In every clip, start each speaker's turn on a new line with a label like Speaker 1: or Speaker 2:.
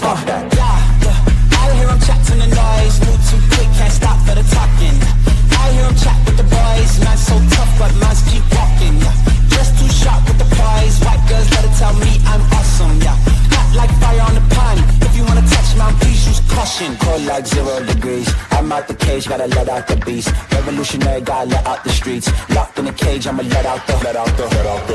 Speaker 1: Yeah, I hear him chat to the noise, move too quick, can't stop for the talking. I hear him chat with the boys, man so tough, but mans keep walking. Yeah, just too sharp with the prize, white girls let it tell me I'm awesome. Yeah, hot like fire on the pan. If you wanna touch me, please use caution. Cold like 0 degrees. I'm out the cage, gotta let out the beast. Revolutionary, gotta let out the streets. Locked in a cage, I'ma let out the.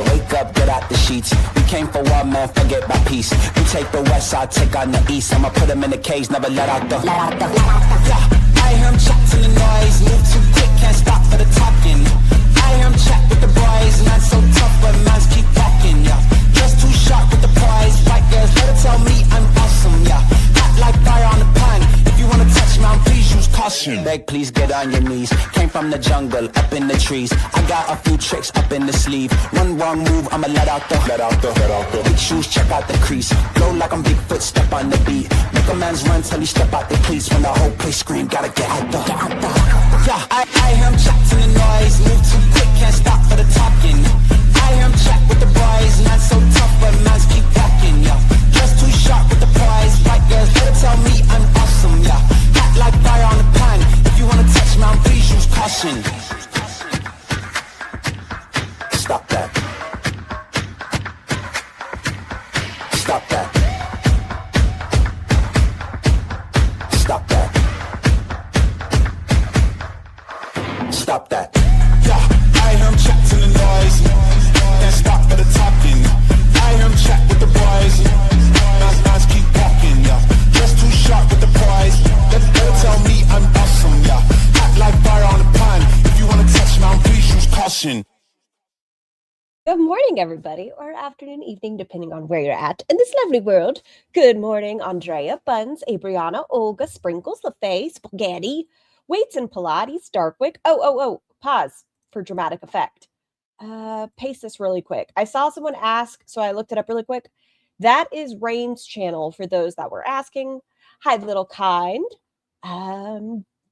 Speaker 1: Wake up, get out the sheets. We came for one, man, forget my peace. You take the west, I'll take on the east. I'ma put them in the cage, never let out the. Yeah, I hear him chat to the noise, move too quick, can't stop for the talking. I hear him chat with the boys, man so tough, but mans keep walking. Yeah, just too sharp with the prize, white girls let it tell me I'm awesome. Yeah, hot like fire on the pan. If you wanna touch me, please use caution. Beg, please get on your knees. Came from the jungle, up in the trees. I got a few tricks up in the sleeve. One wrong move, I'ma let out the. Big shoes, check out the crease. Blow like I'm Bigfoot, step on the beat. Make a man's run till he step out the cleats. When the whole place scream, gotta get out the. Yeah, I hear him chat to the noise. Move too quick, can't stop for the talking. I hear him chat with the boys. Man so tough, but mans keep walking. Yeah, just too sharp with the prize. White girls better tell me I'm awesome. Yeah, hot like fire on the pan. If you wanna touch me, please use caution. Stop that. Stop that. Stop that. Stop that. Yeah, I hear him chat to the noise. Can't stop for the talking. I hear him chat with the boys. Nice keep walking. Yeah, just too sharp with the prize. They'll tell me I'm awesome. Yeah, hot like fire on the pan. If you wanna touch me, please use caution.
Speaker 2: Good morning, everybody, or afternoon, evening, depending on where you're at in this lovely world. Good morning, Andrea, Buns, Abriana, Olga, Sprinkles, LaFay, Spaghetti, Weights and Pilates, Darkwick. Oh, pause for dramatic effect. Paste this really quick. I saw someone ask, so I looked it up really quick. That is Rain's channel for those that were asking. Hi, Little Kind.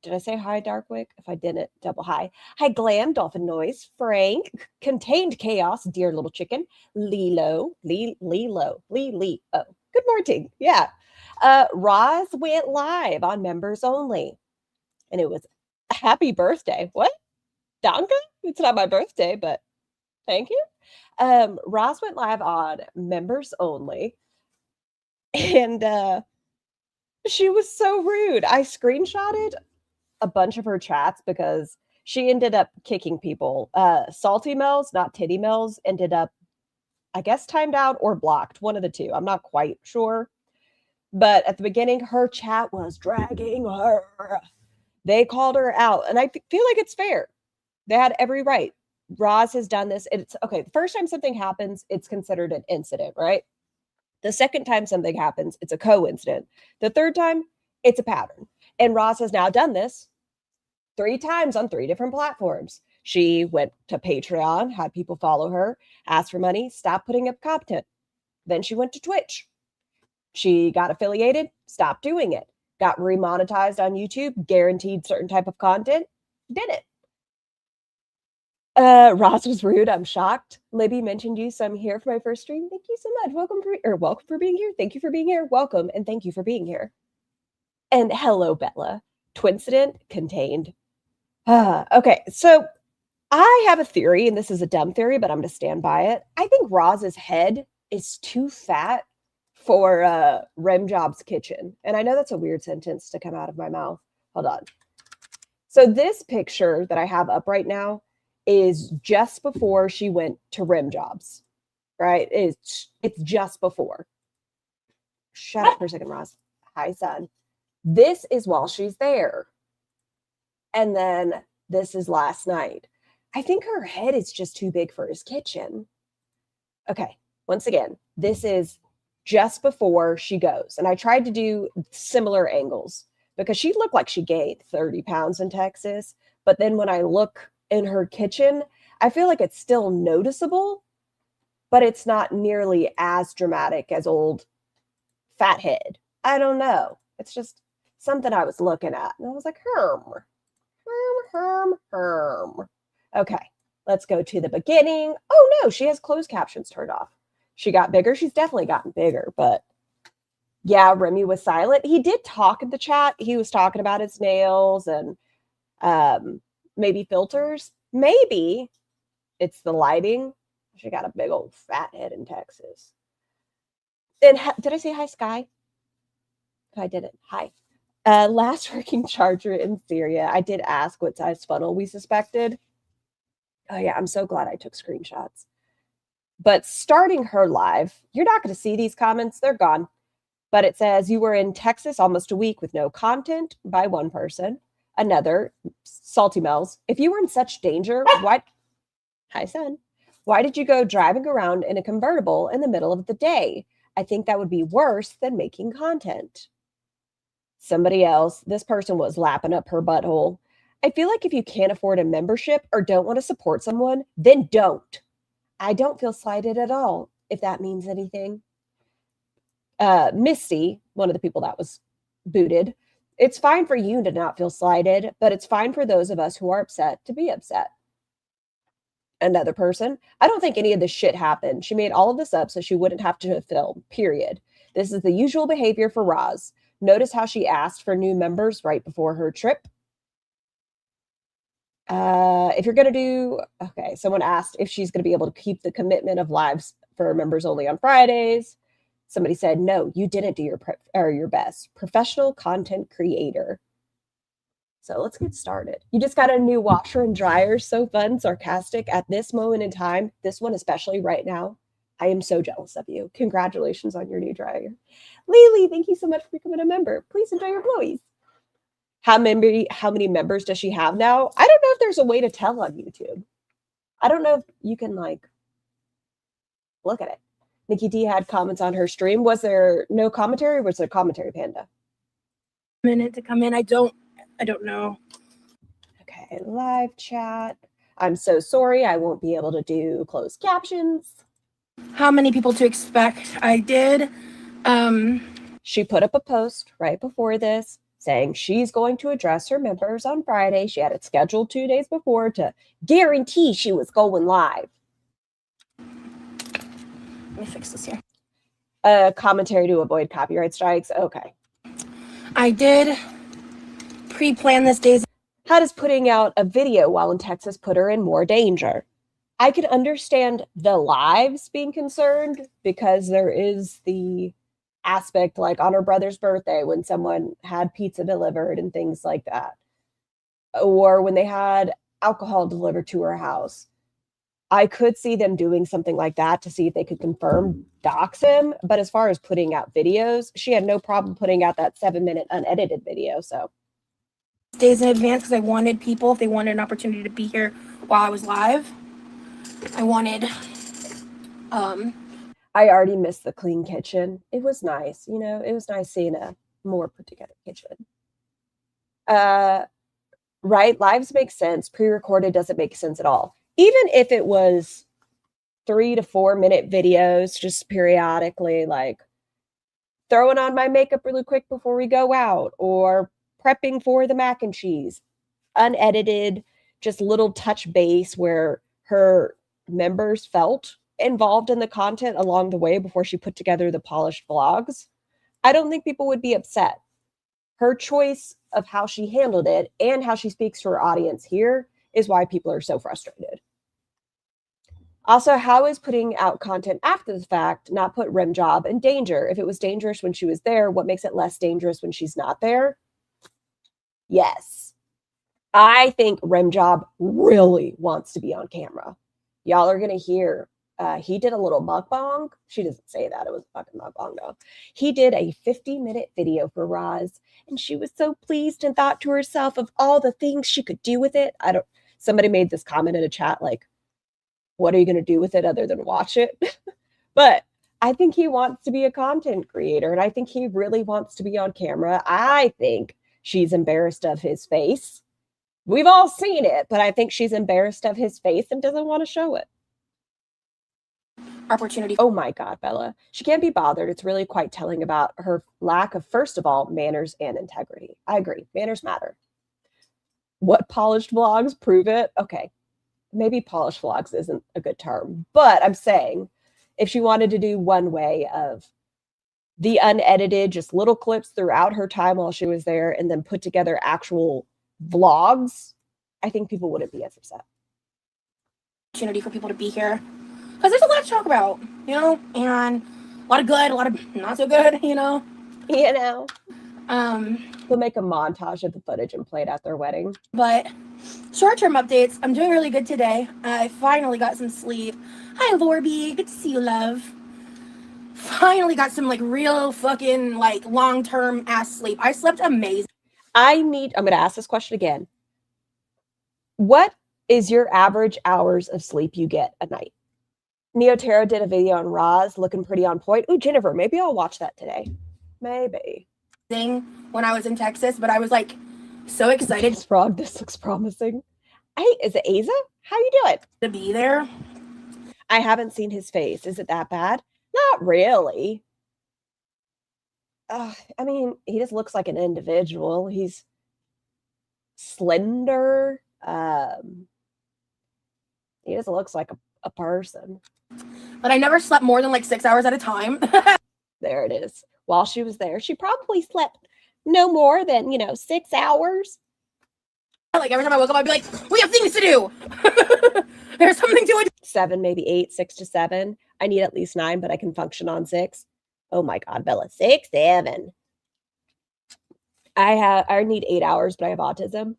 Speaker 2: Did I say hi, Darkwick? If I didn't, double hi. Hi, Glam, Dolphin Noise, Frank, Contained Chaos, Dear Little Chicken, Lilo. Good morning. Yeah. Roz went live on members only. And it was a happy birthday. What? Danke? It's not my birthday, but thank you. Roz went live on members only. And she was so rude. I screenshotted a bunch of her chats because she ended up kicking people. Salty Mel's, not Titty Mel's, ended up, I guess, timed out or blocked. One of the two. I'm not quite sure. But at the beginning, her chat was dragging her. They called her out. And I feel like it's fair. They had every right. Roz has done this. It's okay. The first time something happens, it's considered an incident, right? The second time something happens, it's a coincidence. The third time, it's a pattern. And Roz has now done this 3 times on 3 different platforms. She went to Patreon, had people follow her, asked for money, stopped putting up content. Then she went to Twitch. She got affiliated, stopped doing it. Got remonetized on YouTube, guaranteed certain type of content, did it. Roz was rude. I'm shocked. Libby mentioned you, so I'm here for my first stream. Thank you so much. Welcome for being here. Thank you for being here. Welcome, and thank you for being here. And hello, Bella. Twincident contained. Okay, so I have a theory, and this is a dumb theory, but I'm going to stand by it. I think Roz's head is too fat for Remjob's kitchen. And I know that's a weird sentence to come out of my mouth. Hold on. So this picture that I have up right now is just before she went to Remjob's, right? It's just before. Shut up for a second, Roz. Hi, son. This is while she's there. And then this is last night. I think her head is just too big for his kitchen. Okay, once again, this is just before she goes. And I tried to do similar angles because she looked like she gained 30 pounds in Texas. But then when I look in her kitchen, I feel like it's still noticeable, but it's not nearly as dramatic as old fathead. I don't know. It's just something I was looking at. And I was like, herm. Okay, let's go to the beginning. Oh no, she has closed captions turned off. She got bigger. She's definitely gotten bigger, but Yeah, Remy was silent. He did talk in the chat. He was talking about his nails and maybe filters. Maybe it's the lighting. She got a big old fat head in Texas. And did I say hi, Sky? I didn't. Hi. Last working charger in Syria. I did ask what size funnel we suspected. Oh yeah, I'm so glad I took screenshots. But starting her live, you're not going to see these comments. They're gone. But it says you were in Texas almost a week with no content by one person. Another, Salty Mel's. If you were in such danger, why? Hi, son. Why did you go driving around in a convertible in the middle of the day? I think that would be worse than making content. Somebody else, this person was lapping up her butthole. I feel like if you can't afford a membership or don't want to support someone, then don't. I don't feel slighted at all, if that means anything. Misty, one of the people that was booted, it's fine for you to not feel slighted, but it's fine for those of us who are upset to be upset. Another person, I don't think any of this shit happened. She made all of this up so she wouldn't have to film, period. This is the usual behavior for Roz. Notice how she asked for new members right before her trip. If you're going to do, okay, someone asked if she's going to be able to keep the commitment of lives for members only on Fridays. Somebody said, no, you didn't do your best. Professional content creator. So let's get started. You just got a new washer and dryer. So fun, sarcastic at this moment in time. This one, especially right now. I am so jealous of you. Congratulations on your new dryer. Lily, thank you so much for becoming a member. Please enjoy your blowies. How many members does she have now? I don't know if there's a way to tell on YouTube. I don't know if you can like look at it. Nikki D had comments on her stream. Was there no commentary? Or was there commentary, Panda?
Speaker 3: Minute to come in. I don't know.
Speaker 2: Okay, live chat. I'm so sorry. I won't be able to do closed captions.
Speaker 3: How many people to expect? I did.
Speaker 2: She put up a post right before this saying she's going to address her members on Friday. She had it scheduled 2 days before to guarantee she was going live.
Speaker 3: Let me fix this here.
Speaker 2: Commentary to avoid copyright strikes. Okay.
Speaker 3: I did pre-plan this days.
Speaker 2: How does putting out a video while in Texas put her in more danger? I could understand the lives being concerned because there is the aspect like on her brother's birthday when someone had pizza delivered and things like that. Or when they had alcohol delivered to her house. I could see them doing something like that to see if they could confirm dox him. But as far as putting out videos, she had no problem putting out that 7-minute unedited video. So
Speaker 3: days in advance because I wanted people, if they wanted an opportunity to be here while I was live. I wanted
Speaker 2: I already missed the clean kitchen. It was nice, you know, it was nice seeing a more put together kitchen. Right, lives make sense. Pre-recorded doesn't make sense at all. Even if it was 3 to 4 minute videos, just periodically, like throwing on my makeup really quick before we go out, or prepping for the mac and cheese, unedited, just little touch base where her members felt involved in the content along the way before she put together the polished vlogs. I don't think people would be upset. Her choice of how she handled it and how she speaks to her audience here is why people are so frustrated. Also, how is putting out content after the fact not put Rim Job in danger? If it was dangerous when she was there, what makes it less dangerous when she's not there? Yes. I think Rim Job really wants to be on camera. Y'all are going to hear, he did a little mukbang. She doesn't say that. It was a fucking mukbang, though. He did a 50-minute video for Roz, and she was so pleased and thought to herself of all the things she could do with it. Somebody made this comment in a chat, like, what are you going to do with it other than watch it? But I think he wants to be a content creator, and I think he really wants to be on camera. I think she's embarrassed of his face. We've all seen it, but I think she's embarrassed of his face and doesn't want to show it.
Speaker 3: Opportunity.
Speaker 2: Oh my God, Bella. She can't be bothered. It's really quite telling about her lack of, first of all, manners and integrity. I agree. Manners matter. What polished vlogs prove it? Okay. Maybe polished vlogs isn't a good term, but I'm saying if she wanted to do one way of the unedited, just little clips throughout her time while she was there, and then put together actual vlogs, I think people wouldn't be as upset.
Speaker 3: Opportunity for people to be here. Because there's a lot to talk about, you know, and a lot of good, a lot of not so good, you know.
Speaker 2: You know? We'll make a montage of the footage and play it at their wedding.
Speaker 3: But short-term updates, I'm doing really good today. I finally got some sleep. Hi, Lorby. Good to see you, love. Finally got some, like, real fucking, like, long-term ass sleep. I slept amazing.
Speaker 2: I'm going to ask this question again. What is your average hours of sleep you get a night? Neotero did a video on Roz, looking pretty on point. Ooh, Jennifer, maybe I'll watch that today. Maybe.
Speaker 3: When I was in Texas, but I was, like, so excited.
Speaker 2: Frog, this looks promising. Hey, is it Aza? How you doing?
Speaker 3: To be there.
Speaker 2: I haven't seen his face. Is it that bad? Not really. I mean, he just looks like an individual. He's slender. He just looks like a person.
Speaker 3: But I never slept more than like 6 hours at a time.
Speaker 2: There it is. While she was there, she probably slept no more than, 6 hours.
Speaker 3: Like every time I woke up, I'd be like, we have things to do. There's something to it.
Speaker 2: 7, maybe 8, 6 to 7. I need at least 9, but I can function on 6. Oh my God, Bella, 6, 7. I need 8 hours, but I have autism.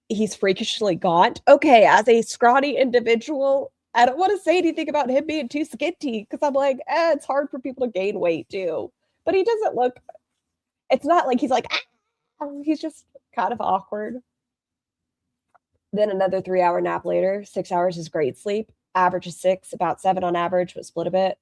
Speaker 2: He's freakishly gaunt. Okay, as a scrawny individual, I don't want to say anything about him being too skinty because I'm like, it's hard for people to gain weight too. But he doesn't look, it's not like he's like, he's just kind of awkward. Then another 3-hour nap later. 6 hours is great sleep. Average is 6, about 7 on average, but split a bit.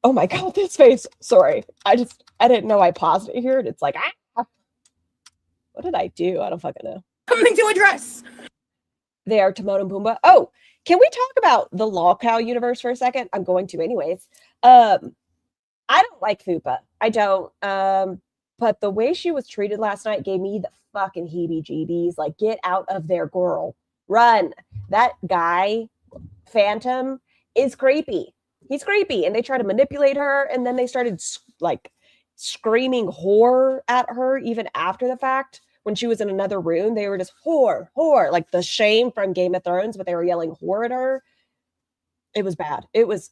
Speaker 2: Oh my God, this face. Sorry. I didn't know I paused it here and it's like, what did I do? I don't fucking know.
Speaker 3: Something to address.
Speaker 2: They are Timon and Pumbaa. Oh, can we talk about the Lolcow universe for a second? I'm going to anyways. I don't like Fupa. I don't. But the way she was treated last night gave me the fucking heebie-jeebies. Like, get out of there, girl. Run. That guy, Phantom, is creepy. He's creepy. And they try to manipulate her. And then they started, like, screaming whore at her even after the fact. When she was in another room, they were just whore, whore. Like the Shame from Game of Thrones, but they were yelling whore at her. It was bad. It was...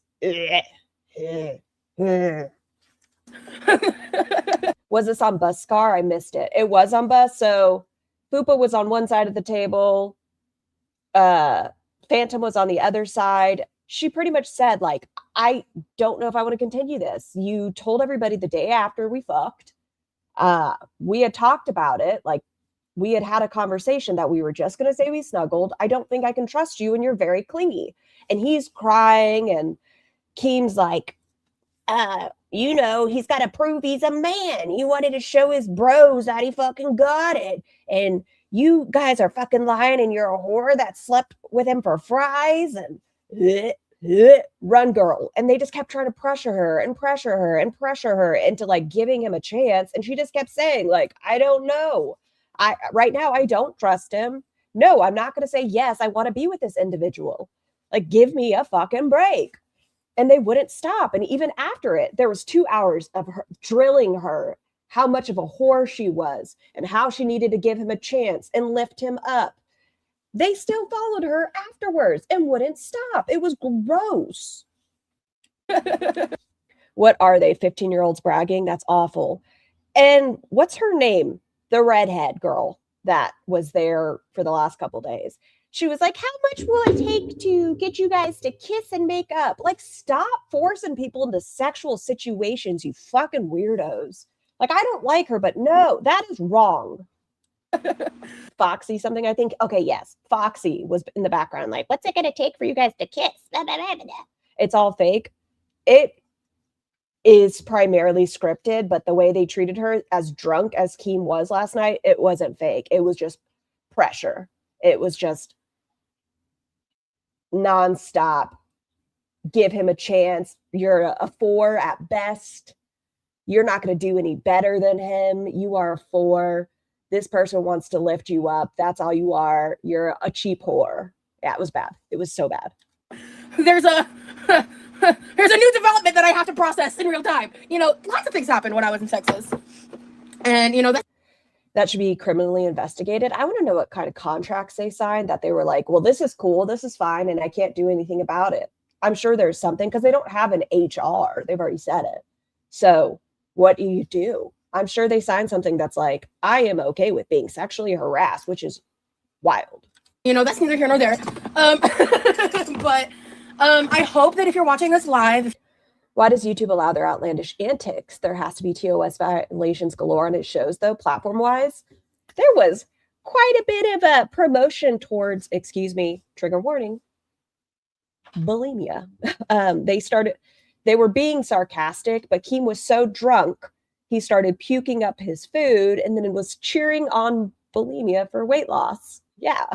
Speaker 2: Was this on Bus Scar? I missed it. It was on Bus. So Fupa was on one side of the table. Phantom was on the other side. She pretty much said, like, I don't know if I want to continue this. You told everybody the day after we fucked. We had talked about it. Like, we had a conversation that we were just going to say we snuggled. I don't think I can trust you, and you're very clingy. And he's crying, and Keem's like, he's got to prove he's a man. You wanted to show his bros that he fucking got it. And you guys are fucking lying, and you're a whore that slept with him for fries. And run, girl. And they just kept trying to pressure her into like giving him a chance. And she just kept saying, like, I don't know. Right now, I don't trust him. No, I'm not going to say, yes, I want to be with this individual. Like, give me a fucking break. And they wouldn't stop. And even after it, there was 2 hours of her drilling her how much of a whore she was and how she needed to give him a chance and lift him up. They still followed her afterwards and wouldn't stop. It was gross. What are they, 15-year-olds bragging? That's awful. And what's her name? The redhead girl that was there for the last couple days. She was like, how much will it take to get you guys to kiss and make up? Like, stop forcing people into sexual situations, you fucking weirdos. Like, I don't like her, but no, that is wrong. Foxy something, I think. Okay, yes. Foxy was in the background like, what's it going to take for you guys to kiss? It's all fake. It is primarily scripted, but the way they treated her, as drunk as Keem was last night, it wasn't fake. It was just pressure. It was just nonstop. Give him a chance. You're a 4 at best. You're not going to do any better than him. You are a 4. This person wants to lift you up. That's all you are. You're a cheap whore. Yeah, it was bad. It was so bad.
Speaker 3: There's a There's a new development that I have to process in real time. You know, lots of things happened when I was in Texas. And, you know,
Speaker 2: that should be criminally investigated. I want to know what kind of contracts they signed that they were like, well, this is cool, this is fine, and I can't do anything about it. I'm sure there's something, because they don't have an HR. They've already said it. So what do? I'm sure they signed something that's like, I am okay with being sexually harassed, which is wild.
Speaker 3: You know, that's neither here nor there. But I hope that if you're watching this live...
Speaker 2: Why does YouTube allow their outlandish antics? There has to be TOS violations galore on its shows, though, platform-wise. There was quite a bit of a promotion towards, excuse me, trigger warning, bulimia. They were being sarcastic, but Keem was so drunk, he started puking up his food and then was cheering on bulimia for weight loss. Yeah.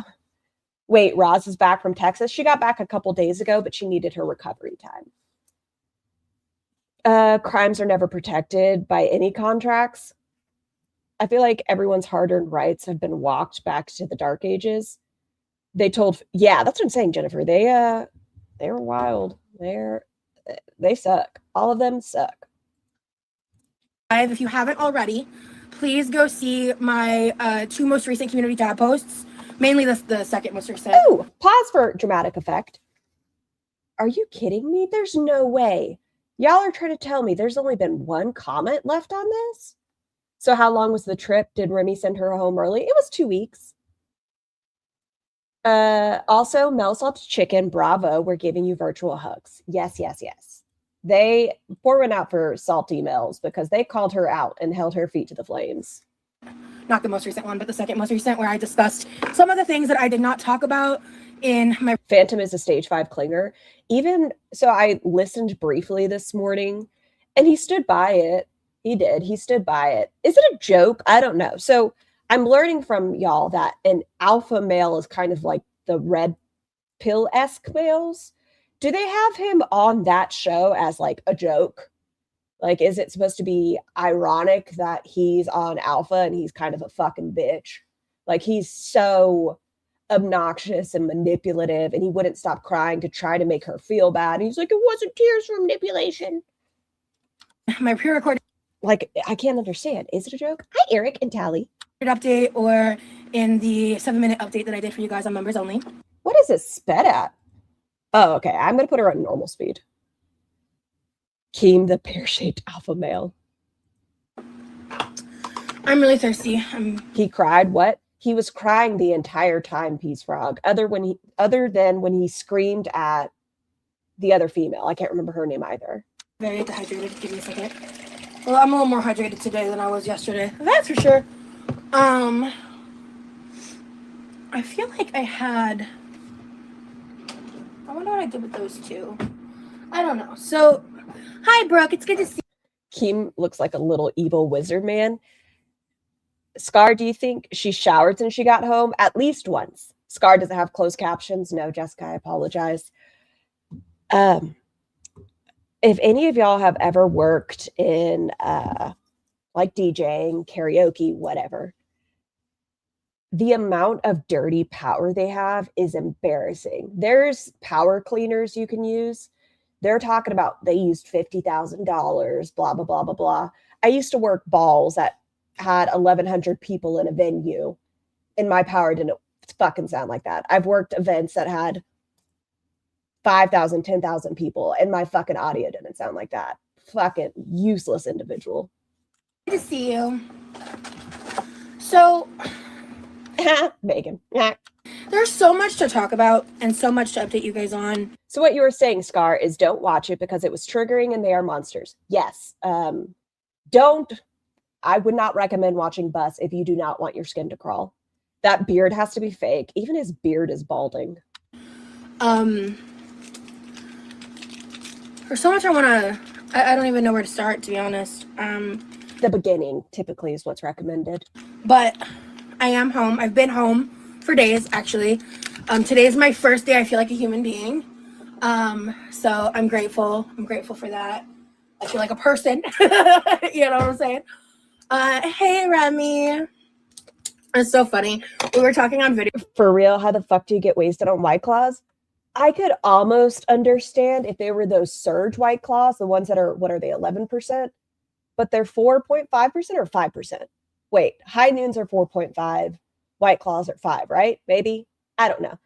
Speaker 2: Wait, Roz is back from Texas. She got back a couple days ago, but she needed her recovery time. Crimes are never protected by any contracts. I feel like everyone's hard-earned rights have been walked back to the dark ages. That's what I'm saying, Jennifer. They're wild. They suck. All of them suck.
Speaker 3: If you haven't already, please go see my 2 most recent community tab posts. Mainly the second most recent.
Speaker 2: Oh, pause for dramatic effect. Are you kidding me? There's no way. Y'all are trying to tell me there's only been 1 comment left on this? So how long was the trip? Did Remy send her home early? It was 2 weeks. Also, Mel Salt's Chicken, bravo, we're giving you virtual hugs. Yes. They went out for salty Mel's because they called her out and held her feet to the flames.
Speaker 3: Not the most recent one, but the second most recent, where I discussed some of the things that I did not talk about in my...
Speaker 2: Phantom is a stage 5 clinger. Even so, I listened briefly this morning and he stood by it. He did. He stood by it. Is it a joke? I don't know. So I'm learning from y'all that an alpha male is kind of like the red pill-esque males. Do they have him on that show as like a joke? Like, is it supposed to be ironic that he's on alpha and he's kind of a fucking bitch? Like, he's so obnoxious and manipulative, and he wouldn't stop crying to try to make her feel bad. And he's like, it wasn't tears from manipulation.
Speaker 3: My pre-recorded...
Speaker 2: Like, I can't understand. Is it a joke? Hi, Eric and Tally.
Speaker 3: Update, or in the 7-minute update that I did for you guys on members only.
Speaker 2: What is it sped at? Oh, okay. I'm going to put her on normal speed. Keem, the pear-shaped alpha male.
Speaker 3: I'm really thirsty.
Speaker 2: He cried. What? He was crying the entire time, Peace Frog, other than when he screamed at the other female. I can't remember her name either.
Speaker 3: Very dehydrated. Give me a second. Well, I'm a little more hydrated today than I was yesterday. That's for sure. I feel like I had... I wonder what I did with those 2. I don't know. So, hi, Brooke. It's good to see you.
Speaker 2: Keem looks like a little evil wizard man. Scar, do you think she showered since she got home? At least once. Scar doesn't have closed captions. No, Jessica, I apologize. If any of y'all have ever worked in like DJing, karaoke, whatever, the amount of dirty power they have is embarrassing. There's power cleaners you can use. They're talking about they used $50,000, blah, blah, blah, blah, blah. I used to work balls that had 1,100 people in a venue, and my power didn't fucking sound like that. I've worked events that had 5,000, 10,000 people, and my fucking audio didn't sound like that. Fucking useless individual.
Speaker 3: Good to see you. So...
Speaker 2: Megan.
Speaker 3: There's so much to talk about and so much to update you guys on.
Speaker 2: So what you were saying, Scar, is don't watch it because it was triggering and they are monsters. Yes. I would not recommend watching Bus if you do not want your skin to crawl. That beard has to be fake. Even his beard is balding.
Speaker 3: There's so much I want to... I don't even know where to start, to be honest.
Speaker 2: The beginning typically is what's recommended.
Speaker 3: But I am home. I've been home for days, actually. Today is my first day I feel like a human being. So I'm grateful. I'm grateful for that. I feel like a person. You know what I'm saying? Hey, Remy. It's so funny. We were talking on video.
Speaker 2: For real, how the fuck do you get wasted on White Claws? I could almost understand if they were those surge White Claws, the ones that are, what are they, 11%? But they're 4.5% or 5%. Wait, high noons are 4.5, White Claws are 5, right? Maybe? I don't know.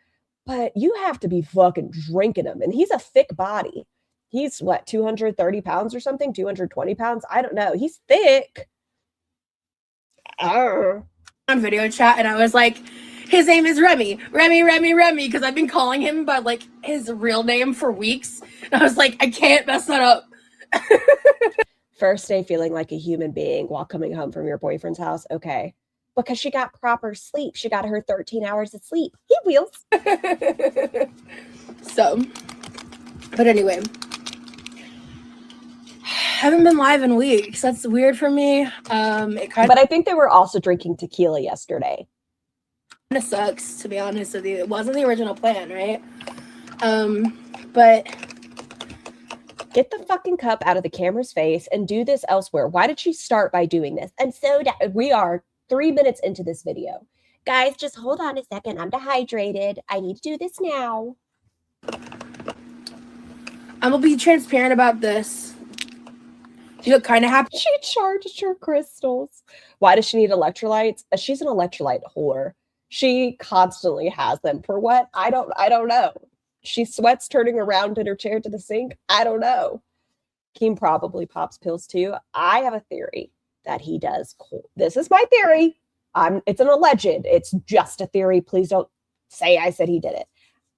Speaker 2: But you have to be fucking drinking them. And he's a thick body. He's what, 230 pounds or something? 220 pounds? I don't know. He's thick.
Speaker 3: On video chat, and I was like, his name is Remy, because I've been calling him by like his real name for weeks. And I was like, I can't mess that up.
Speaker 2: First day feeling like a human being while coming home from your boyfriend's house. Okay. Because she got proper sleep. She got her 13 hours of sleep. He wheels.
Speaker 3: So, but anyway, haven't been live in weeks. That's weird for me.
Speaker 2: But I think they were also drinking tequila yesterday.
Speaker 3: Kind of sucks, to be honest with you. It wasn't the original plan, right? But
Speaker 2: get the fucking cup out of the camera's face and do this elsewhere. Why did she start by doing this? I'm so we are 3 minutes into this video. Guys, just hold on a second. I'm dehydrated. I need to do this now.
Speaker 3: I'm gonna be transparent about this. You look kind of happy.
Speaker 2: She charged her crystals. Why does she need electrolytes? She's an electrolyte whore. She constantly has them. For what? I don't know. She sweats turning around in her chair to the sink. I don't know. Keem probably pops pills too. I have a theory that he does. This is my theory. It's an alleged. It's just a theory. Please don't say I said he did it.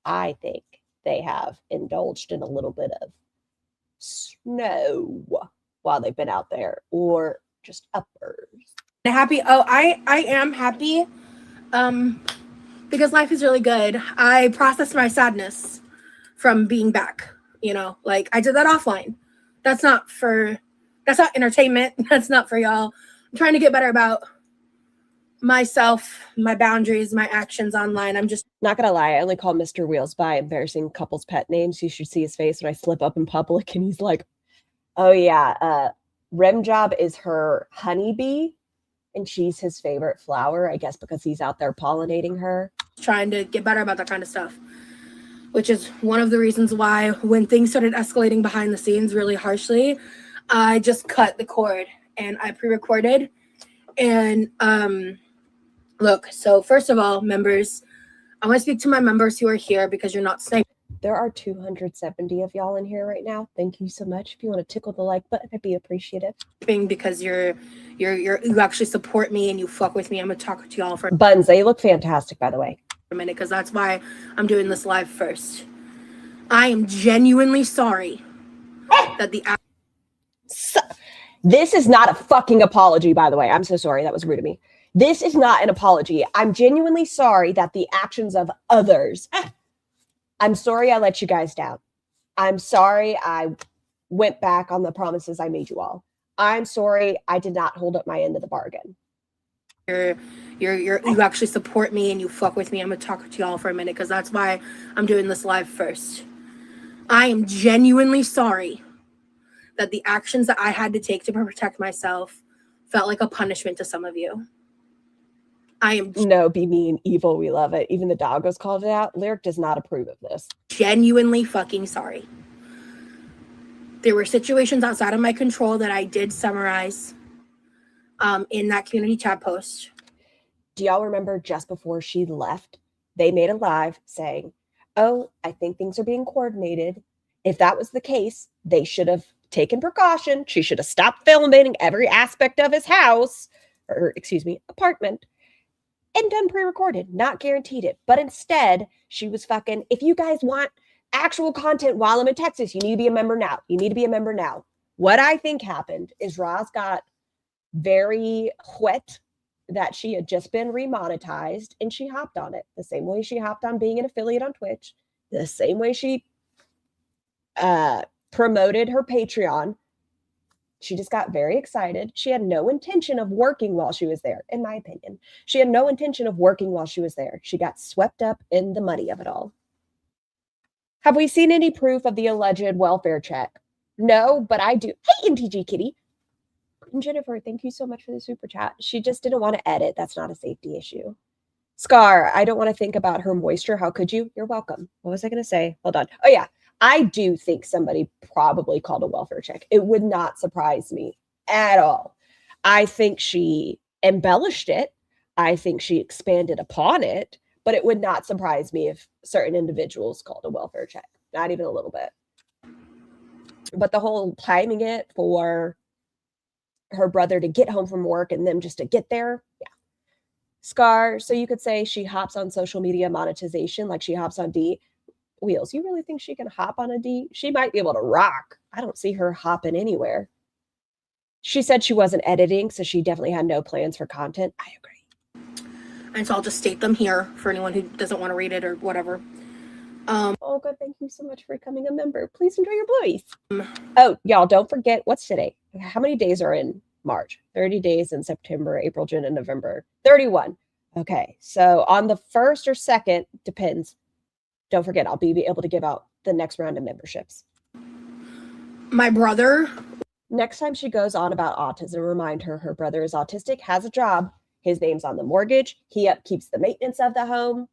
Speaker 2: I think they have indulged in a little bit of snow while they've been out there, or just uppers.
Speaker 3: Happy. Oh, I am happy. Because life is really good. I processed my sadness from being back. You know, like I did that offline. That's not entertainment. That's not for y'all. I'm trying to get better about myself, my boundaries, my actions online. I'm just
Speaker 2: not gonna lie. I only call Mr. Wheels by embarrassing couples' pet names. You should see his face when I slip up in public and he's like, oh yeah, Rim Job is her honeybee and she's his favorite flower, I guess because he's out there pollinating her.
Speaker 3: Trying to get better about that kind of stuff, which is one of the reasons why when things started escalating behind the scenes really harshly, I just cut the cord and I pre-recorded. And look, so first of all, members, I want to speak to my members who are here because you're not sniping.
Speaker 2: There are 270 of y'all in here right now. Thank you so much. If you want to tickle the like button, I'd be appreciative.
Speaker 3: Because you actually support me and you fuck with me. I'm gonna talk to y'all for
Speaker 2: buns. They look fantastic, by the way.
Speaker 3: A minute, because that's why I'm doing this live first. I am genuinely sorry that
Speaker 2: this is not a fucking apology, by the way. I'm so sorry. That was rude of me. This is not an apology. I'm genuinely sorry that the actions of others. I'm sorry I let you guys down. I'm sorry I went back on the promises I made you all. I'm sorry I did not hold up my end of the bargain.
Speaker 3: You actually support me and you fuck with me. I'm gonna talk to y'all for a minute because that's why I'm doing this live first. I am genuinely sorry that the actions that I had to take to protect myself felt like a punishment to some of you.
Speaker 2: No, be mean, evil, we love it. Even the doggos called it out. Lyric does not approve of this.
Speaker 3: Genuinely fucking sorry. There were situations outside of my control that I did summarize in that community chat post.
Speaker 2: Do y'all remember just before she left, they made a live saying, oh, I think things are being coordinated. If that was the case, they should have taken precaution. She should have stopped filming every aspect of his house, or excuse me, apartment, and done pre-recorded, not guaranteed it. But instead, she was fucking, if you guys want actual content while I'm in Texas, you need to be a member now. You need to be a member now. What I think happened is Roz got very wet that she had just been remonetized and she hopped on it. The same way she hopped on being an affiliate on Twitch. The same way she promoted her Patreon. She just got very excited. She had no intention of working while she was there, in my opinion. She had no intention of working while she was there. She got swept up in the money of it all. Have we seen any proof of the alleged welfare check? No, but I do. Hey, NTG Kitty. And Jennifer, thank you so much for the super chat. She just didn't want to edit. That's not a safety issue. Scar, I don't want to think about her moisture. How could you? You're welcome. What was I going to say? Hold on. Oh, yeah. I do think somebody probably called a welfare check. It would not surprise me at all. I think she embellished it. I think she expanded upon it, but it would not surprise me if certain individuals called a welfare check. Not even a little bit. But the whole timing it for her brother to get home from work and them just to get there, yeah. Scar, so you could say she hops on social media monetization like she hops on D. Wheels, you really think she can hop on a D? She might be able to rock. I don't see her hopping anywhere. She said she wasn't editing, so she definitely had no plans for content. I agree.
Speaker 3: And so I'll just state them here for anyone who doesn't want to read it or whatever.
Speaker 2: Oh, good. Thank you so much for becoming a member. Please enjoy your voice. Oh, y'all, don't forget, what's today? How many days are in March? 30 days in September, April, June, and November. 31. Okay, so on the 1st or 2nd, depends. Don't forget, I'll be able to give out the next round of memberships.
Speaker 3: My brother.
Speaker 2: Next time she goes on about autism, remind her her brother is autistic, has a job. His name's on the mortgage. He upkeeps the maintenance of the home.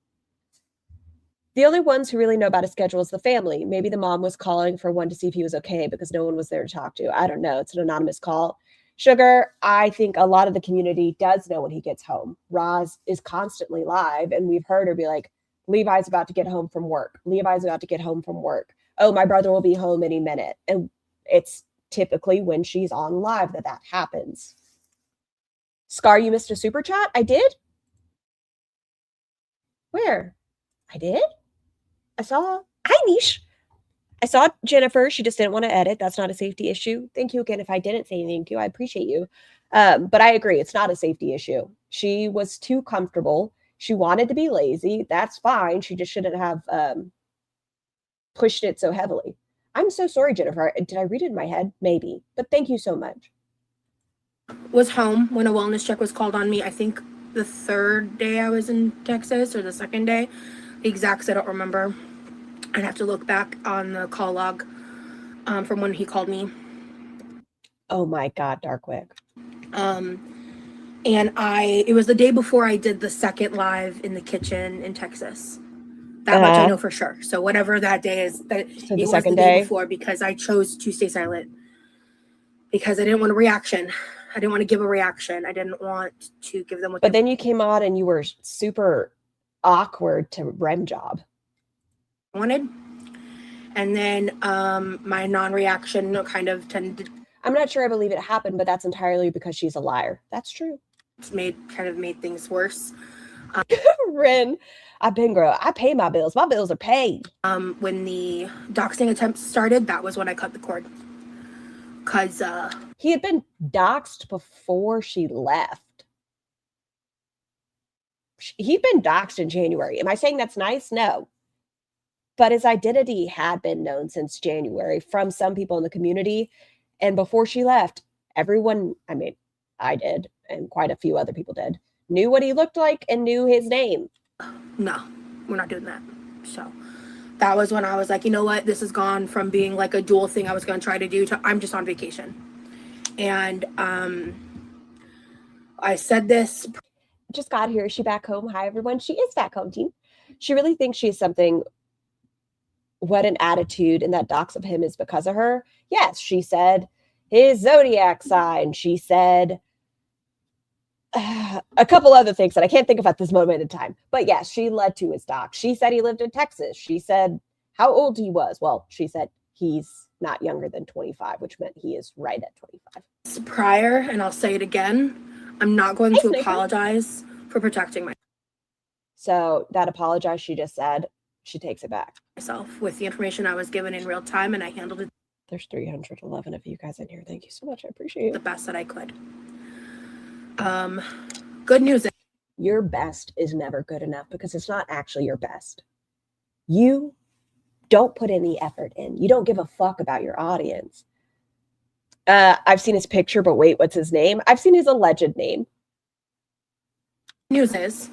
Speaker 2: The only ones who really know about his schedule is the family. Maybe the mom was calling for one to see if he was okay because no one was there to talk to. I don't know. It's an anonymous call. Sugar, I think a lot of the community does know when he gets home. Roz is constantly live, and we've heard her be like, Levi's about to get home from work. Levi's about to get home from work. Oh, my brother will be home any minute. And it's typically when she's on live that happens. Scar, you missed a super chat? I did? Where? I did? I saw. Hi, Niche. I saw Jennifer. She just didn't want to edit. That's not a safety issue. Thank you again. If I didn't say thank you, I appreciate you. But I agree. It's not a safety issue. She was too comfortable. She wanted to be lazy. That's fine. She just shouldn't have pushed it so heavily. I'm so sorry, Jennifer. Did I read it in my head? Maybe. But thank you so much.
Speaker 3: Was home when a wellness check was called on me. I think the 3rd day I was in Texas or the 2nd day. The exacts I don't remember. I'd have to look back on the call log from when he called me.
Speaker 2: Oh my God, Darkwig.
Speaker 3: And it was the day before I did the 2nd live in the kitchen in Texas. That much I know for sure. So whatever that day is, that
Speaker 2: So
Speaker 3: it was
Speaker 2: second
Speaker 3: the day
Speaker 2: day
Speaker 3: before, because I chose to stay silent because I didn't want a reaction. I didn't want to give a reaction. I didn't want to give them.
Speaker 2: But then you came on and you were super awkward to Rem job.
Speaker 3: Wanted. And then my non-reaction kind of tended.
Speaker 2: I'm not sure I believe it happened, but that's entirely because she's a liar. That's true.
Speaker 3: It's made things worse.
Speaker 2: Ren, I've been girl. I pay my bills. My bills are paid.
Speaker 3: When the doxing attempts started, that was when I cut the cord. Because
Speaker 2: he had been doxed before she left. He'd been doxed in January. Am I saying that's nice? No. But his identity had been known since January from some people in the community. And before she left, everyone, I mean, I did, and quite a few other people did, knew what he looked like and knew his name.
Speaker 3: No, we're not doing that. So that was when I was like, you know what? This has gone from being like a dual thing I was going to try to do to I'm just on vacation. And I said this.
Speaker 2: Just got here. Is she back home? Hi, everyone. She is back home, team. She really thinks she's something. What an attitude, and that dox of him is because of her. Yes, she said his zodiac sign. She said a couple other things that I can't think of at this moment in time. But yes, she led to his dox. She said he lived in Texas. She said how old he was. Well, she said he's not younger than 25, which meant he is right at 25.
Speaker 3: Prior, and I'll say it again, I'm not going to apologize for protecting myself.
Speaker 2: So that apologize she just said, she takes it back.
Speaker 3: Myself with the information I was given in real time, and I handled it.
Speaker 2: There's 311 of you guys in here. Thank you so much. I appreciate it.
Speaker 3: The best that I could. Good news.
Speaker 2: Your best is never good enough because it's not actually your best. You don't put any effort in. You don't give a fuck about your audience. I've seen his picture, but wait, what's his name? I've seen his alleged name.
Speaker 3: News is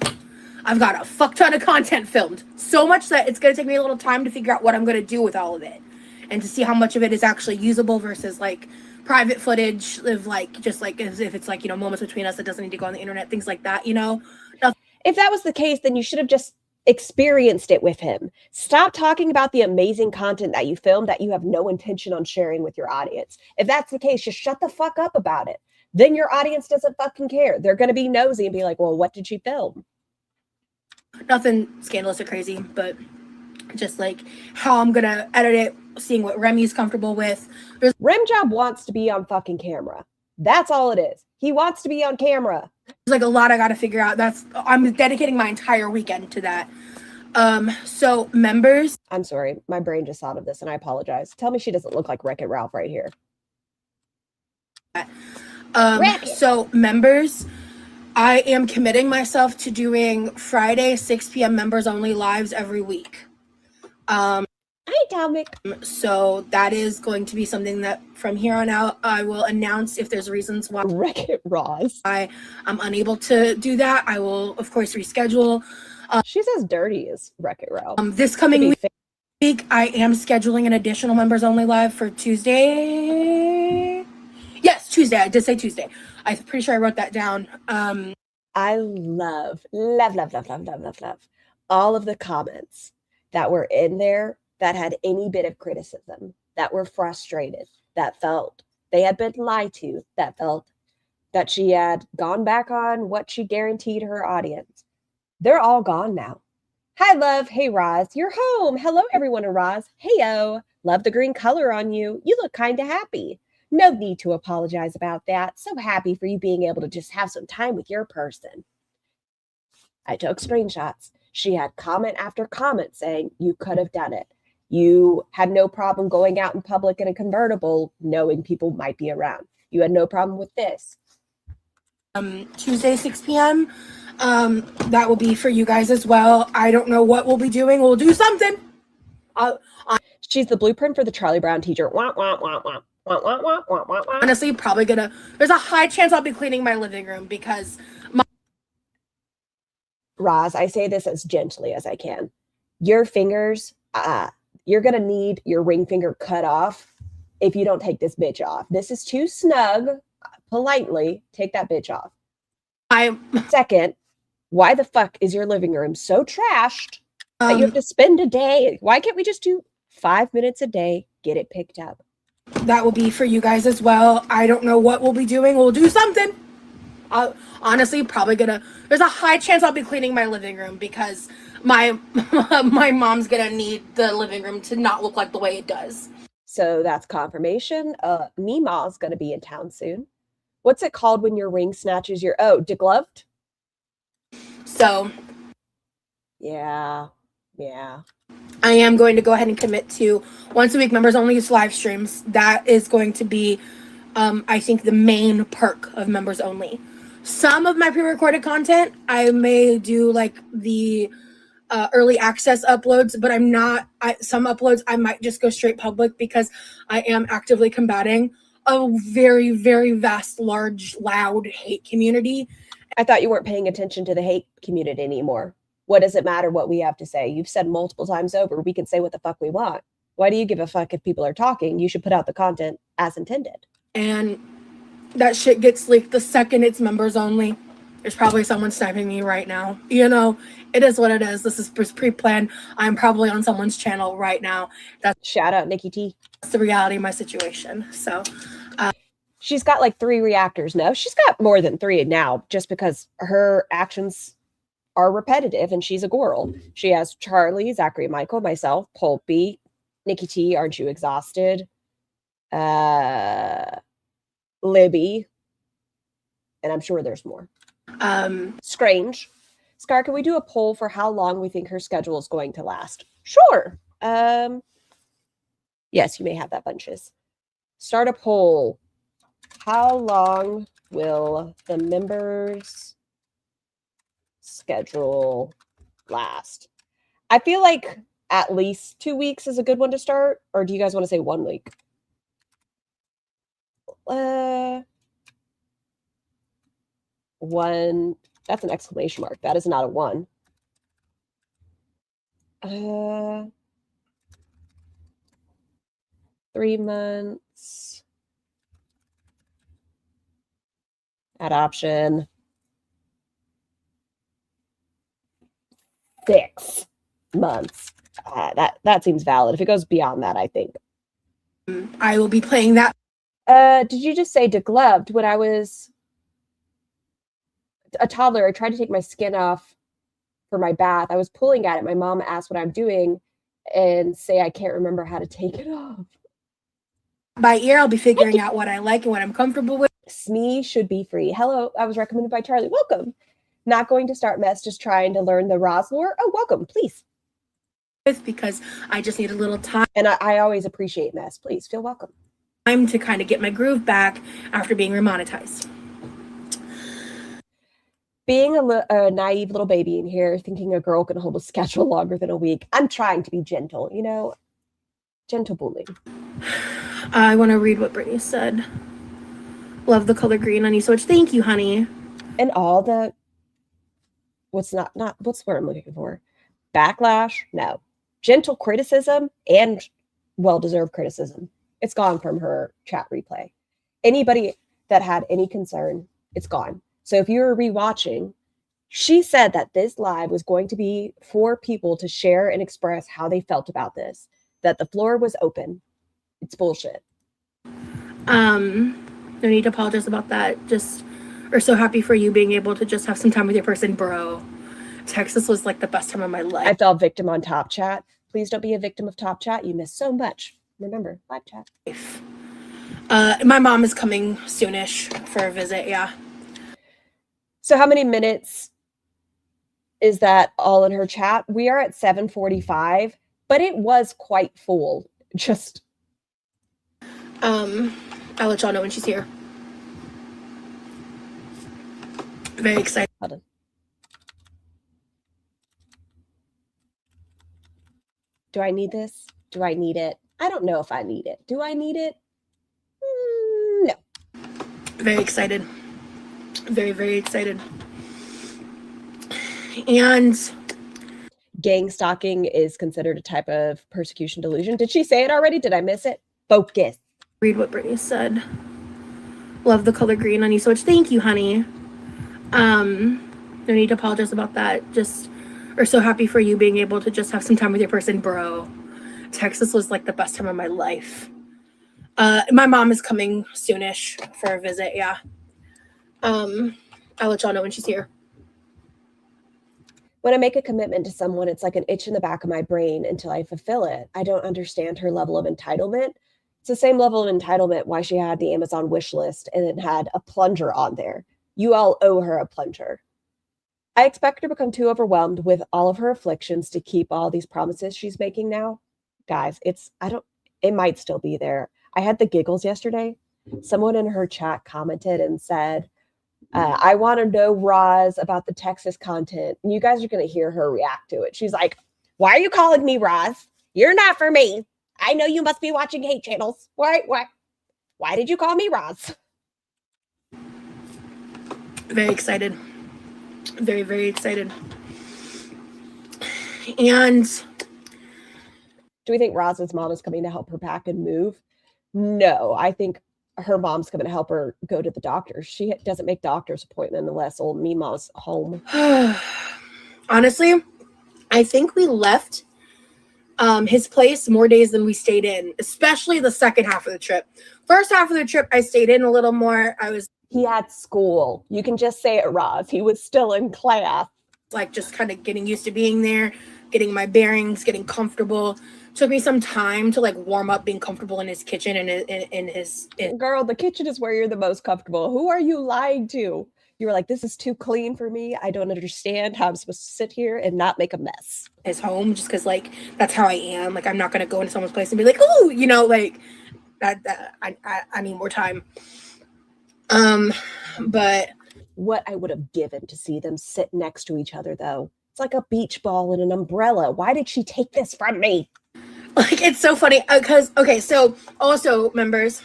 Speaker 3: I've got a fuck ton of content filmed. So much that it's going to take me a little time to figure out what I'm going to do with all of it. And to see how much of it is actually usable versus like private footage of like, just like as if it's like, you know, moments between us that doesn't need to go on the internet, things like that, you know?
Speaker 2: If that was the case, then you should have just experienced it with him. Stop talking about the amazing content that you filmed that you have no intention on sharing with your audience. If that's the case, just shut the fuck up about it. Then your audience doesn't fucking care. They're going to be nosy and be like, well, what did she film?
Speaker 3: Nothing scandalous or crazy, but just like how I'm going to edit it, seeing what Remy's comfortable with.
Speaker 2: Remjob wants to be on fucking camera. That's all it is. He wants to be on camera.
Speaker 3: There's like a lot I got to figure out. I'm dedicating my entire weekend to that. So members.
Speaker 2: I'm sorry. My brain just thought of this and I apologize. Tell me she doesn't look like Wreck-It Ralph right here.
Speaker 3: So members, I am committing myself to doing Friday 6 p.m. members only lives every week.
Speaker 2: Hi, Dominic.
Speaker 3: So that is going to be something that from here on out I will announce if there's reasons why
Speaker 2: Wreck-It Roz.
Speaker 3: I'm unable to do that. I will of course reschedule.
Speaker 2: She's as dirty as Wreck-It Ralph.
Speaker 3: This coming week I am scheduling an additional members only live for Tuesday. Yes, Tuesday. I did say Tuesday. I'm pretty sure I wrote that down.
Speaker 2: I love all of the comments that were in there that had any bit of criticism, that were frustrated, that felt they had been lied to, that felt that she had gone back on what she guaranteed her audience. They're all gone now. Hi, love. Hey, Roz. You're home. Hello, everyone in Roz. Hey-o. Love the green color on you. You look kind of happy. No need to apologize about that. So happy for you being able to just have some time with your person. I took screenshots. She had comment after comment saying you could have done it. You had no problem going out in public in a convertible knowing people might be around. You had no problem with this.
Speaker 3: Tuesday, 6 p.m. That will be for you guys as well. I don't know what we'll be doing. We'll do something.
Speaker 2: She's the blueprint for the Charlie Brown teacher. Wah, wah, wah, wah.
Speaker 3: Honestly, probably there's a high chance I'll be cleaning my living room because
Speaker 2: Roz, I say this as gently as I can. Your fingers, you're going to need your ring finger cut off if you don't take this bitch off. This is too snug. Politely take that bitch off. Second, why the fuck is your living room so trashed that you have to spend a day? Why can't we just do 5 minutes a day, get it picked up?
Speaker 3: That will be for you guys as well. I don't know what we'll be doing. We'll do something. Honestly, probably there's a high chance I'll be cleaning my living room because my mom's gonna need the living room to not look like the way it does.
Speaker 2: So that's confirmation. Meemaw's gonna be in town soon. What's it called when your ring snatches your degloved?
Speaker 3: So
Speaker 2: yeah.
Speaker 3: I am going to go ahead and commit to once a week members only live streams. That is going to be, I think, the main perk of members only. Some of my pre-recorded content, I may do like the early access uploads, but some uploads I might just go straight public because I am actively combating a very, very vast, large, loud hate community.
Speaker 2: I thought you weren't paying attention to the hate community anymore. What does it matter what we have to say? You've said multiple times over, we can say what the fuck we want. Why do you give a fuck if people are talking? You should put out the content as intended.
Speaker 3: And that shit gets leaked the second it's members only. There's probably someone sniping me right now. You know, it is what it is. This is pre-planned. I'm probably on someone's channel right now.
Speaker 2: Shout out Nikki T.
Speaker 3: That's the reality of my situation. So
Speaker 2: she's got like 3 reactors. No, she's got more than 3 now just because her actions are repetitive and she's a girl. She has Charlie, Zachary, Michael, myself, Pulpy, Nikki T, Aren't You Exhausted? Libby, and I'm sure there's more. Strange. Scar, can we do a poll for how long we think her schedule is going to last? Sure. Yes, you may have that, Bunches. Start a poll. How long will the members' schedule last? I feel like at least 2 weeks is a good one to start. Or do you guys want to say 1 week? One. That's an exclamation mark. That is not a 1. 3 months. Add option. months. That seems valid. If it goes beyond that, I think.
Speaker 3: I will be playing that.
Speaker 2: Did you just say degloved? When I was a toddler, I tried to take my skin off for my bath. I was pulling at it. My mom asked what I'm doing and say I can't remember how to take it off.
Speaker 3: By ear, I'll be figuring out what I like and what I'm comfortable with.
Speaker 2: SME should be free. Hello, I was recommended by Charlie. Welcome. Not going to start mess, just trying to learn the Roz lore. Oh, welcome, please.
Speaker 3: Because I just need a little time.
Speaker 2: And I always appreciate mess. Please feel welcome.
Speaker 3: Time to kind of get my groove back after being remonetized.
Speaker 2: Being a naive little baby in here, thinking a girl can hold a schedule longer than a week. I'm trying to be gentle, you know, gentle bullying.
Speaker 3: I want to read what Brittany said. Love the color green on you so much. Thank you, honey.
Speaker 2: And all the what's the word I'm looking for? Backlash? No. Gentle criticism and well-deserved criticism. It's gone from her chat replay. Anybody that had any concern, it's gone. So if you were rewatching, she said that this live was going to be for people to share and express how they felt about this, that the floor was open. It's bullshit.
Speaker 3: No need to apologize about that. Just are so happy for you being able to just have some time with your person, bro. Texas was like the best time of my life.
Speaker 2: I fell victim on Top Chat. Please don't be a victim of Top Chat. You miss so much. Remember, live chat.
Speaker 3: My mom is coming soonish for a visit, yeah.
Speaker 2: So how many minutes is that all in her chat? We are at 7:45, but it was quite full. Just
Speaker 3: I'll let y'all know when she's here. Very excited.
Speaker 2: hold on. Do I need this? Do I need it? I don't know if I need it. Do I need it? No.
Speaker 3: Very excited. Very, very excited. And
Speaker 2: Gang stalking is considered a type of persecution delusion. Did she say it already? Did I miss it? Focus.
Speaker 3: read what Brittany said. Love the color green on you so much. Thank you, honey. No need to apologize about that. Just are so happy for you being able to just have some time with your person, bro. Texas was like the best time of my life. My mom is coming soonish for a visit, yeah. I'll let y'all know when she's here.
Speaker 2: When I make a commitment to someone, it's like an itch in the back of my brain until I fulfill it. I don't understand her level of entitlement. It's the same level of entitlement why she had the Amazon wish list and it had a plunger on there. You all owe her a plunger. I expect her to become too overwhelmed with all of her afflictions to keep all these promises she's making now. Guys, it might still be there. I had the giggles yesterday. Someone in her chat commented and said, I want to know, Roz, about the Texas content. And you guys are going to hear her react to it. She's like, why are you calling me Roz? You're not for me. I know you must be watching hate channels. Why did you call me Roz?
Speaker 3: Very excited. Very, very excited. And
Speaker 2: do we think Roz's mom is coming to help her pack and move? No, I think her mom's coming to help her go to the doctor. She doesn't make doctor's appointment unless old Mima's home.
Speaker 3: Honestly, I think we left his place more days than we stayed in, especially the second half of the trip. First half of the trip, I stayed in a little more.
Speaker 2: He had school. You can just say it, Roz. He was still in class.
Speaker 3: Like just kind of getting used to being there, getting my bearings, getting comfortable. Took me some time to like warm up being comfortable in his kitchen and in his
Speaker 2: Girl, the kitchen is where you're the most comfortable. Who are you lying to? You were like, this is too clean for me. I don't understand how I'm supposed to sit here and not make a mess.
Speaker 3: His home, just because like that's how I am. Like I'm not gonna go into someone's place and be like, oh, you know, like that I need more time. But
Speaker 2: what I would have given to see them sit next to each other, though. It's like a beach ball and an umbrella. Why did she take this from me?
Speaker 3: Like, it's so funny because, okay, so also members,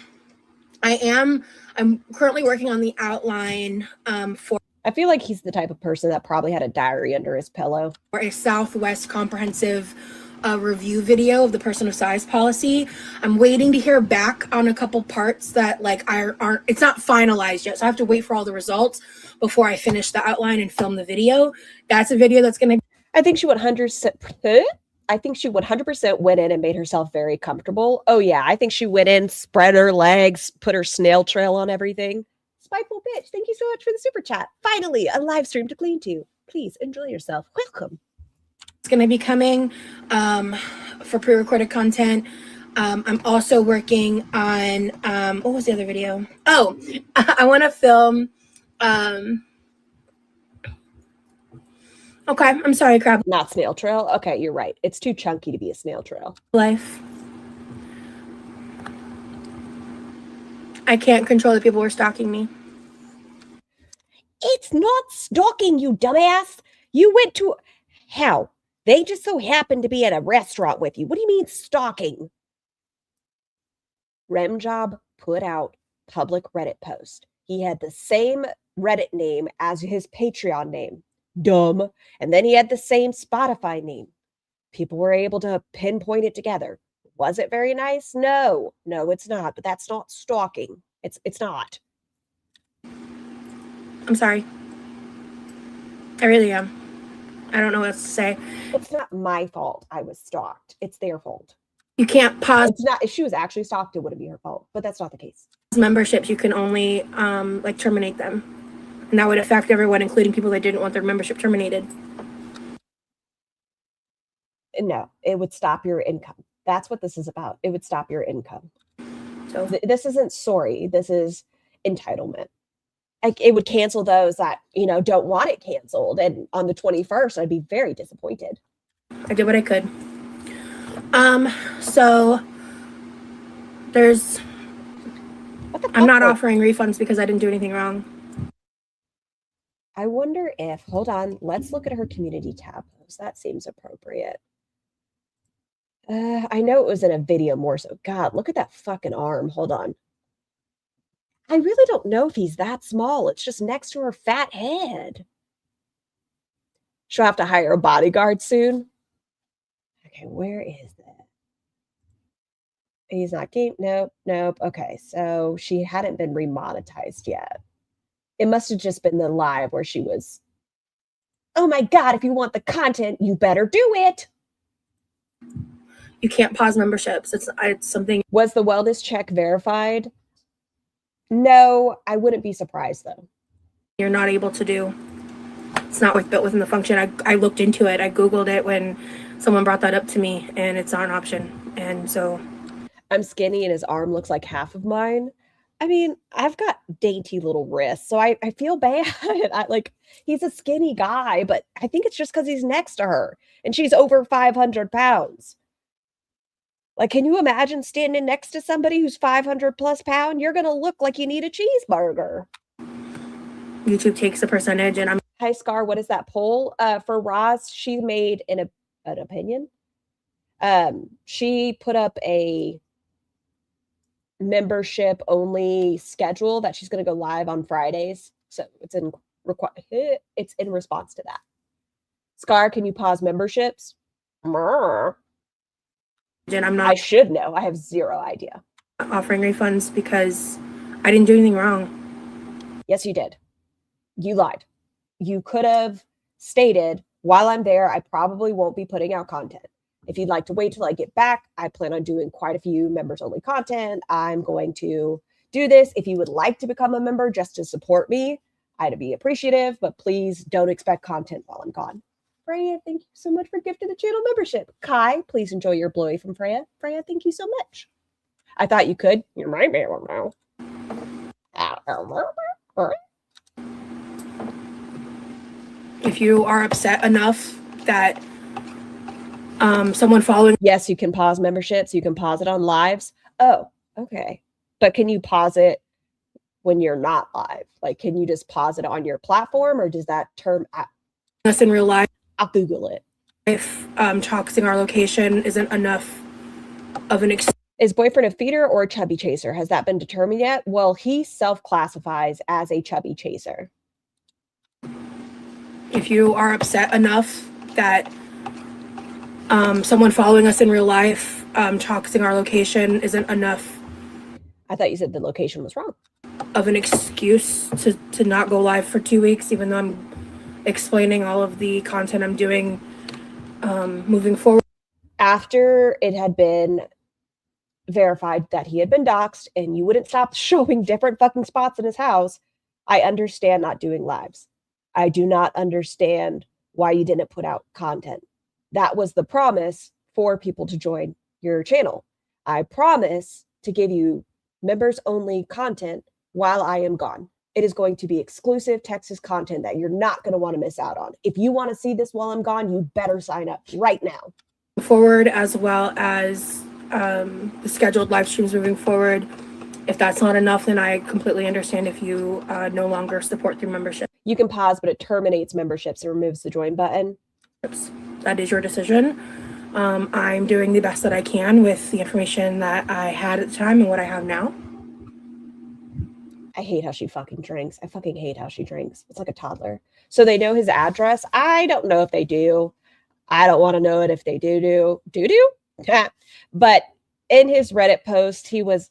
Speaker 3: I'm currently working on the outline for
Speaker 2: I feel like he's the type of person that probably had a diary under his pillow.
Speaker 3: For a Southwest comprehensive review video of the person of size policy. I'm waiting to hear back on a couple parts that like aren't, it's not finalized yet. So I have to wait for all the results before I finish the outline and film the video. That's a video that's going to,
Speaker 2: I think she 100%. I think she 100% went in and made herself very comfortable. Oh yeah, I think she went in, spread her legs, put her snail trail on everything. Spiteful bitch, thank you so much for the super chat. Finally, a live stream to clean to. Please enjoy yourself. Welcome.
Speaker 3: It's going to be coming for pre-recorded content. I'm also working on, what was the other video? Oh, I want to film, okay, I'm sorry, Crab
Speaker 2: Not snail trail. Okay, you're right. It's too chunky to be a snail trail.
Speaker 3: Life. I can't control the people who are stalking me.
Speaker 2: It's not stalking, you dumbass. You went to how? They just so happened to be at a restaurant with you. What do you mean stalking? Remjob put out public Reddit post. He had the same Reddit name as his Patreon name. Dumb. And then he had the same Spotify name. People were able to pinpoint it together. Was it very nice? No, it's not. But that's not stalking. It's not.
Speaker 3: I'm sorry. I really am. I don't know what else to say.
Speaker 2: It's not my fault I was stalked. It's their fault.
Speaker 3: You can't pause
Speaker 2: It's not. If she was actually stalked, it wouldn't be her fault. But that's not the case.
Speaker 3: memberships. You can only like terminate them. And that would affect everyone, including people that didn't want their membership terminated.
Speaker 2: No, it would stop your income. That's what this is about. It would stop your income.
Speaker 3: So
Speaker 2: This isn't sorry. This is entitlement. Like it would cancel those that, don't want it canceled. And on the 21st, I'd be very disappointed.
Speaker 3: I did what I could. So there's, I'm not offering refunds because I didn't do anything wrong.
Speaker 2: I wonder if, hold on, let's look at her community tab post. That seems appropriate. I know it was in a video more so. God, look at that fucking arm. Hold on. I really don't know if he's that small. It's just next to her fat head. She'll have to hire a bodyguard soon. Okay, where is that? He's not game. Nope. Okay, so she hadn't been remonetized yet. It must have just been the live where she was, oh my God, if you want the content, you better do it.
Speaker 3: You can't pause memberships. It's something.
Speaker 2: Was the wellness check verified? No, I wouldn't be surprised though.
Speaker 3: You're not able to do. It's not built within the function. I looked into it. I Googled it when someone brought that up to me, and it's not an option. And so
Speaker 2: I'm skinny and his arm looks like half of mine. I mean, I've got dainty little wrists, so I feel bad. He's a skinny guy, but I think it's just because he's next to her and she's over 500 pounds. Like, can you imagine standing next to somebody who's 500 plus pound? You're going to look like you need a cheeseburger.
Speaker 3: YouTube takes a percentage, and I'm.
Speaker 2: Hi, Scar. What is that poll? For Roz, she made an opinion. She put up a membership only schedule that she's going to go live on Fridays. So it's in response to that. Scar, can you pause memberships?
Speaker 3: And I'm not.
Speaker 2: I should know. I have zero idea.
Speaker 3: Offering refunds because I didn't do anything wrong.
Speaker 2: Yes, you did. You lied. You could have stated, while I'm there, I probably won't be putting out content. If you'd like to wait till I get back, I plan on doing quite a few members only content. I'm going to do this. If you would like to become a member just to support me, I'd be appreciative, but please don't expect content while I'm gone. Freya, thank you so much for gifting the channel membership. Kai, please enjoy your blowy from Freya. Freya, thank you so much. I thought you could. You might be able to now.
Speaker 3: If you are upset enough that someone following.
Speaker 2: Yes, you can pause memberships. You can pause it on lives. Oh, okay. But can you pause it when you're not live? Like, can you just pause it on your platform, or does that term?
Speaker 3: Us in real life.
Speaker 2: I'll Google it.
Speaker 3: If choxing our location isn't enough of an
Speaker 2: Is boyfriend a feeder or a chubby chaser? Has that been determined yet? Well, he self-classifies as a chubby chaser.
Speaker 3: If you are upset enough that someone following us in real life, choxing our location isn't enough.
Speaker 2: I thought you said the location was wrong.
Speaker 3: Of an excuse to not go live for 2 weeks, even though I'm explaining all of the content I'm doing moving forward.
Speaker 2: After it had been verified that he had been doxxed and you wouldn't stop showing different fucking spots in his house, I understand not doing lives. I do not understand why you didn't put out content. That was the promise for people to join your channel. I promise to give you members only content while I am gone. It is going to be exclusive Texas content that you're not going to want to miss out on. If you want to see this while I'm gone, you better sign up right now.
Speaker 3: Forward, as well as the scheduled live streams moving forward. If that's not enough, then I completely understand if you no longer support through membership.
Speaker 2: You can pause, but it terminates memberships and removes the join button.
Speaker 3: That is your decision. I'm doing the best that I can with the information that I had at the time and what I have now.
Speaker 2: I hate how she fucking drinks. I fucking hate how she drinks. It's like a toddler. So they know his address. I don't know if they do. I don't want to know it if they do. But in his Reddit post, he's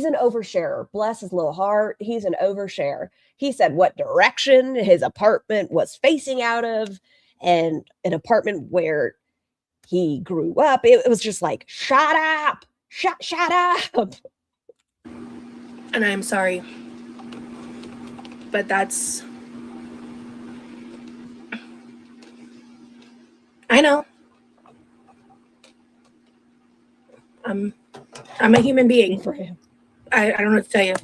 Speaker 2: an oversharer. Bless his little heart. He's an overshare. He said what direction his apartment was facing out of, and an apartment where he grew up. It was just like, shut up. Shut up.
Speaker 3: And I'm sorry. But that's... I know. I'm a human being.
Speaker 2: For him.
Speaker 3: I don't know what to tell you.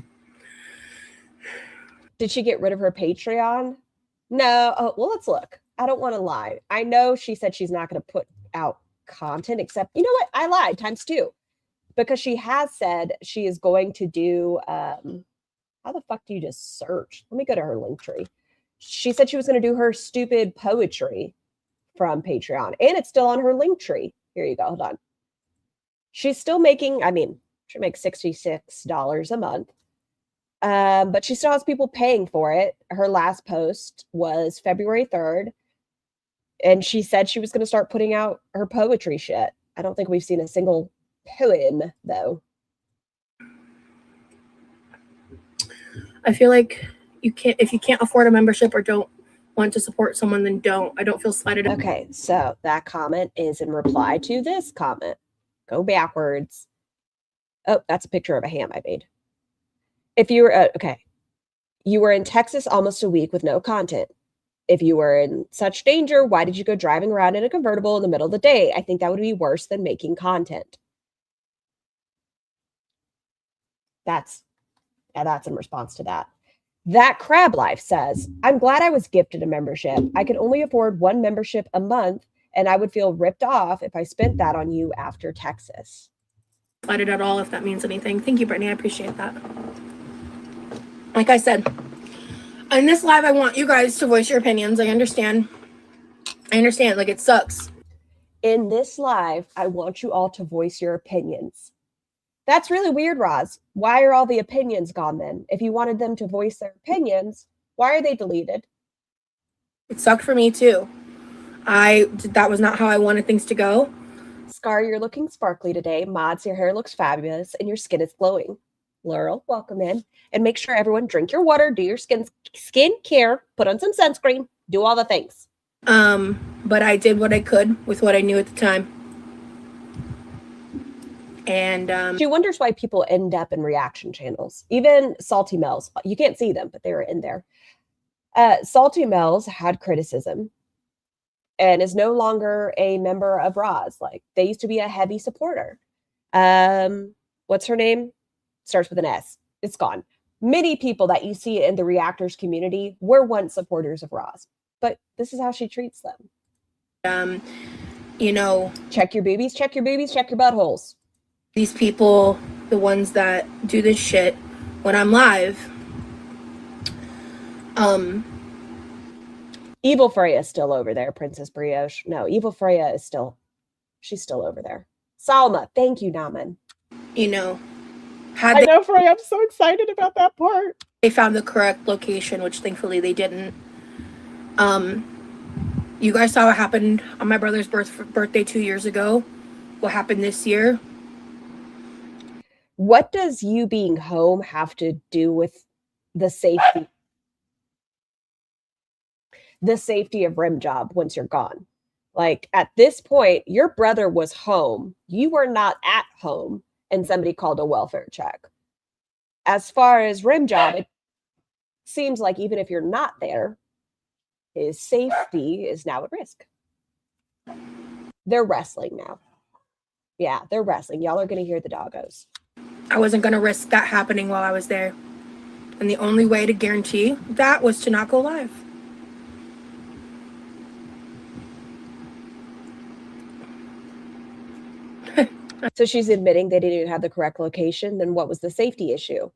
Speaker 2: Did she get rid of her Patreon? No. Oh, well, let's look. I don't want to lie. I know she said she's not going to put out content, except, you know what? I lied times 2. Because she has said she is going to do, how the fuck do you just search? Let me go to her link tree. She said she was going to do her stupid poetry from Patreon, and it's still on her link tree. Here you go. Hold on. She's still making, she makes $66 a month. But she still has people paying for it. Her last post was February 3rd. And she said she was going to start putting out her poetry shit. I don't think we've seen a single poem, though.
Speaker 3: I feel like if you can't afford a membership or don't want to support someone, then don't. I don't feel slighted.
Speaker 2: Okay, so that comment is in reply to this comment. Go backwards. Oh, that's a picture of a ham I made. If you were, you were in Texas almost a week with no content. If you were in such danger, why did you go driving around in a convertible in the middle of the day? I think that would be worse than making content. That's in response to that. That Crab Life says, I'm glad I was gifted a membership. I can only afford one membership a month, and I would feel ripped off if I spent that on you after Texas.
Speaker 3: Slighted at all, if that means anything. Thank you, Brittany. I appreciate that. Like I said, in this live, I want you guys to voice your opinions. I understand. Like, it sucks.
Speaker 2: In this live, I want you all to voice your opinions. That's really weird, Roz. Why are all the opinions gone then? If you wanted them to voice their opinions, why are they deleted?
Speaker 3: It sucked for me too. That was not how I wanted things to go.
Speaker 2: Scar, you're looking sparkly today. Mods, your hair looks fabulous and your skin is glowing. Laurel, welcome in. And make sure everyone drink your water, do your skin care, put on some sunscreen, do all the things.
Speaker 3: But I did what I could with what I knew at the time. And
Speaker 2: she wonders why people end up in reaction channels. Even Salty Mel's, you can't see them, but they were in there. Salty Mel's had criticism and is no longer a member of Roz. Like, they used to be a heavy supporter. What's her name? Starts with an S. It's gone. Many people that you see in the reactors community were once supporters of Roz, but this is how she treats them. Check your boobies, check your boobies, check your buttholes.
Speaker 3: These people, the ones that do this shit when I'm live,
Speaker 2: Evil Freya is still over there, Princess Brioche. No, Evil Freya is she's still over there. Salma, thank you, Naman. I know, Freya, I'm so excited about that part.
Speaker 3: They found the correct location, which thankfully they didn't. You guys saw what happened on my brother's birthday 2 years ago. What happened this year?
Speaker 2: What does you being home have to do with the safety? The safety of Rim Job once you're gone. Like at this point, your brother was home. You were not at home, and somebody called a welfare check. As far as rim job, it seems like even if you're not there, his safety is now at risk. They're wrestling now. Yeah, they're wrestling. Y'all are going to hear the doggos.
Speaker 3: I wasn't going to risk that happening while I was there. And the only way to guarantee that was to not go live.
Speaker 2: So she's admitting they didn't even have the correct location. Then what was the safety issue?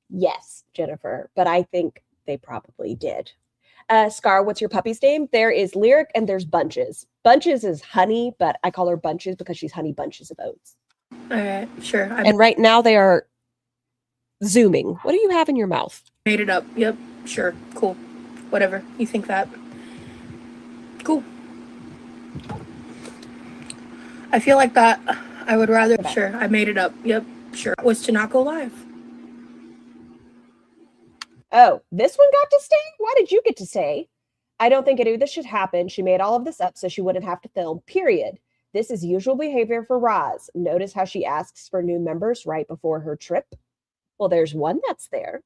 Speaker 2: Yes, Jennifer, but I think they probably did. Scar, what's your puppy's name? There is Lyric and there's Bunches. Bunches is Honey, but I call her Bunches because she's Honey Bunches of Oats.
Speaker 3: All right, sure.
Speaker 2: And right now they are Zooming. What do you have in your mouth?
Speaker 3: Made it up. Yep, sure, cool. Whatever, you think that. Cool. I feel like that I would rather, sure, I made it up. Yep, sure. Was to not go live.
Speaker 2: Oh, this one got to stay? Why did you get to stay? I don't think any of this should happen. She made all of this up so she wouldn't have to film, period. This is usual behavior for Roz. Notice how she asks for new members right before her trip? Well, there's one that's there.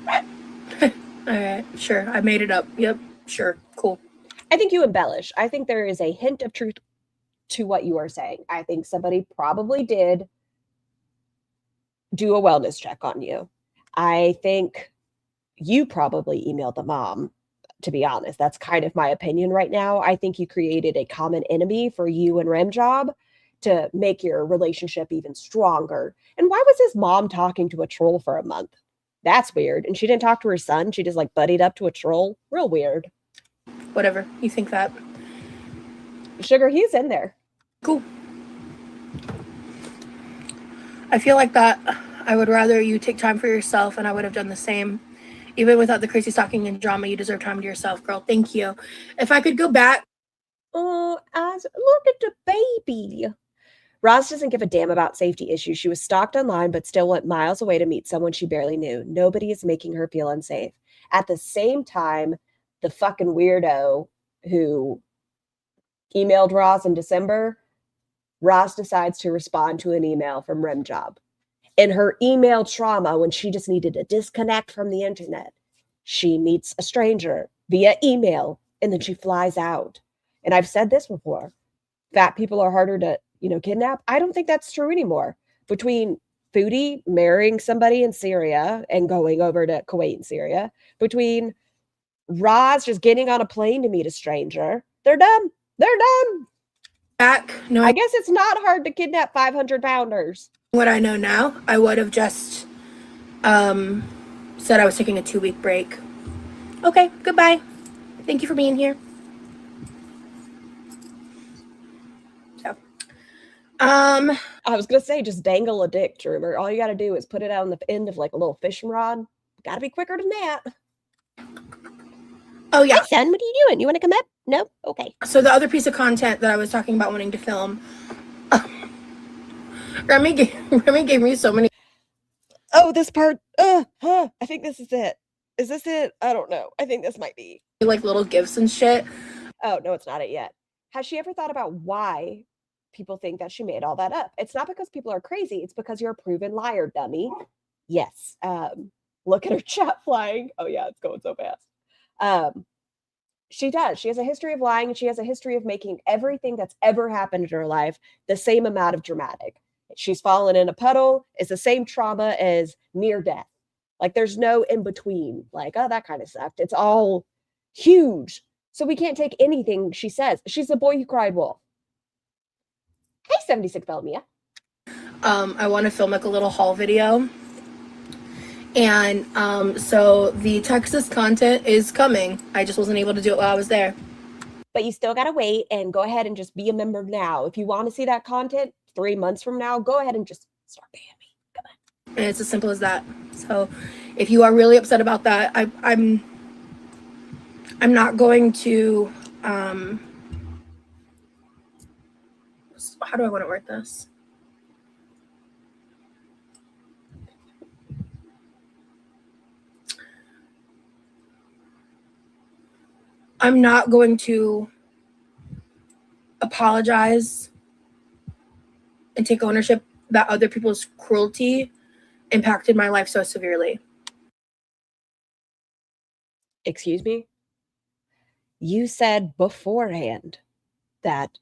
Speaker 3: All right, sure, I made it up. Yep, sure, cool.
Speaker 2: I think you embellish. I think there is a hint of truth to what you are saying. I think somebody probably did do a wellness check on you. I think you probably emailed the mom, to be honest. That's kind of my opinion right now. I think you created a common enemy for you and Remjob to make your relationship even stronger. And why was his mom talking to a troll for a month? That's weird. And she didn't talk to her son. She just like buddied up to a troll. Real weird.
Speaker 3: Whatever, you think that.
Speaker 2: Sugar, he's in there.
Speaker 3: Cool. I feel like that I would rather you take time for yourself, and I would have done the same. Even without the crazy stalking and drama, you deserve time to yourself, girl. Thank you. If I could go back.
Speaker 2: Oh, look at the baby. Roz doesn't give a damn about safety issues. She was stalked online, but still went miles away to meet someone she barely knew. Nobody is making her feel unsafe. At the same time, the fucking weirdo who emailed Roz in December, Roz decides to respond to an email from Remjob. In her email trauma, when she just needed to disconnect from the internet, she meets a stranger via email, and then she flies out. And I've said this before. Fat people are harder to, kidnap. I don't think that's true anymore. Between Foodie marrying somebody in Syria and going over to Kuwait and Syria, between Roz just getting on a plane to meet a stranger, they're done. They're done.
Speaker 3: Back. No,
Speaker 2: I guess it's not hard to kidnap 500-pounders.
Speaker 3: What I know now, I would have just said I was taking a 2-week break. Okay, goodbye. Thank you for being here. So,
Speaker 2: I was gonna say just dangle a dick, Trumer. All you gotta do is put it on the end of like a little fishing rod. Gotta be quicker than that.
Speaker 3: oh yeah.
Speaker 2: Hi, son, what are you doing? You want to come up? No? Okay.
Speaker 3: So the other piece of content that I was talking about wanting to film, Remy gave me so many.
Speaker 2: Oh, this part. I think this is it. Is this it? I don't know. I think this might be.
Speaker 3: Like little gifts and shit.
Speaker 2: Oh, no, it's not it yet. Has she ever thought about why people think that she made all that up? It's not because people are crazy. It's because you're a proven liar, dummy. Yes. Look at her chat flying. Oh, yeah, it's going so fast. She does. She has a history of lying, and she has a history of making everything that's ever happened in her life the same amount of dramatic. She's fallen in a puddle. It's the same trauma as near death. Like there's no in between. Like, oh, that kind of sucked. It's all huge. So we can't take anything she says. She's the boy who cried wolf. Hey, 76 Belmia.
Speaker 3: I want to film like a little haul video. And so the Texas content is coming. I just wasn't able to do it while I was there.
Speaker 2: But you still got to wait and go ahead and just be a member now. If you want to see that content 3 months from now, go ahead and just start paying me. Come on.
Speaker 3: And it's as simple as that. So if you are really upset about that, I'm not going to, how do I want to word this? I'm not going to apologize and take ownership that other people's cruelty impacted my life so severely.
Speaker 2: Excuse me? You said beforehand that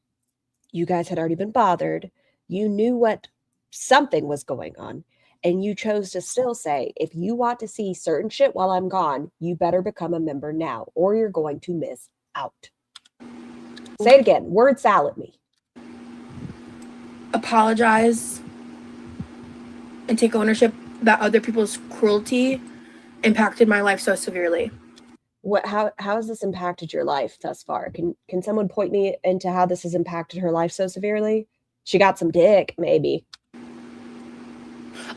Speaker 2: you guys had already been bothered. You knew what something was going on. And you chose to still say, if you want to see certain shit while I'm gone, you better become a member now, or you're going to miss out. Say it again. Word salad me.
Speaker 3: Apologize and take ownership that other people's cruelty impacted my life so severely.
Speaker 2: How has this impacted your life thus far? Can someone point me into how this has impacted her life so severely? She got some dick, maybe.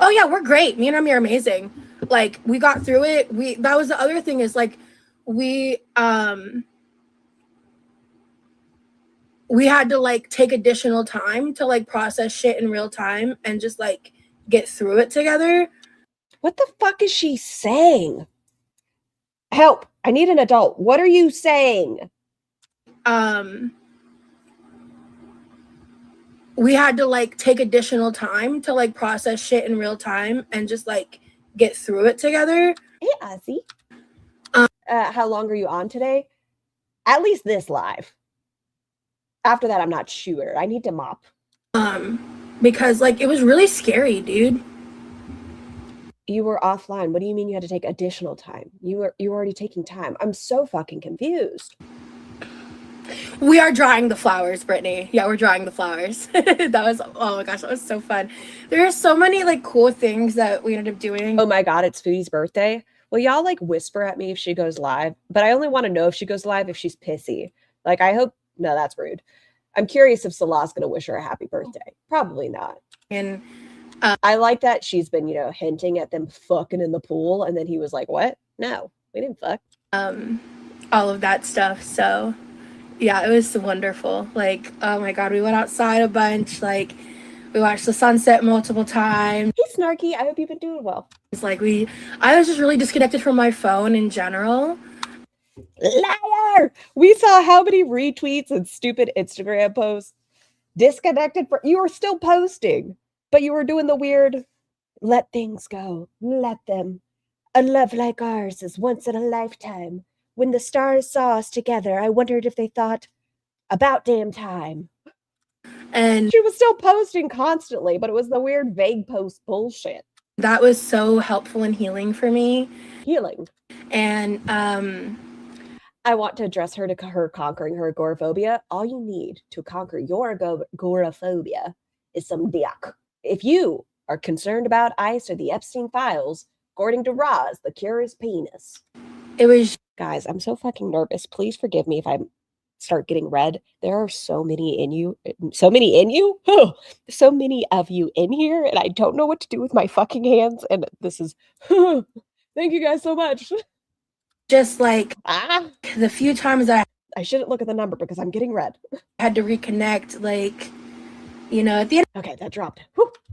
Speaker 3: Oh yeah, we're great. Me and Remy are amazing. Like, we got through it. That was the other thing, is like we had to like take additional time to like process shit in real time and just like get through it together.
Speaker 2: What the fuck is she saying? Help. I need an adult. What are you saying?
Speaker 3: We had to like take additional time to like process shit in real time and just like get through it together.
Speaker 2: Hey, Ozzy. How long are you on today? At least this live. After that, I'm not sure. I need to mop.
Speaker 3: Because like it was really scary, dude.
Speaker 2: You were offline. What do you mean you had to take additional time? You were already taking time. I'm so fucking confused.
Speaker 3: We are drying the flowers, Brittany. Yeah, we're drying the flowers. That was, oh my gosh, that was so fun. There are so many like cool things that we ended up doing.
Speaker 2: Oh my God, it's Foodie's birthday. Well, y'all like whisper at me if she goes live, but I only want to know if she goes live if she's pissy. Like, I hope, no, that's rude. I'm curious if Salah's going to wish her a happy birthday. Probably not.
Speaker 3: And
Speaker 2: I like that she's been, hinting at them fucking in the pool. And then he was like, what? No, we didn't fuck.
Speaker 3: all of that stuff. So yeah, it was wonderful. Like, oh my God, we went outside a bunch. Like, we watched the sunset multiple times.
Speaker 2: Hey, Snarky, I hope you've been doing well.
Speaker 3: It's like I was just really disconnected from my phone in general.
Speaker 2: Liar! We saw how many retweets and stupid Instagram posts. Disconnected you were still posting, but you were doing the weird, let things go, let them. A love like ours is once in a lifetime. When the stars saw us together, I wondered if they thought about damn time.
Speaker 3: And
Speaker 2: she was still posting constantly, but it was the weird vague post bullshit.
Speaker 3: That was so helpful and healing for me.
Speaker 2: Healing.
Speaker 3: And
Speaker 2: I want to address her to her conquering her agoraphobia. All you need to conquer your agoraphobia is some dick. If you are concerned about ICE or the Epstein files, according to Roz, the cure is penis.
Speaker 3: It was...
Speaker 2: Guys, I'm so fucking nervous. Please forgive me if I start getting red. There are so many in you. So many in you? Oh, so many of you in here, and I don't know what to do with my fucking hands. And this is... Thank you guys so much.
Speaker 3: Just like the few times I
Speaker 2: shouldn't look at the number because I'm getting red.
Speaker 3: I had to reconnect, like, at the end.
Speaker 2: Okay, that dropped.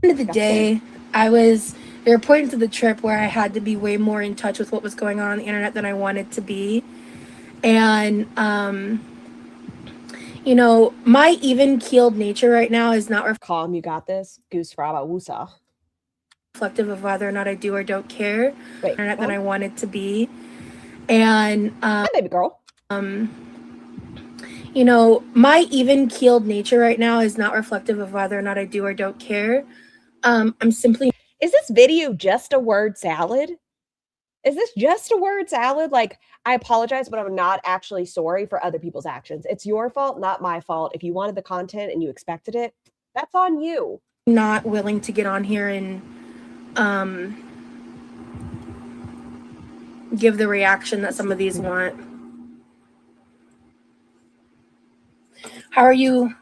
Speaker 3: End of the day, there were points of the trip where I had to be way more in touch with what was going on the internet than I wanted to be. And, my even-keeled nature right now is not
Speaker 2: calm, you got this. Goose fraba wusa.
Speaker 3: Reflective of whether or not I do or don't care.
Speaker 2: Wait,
Speaker 3: internet than I want it to be. And
Speaker 2: hi, baby girl.
Speaker 3: My even-keeled nature right now is not reflective of whether or not I do or don't care. I'm simply...
Speaker 2: Is this video just a word salad? Is this just a word salad? Like, I apologize, but I'm not actually sorry for other people's actions. It's your fault, not my fault. If you wanted the content and you expected it, that's on you.
Speaker 3: Not willing to get on here and give the reaction that some of these want. How are you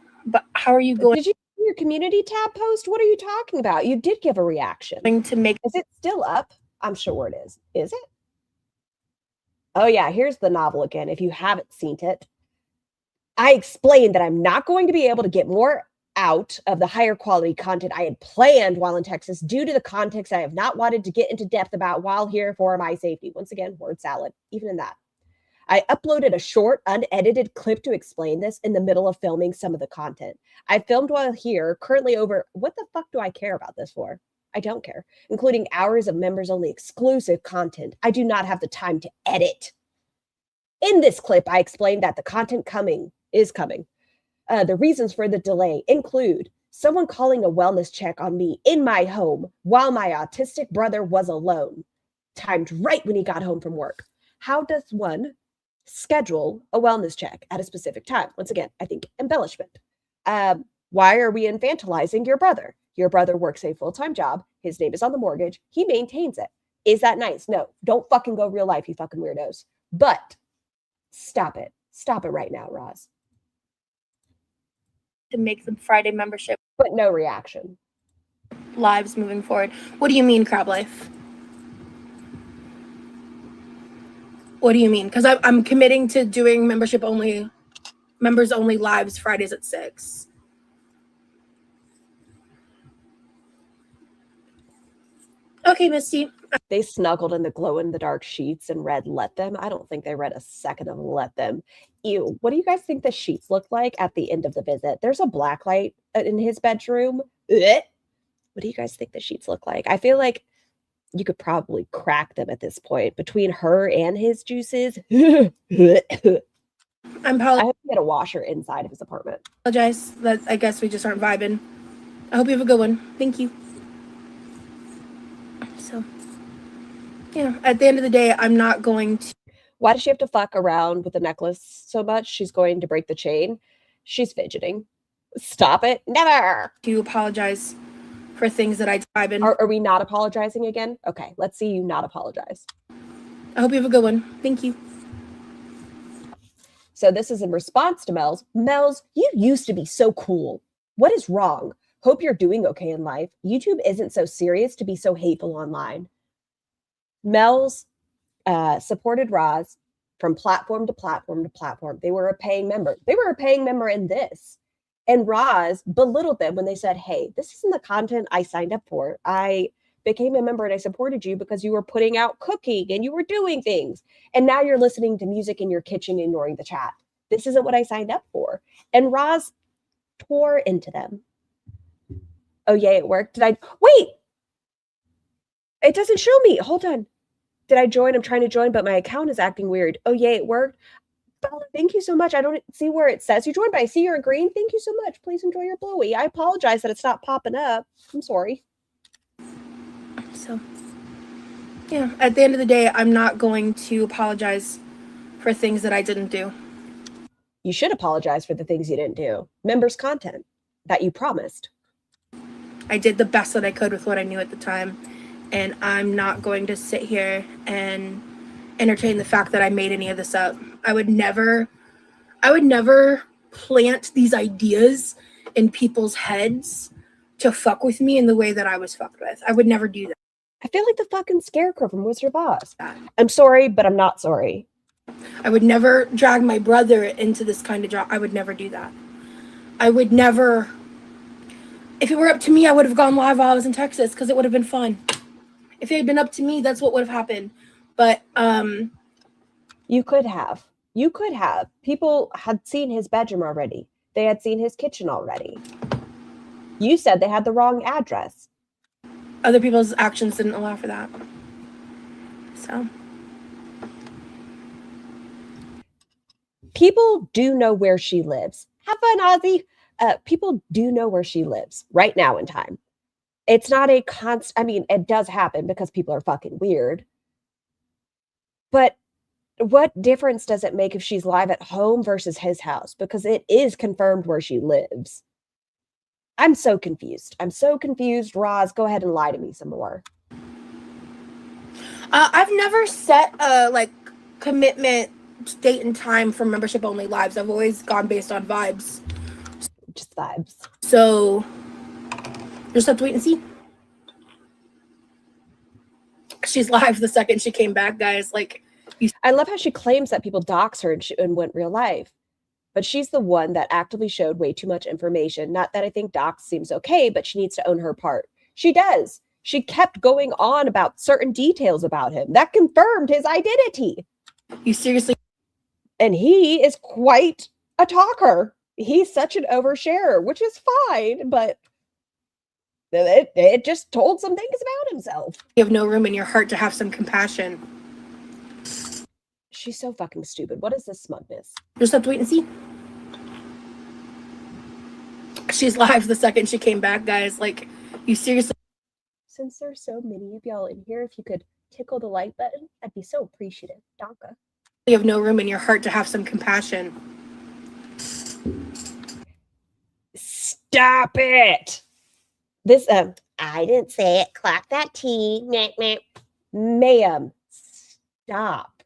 Speaker 3: going?
Speaker 2: Did you see your community tab post? What are you talking about? You did give a reaction. Is it still up? I'm sure it is. Is it? Oh yeah, here's the novel again. If you haven't seen it, I explained that I'm not going to be able to get more out of the higher quality content I had planned while in Texas due to the context I have not wanted to get into depth about while here for my safety. Once again, word salad, even in that. I uploaded a short, unedited clip to explain this in the middle of filming some of the content. I filmed while here, currently over, what the fuck do I care about this for? I don't care, including hours of members-only exclusive content. I do not have the time to edit. In this clip, I explained that the content is coming. The reasons for the delay include someone calling a wellness check on me in my home while my autistic brother was alone, timed right when he got home from work. How does one schedule a wellness check at a specific time? Once again, I think embellishment. Why are we infantilizing your brother? Your brother works a full-time job. His name is on the mortgage. He maintains it. Is that nice? No, don't fucking go real life, you fucking weirdos. But stop it. Stop it right now, Roz.
Speaker 3: To make the Friday membership
Speaker 2: But no reaction.
Speaker 3: lives moving forward. What do you mean, Crab Life? What do you mean? Because I'm committing to doing members only lives Fridays at 6. Okay, Misty.
Speaker 2: They snuggled in the glow-in-the-dark sheets and read Let Them. I don't think they read a second of Let Them. Ew. What do you guys think the sheets look like at the end of the visit? There's a black light in his bedroom. Ugh. What do you guys think the sheets look like? I feel like you could probably crack them at this point between her and his juices. I hope he had a washer inside of his apartment.
Speaker 3: Apologize that I guess we just aren't vibing. I hope you have a good one. Thank you. So, yeah, at the end of the day, I'm not going to.
Speaker 2: Why does she have to fuck around with the necklace so much? She's going to break the chain. She's fidgeting. Stop it. Never.
Speaker 3: To apologize for things that I vibe in.
Speaker 2: Are we not apologizing again? Okay, let's see you not apologize.
Speaker 3: I hope you have a good one. Thank you.
Speaker 2: So this is in response to Mel's. Mel's, you used to be so cool. What is wrong? Hope you're doing okay in life. YouTube isn't so serious to be so hateful online. Mel's supported Roz from platform to platform to platform. They were a paying member. They were a paying member in this. And Roz belittled them when they said, hey, this isn't the content I signed up for. I became a member and I supported you because you were putting out cooking and you were doing things. And now you're listening to music in your kitchen, ignoring the chat. This isn't what I signed up for. And Roz tore into them. Oh, yeah, it worked. Wait, it doesn't show me. Hold on. Did I join? I'm trying to join, but my account is acting weird. Oh, yeah, it worked. Bella, thank you so much. I don't see where it says you joined, but I see you're in green. Thank you so much. Please enjoy your blowy. I apologize that it's not popping up. I'm sorry.
Speaker 3: So, yeah, at the end of the day, I'm not going to apologize for things that I didn't do.
Speaker 2: You should apologize for the things you didn't do. Members' content that you promised.
Speaker 3: I did the best that I could with what I knew at the time. And I'm not going to sit here and entertain the fact that I made any of this up. I would never plant these ideas in people's heads to fuck with me in the way that I was fucked with. I would never do that.
Speaker 2: I feel like the fucking scarecrow from Wizard of Oz. I'm sorry, but I'm not sorry.
Speaker 3: I would never drag my brother into this kind of job. I would never do that. I would never. If it were up to me, I would have gone live while I was in Texas because it would have been fun. If it had been up to me, that's what would have happened. But
Speaker 2: you could have. You could have. People had seen his bedroom already. They had seen his kitchen already. You said they had the wrong address.
Speaker 3: Other people's actions didn't allow for that. So.
Speaker 2: People do know where she lives. Have fun, Ozzy. People do know where she lives right now in time. It's not a constant. I mean, it does happen because people are fucking weird. But what difference does it make if she's live at home versus his house? Because it is confirmed where she lives. I'm so confused. I'm so confused. Roz, go ahead and lie to me some more.
Speaker 3: I've never set a commitment date and time for membership only lives. I've always gone based on vibes.
Speaker 2: Just vibes.
Speaker 3: So just have to wait and see. She's live the second she came back, guys.
Speaker 2: I love how she claims that people dox her and went real life. But she's the one that actively showed way too much information. Not that I think dox seems okay, but she needs to own her part. She does. She kept going on about certain details about him. That confirmed his identity.
Speaker 3: You seriously
Speaker 2: And he is quite a talker. He's such an oversharer, which is fine, but it just told some things about himself.
Speaker 3: You have no room in your heart to have some compassion.
Speaker 2: She's so fucking stupid. What is this smugness?
Speaker 3: Just have to wait and see. She's live the second she came back, guys. Like, you seriously.
Speaker 2: Since there's so many of y'all in here, if you could tickle the like button, I'd be so appreciative. Danke.
Speaker 3: You have no room in your heart to have some compassion.
Speaker 2: Stop it! This, I didn't say it. Clap that tea. Ma'am, stop.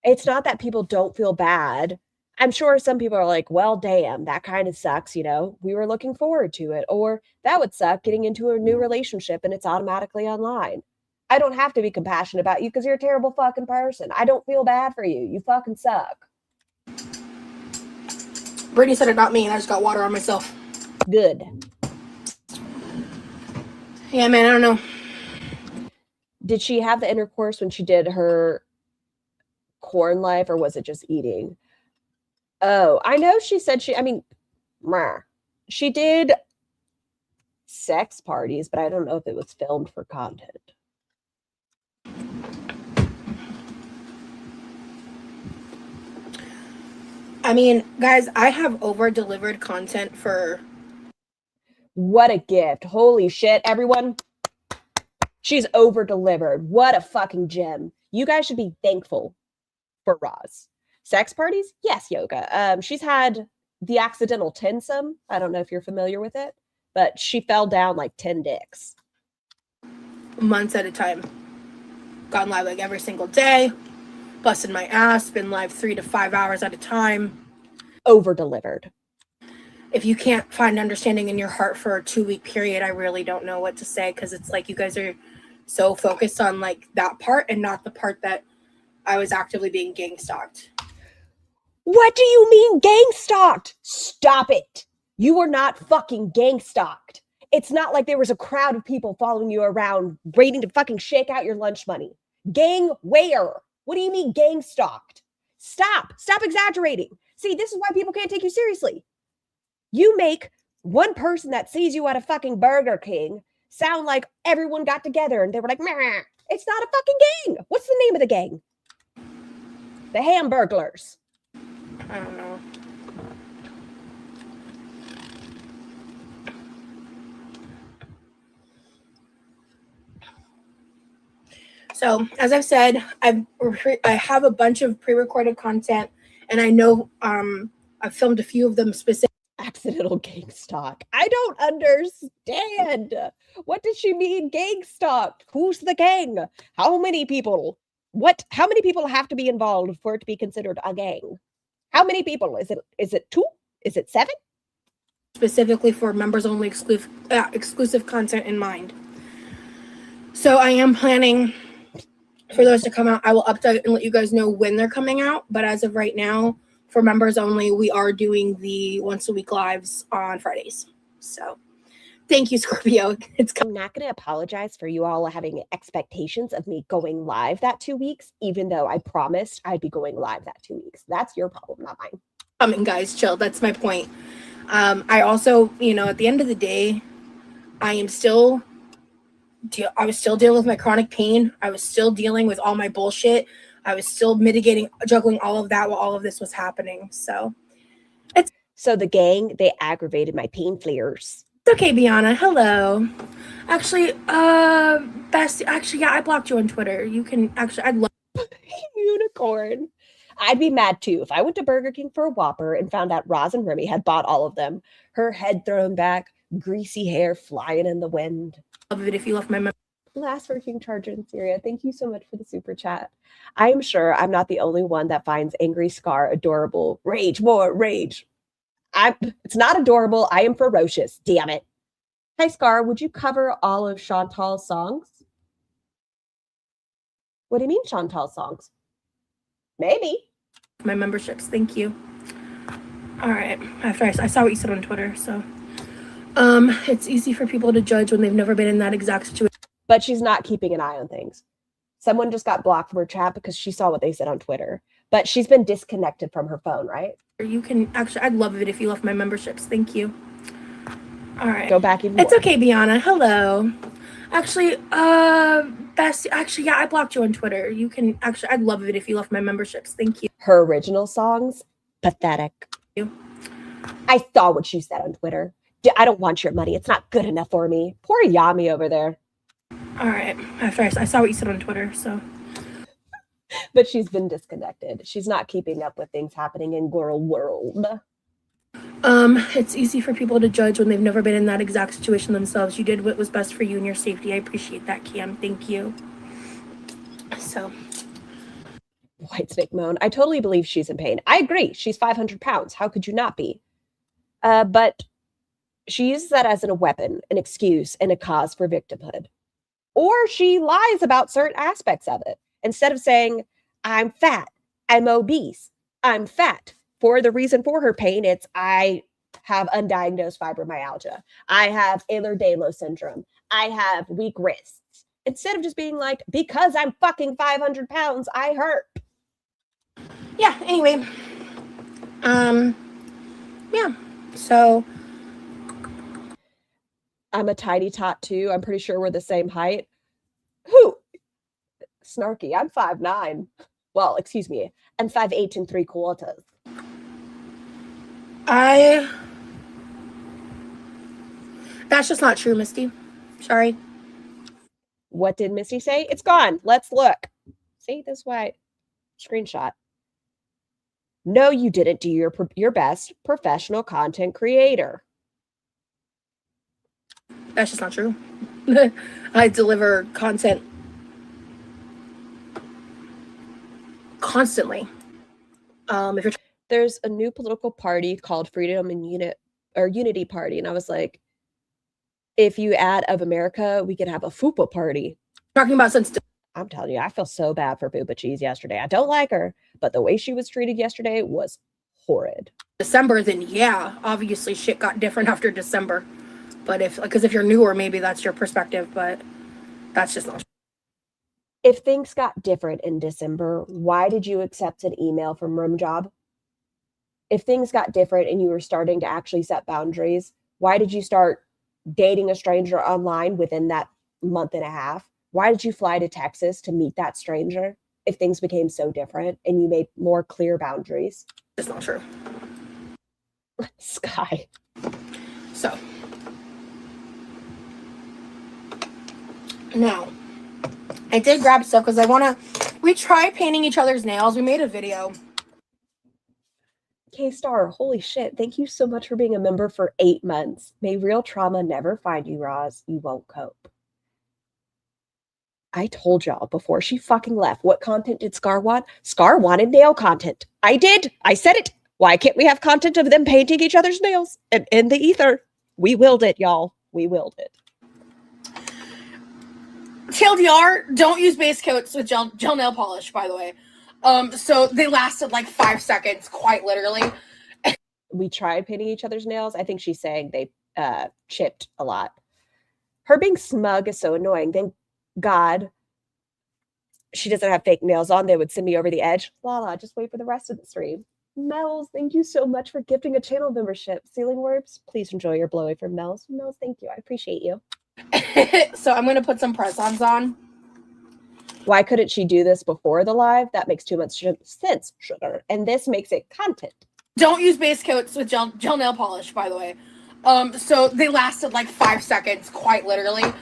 Speaker 2: It's not that people don't feel bad. I'm sure some people are like, well, damn, that kind of sucks, you know? We were looking forward to it. Or that would suck getting into a new relationship and it's automatically online. I don't have to be compassionate about you because you're a terrible fucking person. I don't feel bad for you. You fucking suck.
Speaker 3: Brittany said it, not me, and I just got water on myself.
Speaker 2: Good.
Speaker 3: Yeah, man, I don't know.
Speaker 2: Did she have the intercourse when she did her corn life, or was it just eating? Oh, I know she said she did sex parties, but I don't know if it was filmed for content.
Speaker 3: I mean, guys, I have over-delivered content for...
Speaker 2: What a gift. Holy shit, everyone. She's over-delivered. What a fucking gem. You guys should be thankful for Roz. Sex parties? Yes, Yoga. She's had the accidental tinsome. I don't know if you're familiar with it, but she fell down like 10 dicks.
Speaker 3: Months at a time. Gone live like every single day. Busted my ass. Been live 3 to 5 hours at a time.
Speaker 2: Over-delivered.
Speaker 3: If you can't find understanding in your heart for a 2-week period, I really don't know what to say, because it's like you guys are so focused on like that part and not the part that I was actively being gang stalked.
Speaker 2: What do you mean gang stalked? Stop it. You were not fucking gang stalked. It's not like there was a crowd of people following you around waiting to fucking shake out your lunch money. Gang where? What do you mean gang stalked? Stop exaggerating. See, this is why people can't take you seriously. You make one person that sees you at a fucking Burger King sound like everyone got together and they were like, meh. It's not a fucking gang. What's the name of the gang? The Hamburglers.
Speaker 3: I don't know. So, as I've said, I have a bunch of pre-recorded content, and I know I've filmed a few of them specific.
Speaker 2: Accidental gang stalk. I don't understand. What does she mean gang stalk? Who's the gang? How many people? How many people have to be involved for it to be considered a gang? How many people? Is it 2? Is it 7?
Speaker 3: Specifically for members only exclusive content in mind. So I am planning for those to come out. I will update and let you guys know when they're coming out. But as of right now, for members only, we are doing the once a week lives on Fridays. So thank you, Scorpio.
Speaker 2: I'm not going to apologize for you all having expectations of me going live that 2 weeks, even though I promised I'd be going live that 2 weeks. That's your problem, not mine.
Speaker 3: Coming, guys, chill. That's my point. I also, at the end of the day, I was still dealing with my chronic pain. I was still dealing with all my bullshit. I was still juggling all of that while all of this was happening. So
Speaker 2: the gang, they aggravated my pain flares.
Speaker 3: It's okay, Bianna. Hello. Actually, I blocked you on Twitter. You can I'd love
Speaker 2: Unicorn. I'd be mad too if I went to Burger King for a Whopper and found out Roz and Remy had bought all of them. Her head thrown back, greasy hair flying in the wind.
Speaker 3: Love it if you left my
Speaker 2: Last working charger in Syria. Thank you so much for the super chat. I am sure I'm not the only one that finds Angry Scar adorable. Rage, more rage. It's not adorable. I am ferocious. Damn it. Hi, Scar. Would you cover all of Chantal's songs? What do you mean Chantal's songs? Maybe.
Speaker 3: My memberships. Thank you. All right. After I saw what you said on Twitter, so it's easy for people to judge when they've never been in that exact situation.
Speaker 2: But she's not keeping an eye on things. Someone just got blocked from her chat because she saw what they said on Twitter. But she's been disconnected from her phone, right?
Speaker 3: You can actually, I'd love it if you left my memberships. Thank you. All right.
Speaker 2: Go back even
Speaker 3: It's
Speaker 2: more.
Speaker 3: okay, Bianna. Hello. Actually, yeah, I blocked you on Twitter. You can actually, I'd love it if you left my memberships. Thank you.
Speaker 2: Her original songs, pathetic. I saw what you said on Twitter. I don't want your money. It's not good enough for me. Poor Yami over there.
Speaker 3: All right. After I saw what you said on Twitter, so.
Speaker 2: But she's been disconnected. She's not keeping up with things happening in girl world.
Speaker 3: It's easy for people to judge when they've never been in that exact situation themselves. You did what was best for you and your safety. I appreciate that, Cam. Thank you. So.
Speaker 2: White snake moan. I totally believe she's in pain. I agree. She's 500 pounds. How could you not be? But she uses that as a weapon, an excuse, and a cause for victimhood. Or she lies about certain aspects of it. Instead of saying, I'm fat, I'm obese, I'm fat. For the reason for her pain, it's I have undiagnosed fibromyalgia. I have Ehlers-Danlos syndrome. I have weak wrists. Instead of just being like, because I'm fucking 500 pounds, I hurt.
Speaker 3: Yeah, anyway. Yeah, so.
Speaker 2: I'm a tiny tot too. I'm pretty sure we're the same height. Who? Snarky. I'm 5'9". Well, excuse me. I'm 5'8" and 3/4.
Speaker 3: That's just not true, Misty. Sorry.
Speaker 2: What did Misty say? It's gone. Let's look. See this way. Screenshot. No, you didn't do your best, professional content creator.
Speaker 3: That's just not true. I deliver content constantly.
Speaker 2: There's a new political party called Freedom and Unity Party, and I was like, if you add of America, we could have a FUPA party.
Speaker 3: Talking about since.
Speaker 2: I'm telling you, I feel so bad for Booba Cheese yesterday. I don't like her, but the way she was treated yesterday was horrid.
Speaker 3: December, then yeah, obviously shit got different after December. But if you're newer, maybe that's your perspective, but that's just not.
Speaker 2: If things got different in December, why did you accept an email from Room Job? If things got different and you were starting to actually set boundaries, why did you start dating a stranger online within that month and a half? Why did you fly to Texas to meet that stranger if things became so different and you made more clear boundaries?
Speaker 3: It's not true.
Speaker 2: Sky.
Speaker 3: So. Now, I did grab stuff because we tried painting each other's nails. We made a video.
Speaker 2: K-Star, holy shit. Thank you so much for being a member for 8 months. May real trauma never find you, Roz. You won't cope. I told y'all before she fucking left, what content did Scar want? Scar wanted nail content. I did. I said it. Why can't we have content of them painting each other's nails in the ether? We willed it, y'all. We willed it.
Speaker 3: TLDR, don't use base coats with gel nail polish, by the way. So they lasted like 5 seconds, quite literally.
Speaker 2: We tried painting each other's nails. I think she's saying they chipped a lot. Her being smug is so annoying. Thank God she doesn't have fake nails on. They would send me over the edge. Lala, just wait for the rest of the stream. Mel's, thank you so much for gifting a channel membership. Ceiling Warps, please enjoy your blowy from Mel's. Mel's, thank you. I appreciate you.
Speaker 3: So I'm going to put some press-ons on.
Speaker 2: Why couldn't she do this before the live? That makes too much sense, sugar. And this makes it content.
Speaker 3: Don't use base coats with gel nail polish, by the way. So they lasted like 5 seconds, quite literally.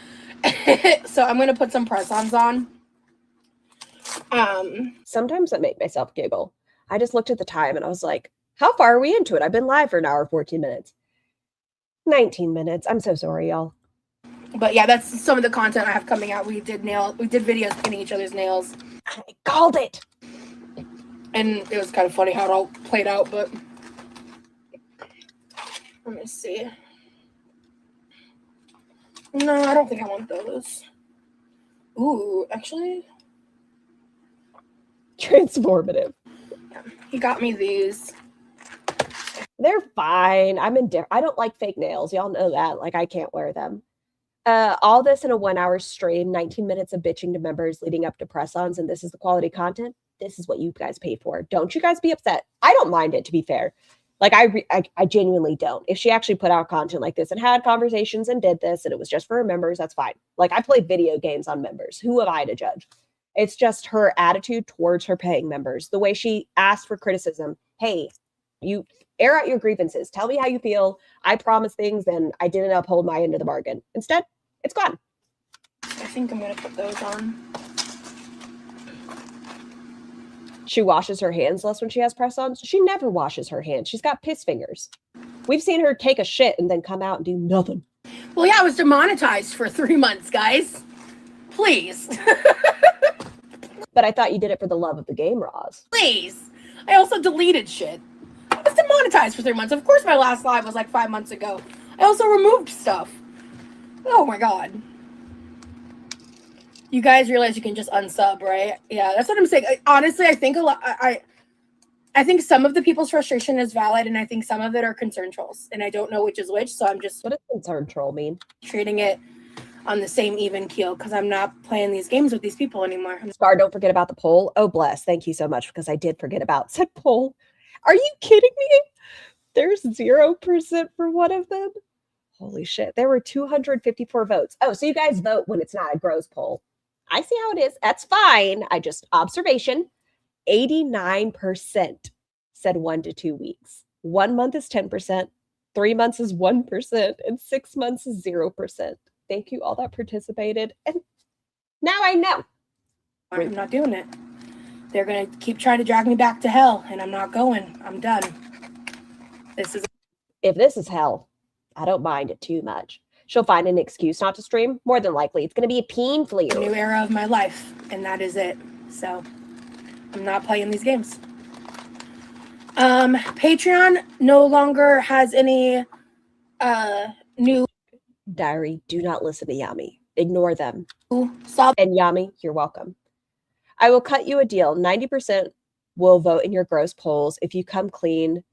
Speaker 3: So I'm going to put some press-ons on.
Speaker 2: Sometimes I make myself giggle. I just looked at the time and I was like, how far are we into it? I've been live for an hour, 14 minutes. 19 minutes. I'm so sorry, y'all.
Speaker 3: But yeah, that's some of the content I have coming out. We did videos painting each other's nails.
Speaker 2: I called it.
Speaker 3: And it was kind of funny how it all played out, but let me see. No, I don't think I want those. Ooh, actually.
Speaker 2: Transformative.
Speaker 3: Yeah, he got me these.
Speaker 2: They're fine. I'm indifferent. I don't like fake nails. Y'all know that. Like, I can't wear them. All this in a 1 hour stream, 19 minutes of bitching to members leading up to press-ons, and this is the quality content? this is what you guys pay for. Don't you guys be upset. I don't mind it, to be fair. Like, I genuinely don't. If she actually put out content like this and had conversations and did this and it was just for her members, that's fine. Like, I play video games on members. Who am I to judge? It's just her attitude towards her paying members. The way she asked for criticism. Hey, you air out your grievances. Tell me how you feel. I promised things and I didn't uphold my end of the bargain. Instead, it's gone.
Speaker 3: I think I'm going to put those on.
Speaker 2: She washes her hands less when she has press-ons. She never washes her hands. She's got piss fingers. We've seen her take a shit and then come out and do nothing.
Speaker 3: Well, yeah, I was demonetized for 3 months, guys. Please.
Speaker 2: But I thought you did it for the love of the game, Roz.
Speaker 3: Please. I also deleted shit. I was demonetized for 3 months. Of course, my last live was like 5 months ago. I also removed stuff. Oh my god. You guys realize you can just unsub, right? Yeah, that's what I'm saying. Honestly, I think I think some of the people's frustration is valid, and I think some of it are concern trolls, and I don't know which is which. So I'm just
Speaker 2: What does concern troll mean?
Speaker 3: treating it on the same even keel because I'm not playing these games with these people anymore.
Speaker 2: Scar, don't forget about the poll. Oh, bless. Thank you so much, because I did forget about said poll. Are you kidding me? There's 0% for one of them. Holy shit. There were 254 votes. Oh, so you guys vote when it's not a gross poll. I see how it is. That's fine. I just, observation, 89% said 1 to 2 weeks. 1 month is 10%, 3 months is 1%, and 6 months is 0%. Thank you all that participated. And now I know.
Speaker 3: I'm not doing it. They're going to keep trying to drag me back to hell, and I'm not going. I'm done.
Speaker 2: If this is hell, I don't mind it too much. She'll find an excuse not to stream. More than likely, it's going to be painfully.
Speaker 3: A new era of my life, and that is it. So I'm not playing these games. Patreon no longer has any new
Speaker 2: Diary, do not listen to Yami. Ignore them.
Speaker 3: sub.
Speaker 2: And Yami, you're welcome. I will cut you a deal. 90% will vote in your gross polls if you come clean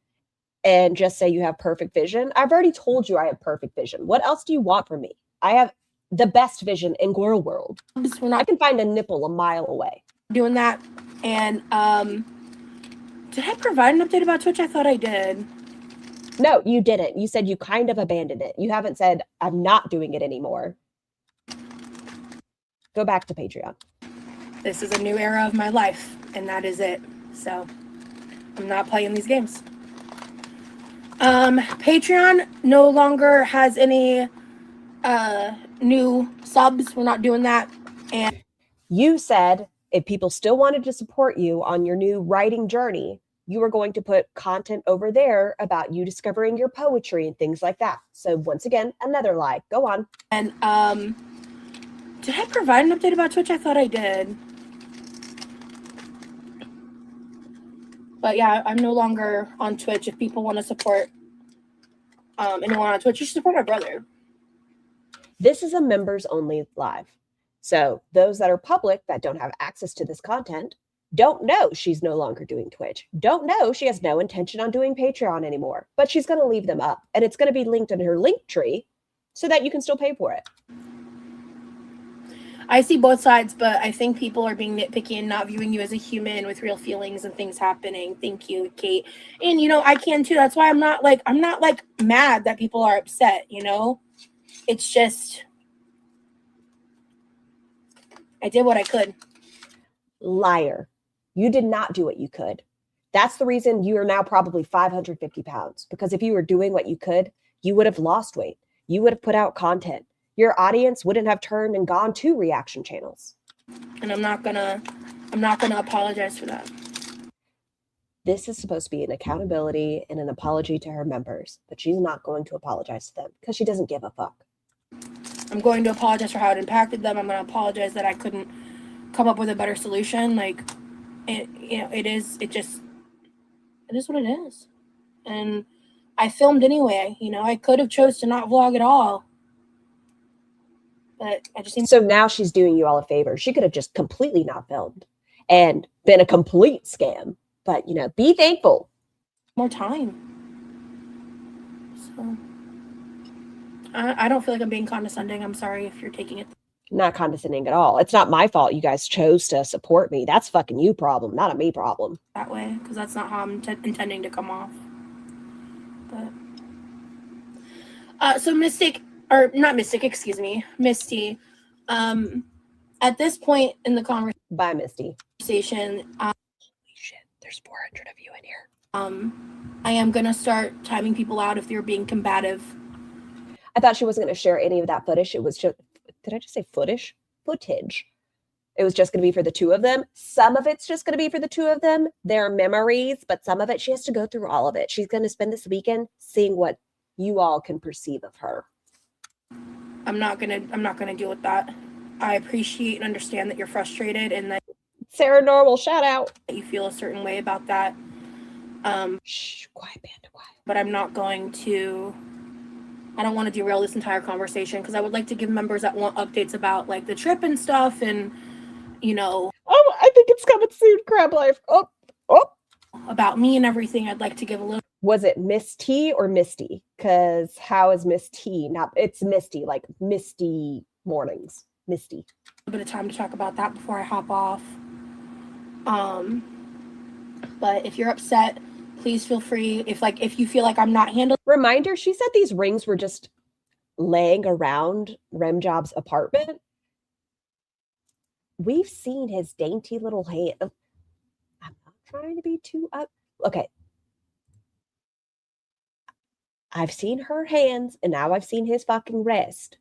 Speaker 2: and just say you have perfect vision. I've already told you I have perfect vision. What else do you want from me? I have the best vision in Girl World. I can find a nipple a mile away.
Speaker 3: Doing that. And did I provide an update about Twitch? I thought I did.
Speaker 2: No, you didn't. You said you kind of abandoned it. You haven't said, I'm not doing it anymore. Go back to Patreon.
Speaker 3: This is a new era of my life, and that is it. So I'm not playing these games. Patreon no longer has any new subs. We're not doing that. And
Speaker 2: you said if people still wanted to support you on your new writing journey, you were going to put content over there about you discovering your poetry and things like that. So once again, another lie. Go on.
Speaker 3: And did I provide an update about Twitch? I thought I did. But yeah, I'm no longer on Twitch. If people want to support anyone on Twitch, you should support my brother.
Speaker 2: This is a members only live. So those that are public that don't have access to this content don't know she's no longer doing Twitch. Don't know she has no intention on doing Patreon anymore. But she's going to leave them up. And it's going to be linked in her link tree so that you can still pay for it.
Speaker 3: I see both sides, but I think people are being nitpicky and not viewing you as a human with real feelings and things happening. Thank you, Kate. And you know, I can too. That's why I'm not like mad that people are upset, you know? It's just I did what I could.
Speaker 2: Liar. You did not do what you could. That's the reason you are now probably 550 pounds. Because if you were doing what you could, you would have lost weight. You would have put out content. Your audience wouldn't have turned and gone to reaction channels.
Speaker 3: And I'm not gonna apologize for that.
Speaker 2: This is supposed to be an accountability and an apology to her members, but she's not going to apologize to them because she doesn't give a fuck.
Speaker 3: I'm going to apologize for how it impacted them. I'm going to apologize that I couldn't come up with a better solution. Like, it is what it is. And I filmed anyway. You know, I could have chose to not vlog at all. But I just
Speaker 2: So now she's doing you all a favor. She could have just completely not filmed and been a complete scam. But, you know, be thankful.
Speaker 3: More time. So I don't feel like I'm being condescending. I'm sorry if you're taking it.
Speaker 2: Not condescending at all. It's not my fault you guys chose to support me. That's fucking you problem, not a me problem.
Speaker 3: That way, because that's not how I'm intending to come off. But so Mystic, or not Mystic, excuse me, Misty. At this point in the conversation,
Speaker 2: Bye, Misty.
Speaker 3: Holy
Speaker 2: Shit, there's 400 of you in here.
Speaker 3: I am gonna start timing people out if they're being combative.
Speaker 2: I thought she wasn't going to share any of that footage. It was just, did I just say footage? Footage. It was just going to be for the two of them. Some of it's just going to be for the two of them. Their memories, but some of it, she has to go through all of it. She's going to spend this weekend seeing what you all can perceive of her.
Speaker 3: I'm not gonna deal with that. I appreciate and understand that you're frustrated and that
Speaker 2: Sarah Normal, shout out.
Speaker 3: you feel a certain way about that.
Speaker 2: Shh, quiet, Panda, quiet.
Speaker 3: But I'm not going to. I don't want to derail this entire conversation because I would like to give members that want updates about like the trip and stuff and, you know.
Speaker 2: Oh, I think it's coming soon, Crab Life. Oh.
Speaker 3: About me and everything, I'd like to give a little.
Speaker 2: Was it Miss T or Misty? Because how is Miss T? Not, it's Misty, like Misty mornings. Misty.
Speaker 3: A bit of time to talk about that before I hop off. But if you're upset, please feel free. If you feel like I'm not handling.
Speaker 2: Reminder, she said these rings were just laying around Remjob's apartment. We've seen his dainty little hand. I'm not trying to be too up. Okay. I've seen her hands and now I've seen his fucking wrist.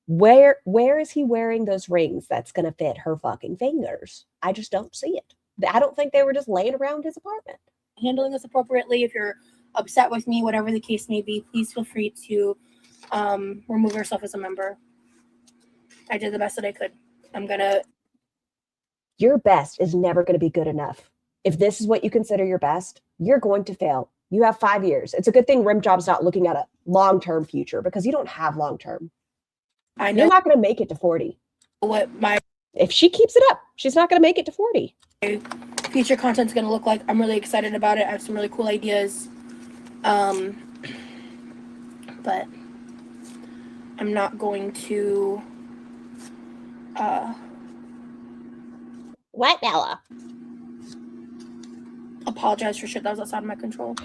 Speaker 2: Where is he wearing those rings that's going to fit her fucking fingers? I just don't see it. I don't think they were just laying around his apartment.
Speaker 3: Handling this appropriately. If you're upset with me, whatever the case may be, please feel free to remove yourself as a member. I did the best that I could.
Speaker 2: Your best is never going to be good enough. If this is what you consider your best, you're going to fail. You have 5 years. It's a good thing Remjob's not looking at a long-term future because you don't have long-term.
Speaker 3: I know
Speaker 2: you're not going to make it to 40. If she keeps it up, she's not going to make it to 40.
Speaker 3: Future content's going to look like. I'm really excited about it. I have some really cool ideas. But I'm not going to
Speaker 2: What, Bella?
Speaker 3: Apologize for shit that was outside of my control.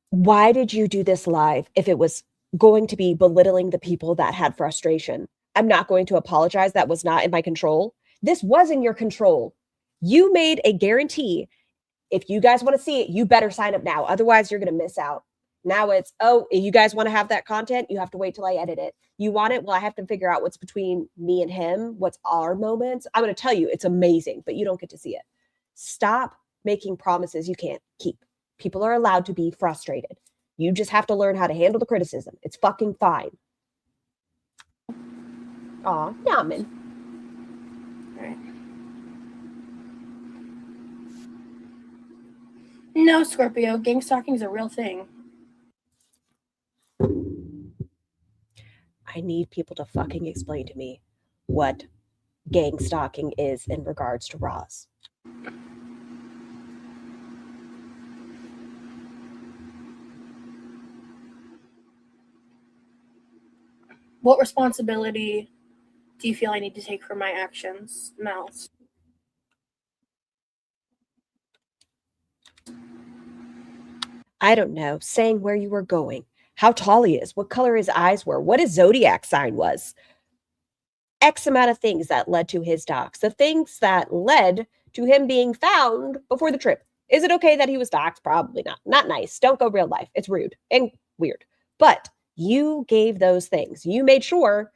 Speaker 2: Why did you do this live if it was going to be belittling the people that had frustration? I'm not going to apologize. That was not in my control. This was in your control. You made a guarantee. If you guys want to see it, you better sign up now. Otherwise, you're going to miss out. Now it's, oh, you guys want to have that content? You have to wait till I edit it. You want it? Well, I have to figure out what's between me and him. What's our moments? I'm going to tell you, it's amazing, but you don't get to see it. Stop making promises you can't keep. People are allowed to be frustrated. You just have to learn how to handle the criticism. It's fucking fine. Aw, Yaman.
Speaker 3: All right. No, Scorpio. Gang stalking is a real thing.
Speaker 2: I need people to fucking explain to me what gang stalking is in regards to Roz.
Speaker 3: What responsibility do you feel I need to take for my actions, Mouse?
Speaker 2: I don't know. Saying where you were going, how tall he is, what color his eyes were, what his zodiac sign was. X amount of things that led to his dox. The things that led to him being found before the trip. Is it okay that he was doxed? Probably not. Not nice. Don't go real life. It's rude and weird. But you gave those things. You made sure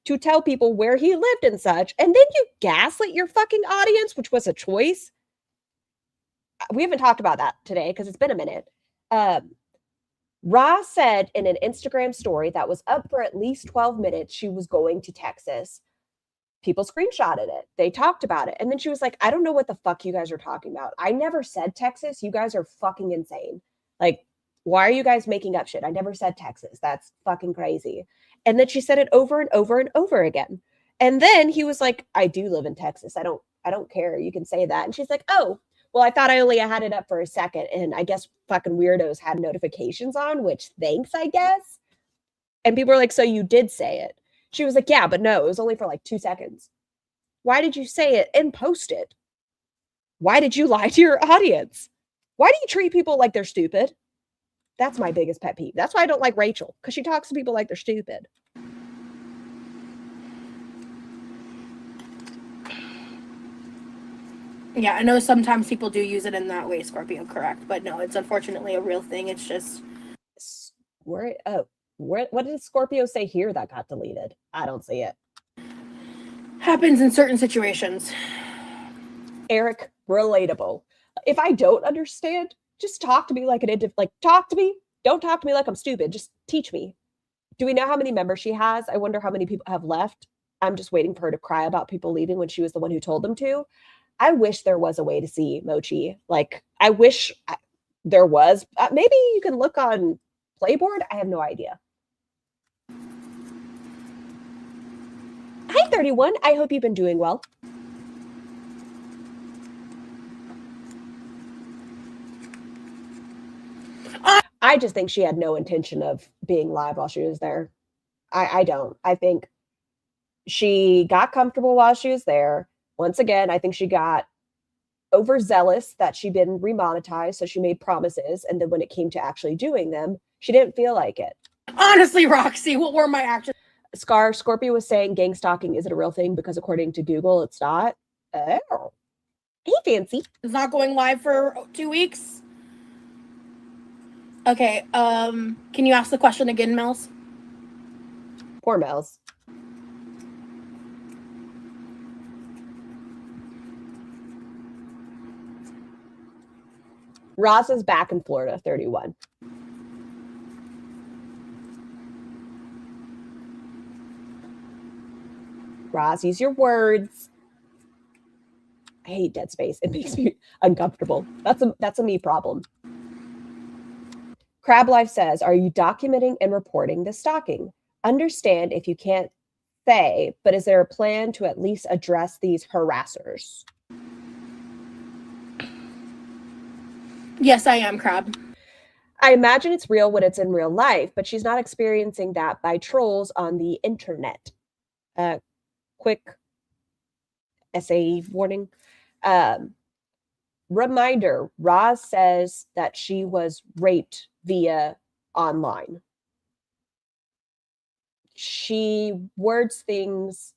Speaker 2: to tell people where he lived and such. And then you gaslit your fucking audience, which was a choice. We haven't talked about that today because it's been a minute. Roz said in an Instagram story that was up for at least 12 minutes, she was going to Texas. People screenshotted it. They talked about it. And then she was like, I don't know what the fuck you guys are talking about. I never said Texas. You guys are fucking insane. Like, why are you guys making up shit? I never said Texas. That's fucking crazy. And then she said it over and over and over again. And then he was like, I do live in Texas. I don't care. You can say that. And she's like, oh, well, I thought I only had it up for a second. And I guess fucking weirdos had notifications on, which thanks, I guess. And people are like, so you did say it. She was like, yeah, but no, it was only for like 2 seconds. Why did you say it and post it? Why did you lie to your audience? Why do you treat people like they're stupid? That's my biggest pet peeve. That's why I don't like Rachel, because she talks to people like they're stupid.
Speaker 3: Yeah, I know sometimes people do use it in that way, Scorpio, correct. But no, it's unfortunately a real thing. It's just...
Speaker 2: What did Scorpio say here that got deleted? I don't see it.
Speaker 3: Happens in certain situations.
Speaker 2: Eric, relatable. If I don't understand, just talk to me like talk to me. Don't talk to me like I'm stupid. Just teach me. Do we know how many members she has? I wonder how many people have left. I'm just waiting for her to cry about people leaving when she was the one who told them to. I wish there was a way to see Mochi. Like, I wish there was. Maybe you can look on Playboard. I have no idea. Hi, 31. I hope you've been doing well. I just think she had no intention of being live while she was there. I don't. I think she got comfortable while she was there. Once again, I think she got overzealous that she'd been remonetized, so she made promises, and then when it came to actually doing them, she didn't feel like it.
Speaker 3: Honestly, Roxy, what were my actions?
Speaker 2: Scorpio was saying gang stalking isn't a real thing because according to Google, it's not. Oh. Hey, Fancy.
Speaker 3: It's not going live for 2 weeks. Okay, can you ask the question again, Mels?
Speaker 2: Poor Mels. Roz is back in Florida, 31. Roz, use your words. I hate Dead Space. It makes me uncomfortable. That's a me problem. Crab Life says, are you documenting and reporting the stalking? Understand if you can't say, but is there a plan to at least address these harassers?
Speaker 3: Yes, I am, Crab.
Speaker 2: I imagine it's real when it's in real life, but she's not experiencing that by trolls on the internet. Quick essay warning. Reminder, Roz says that she was raped via online. She words things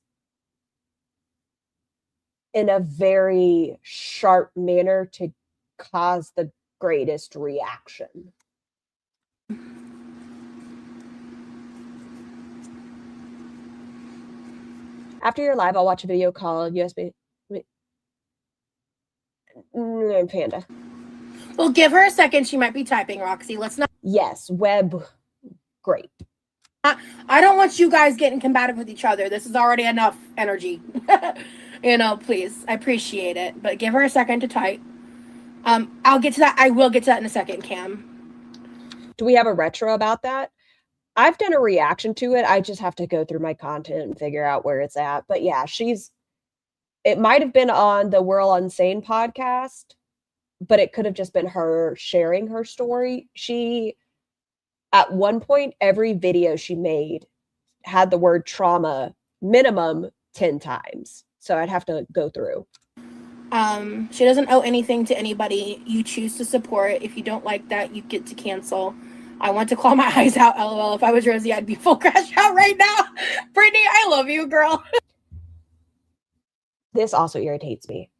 Speaker 2: in a very sharp manner to cause the greatest reaction. After your live, I'll watch a video called USB. Panda.
Speaker 3: Well, give her a second. She might be typing, Roxy. Let's not.
Speaker 2: Yes, web. Great.
Speaker 3: I don't want you guys getting combative with each other. This is already enough energy. Please. I appreciate it. But give her a second to type. I'll get to that. I will get to that in a second, Cam.
Speaker 2: Do we have a retro about that? I've done a reaction to it. I just have to go through my content and figure out where it's at. But yeah, it might have been on the We're All Insane podcast, but it could have just been her sharing her story. At one point, every video she made had the word trauma minimum 10 times. So I'd have to go through.
Speaker 3: She doesn't owe anything to anybody. You choose to support. If you don't like that, you get to cancel. I want to claw my eyes out, LOL. If I was Rosie, I'd be full crash out right now. Brittany, I love you, girl.
Speaker 2: This also irritates me.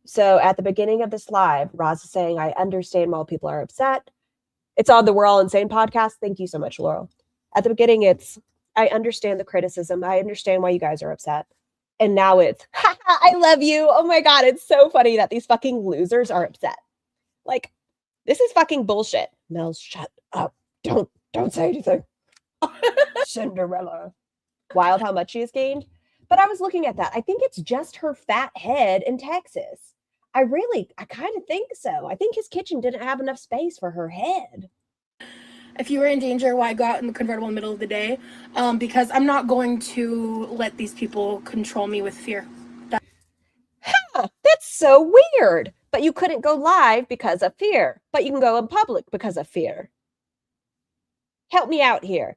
Speaker 2: So at the beginning of this live, Roz is saying, I understand why people are upset. It's on the We're All Insane podcast. Thank you so much, Laurel. At the beginning, I understand the criticism. I understand why you guys are upset. And now it's, I love you. Oh my God, it's so funny that these fucking losers are upset. Like, this is fucking bullshit. Mel, shut up. Don't say anything. Cinderella. Wild how much she has gained. But I was looking at that. I think it's just her fat head in Texas. I kind of think so. I think his kitchen didn't have enough space for her head.
Speaker 3: If you were in danger, why go out in the convertible in the middle of the day? Because I'm not going to let these people control me with fear.
Speaker 2: That's so weird. But you couldn't go live because of fear. But you can go in public because of fear. Help me out here.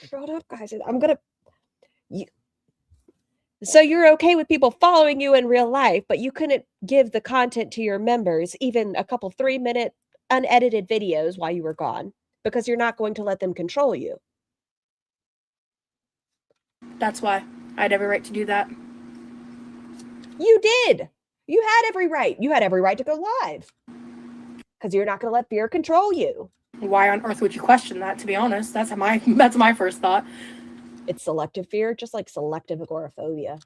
Speaker 2: Shut up, guys. So you're okay with people following you in real life, but you couldn't give the content to your members, even a couple 3-minute unedited videos while you were gone, because you're not going to let them control you.
Speaker 3: That's why I had every right to do that.
Speaker 2: You did. You had every right. You had every right to go live because you're not going to let fear control you.
Speaker 3: Why on earth would you question that? To be honest, that's my first thought.
Speaker 2: It's selective fear, just like selective agoraphobia,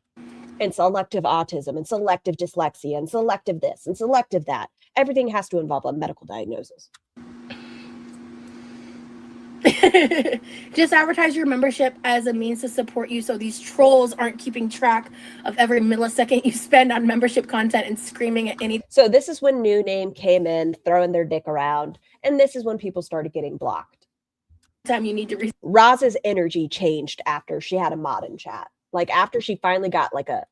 Speaker 2: and selective autism, and selective dyslexia, and selective this, and selective that. Everything has to involve a medical diagnosis.
Speaker 3: Just advertise your membership as a means to support you so these trolls aren't keeping track of every millisecond you spend on membership content and screaming at any.
Speaker 2: So this is when New Name came in, throwing their dick around, and this is when people started getting blocked.
Speaker 3: Time you need to
Speaker 2: Roz's energy changed after she had a mod in chat. Like after she finally got like a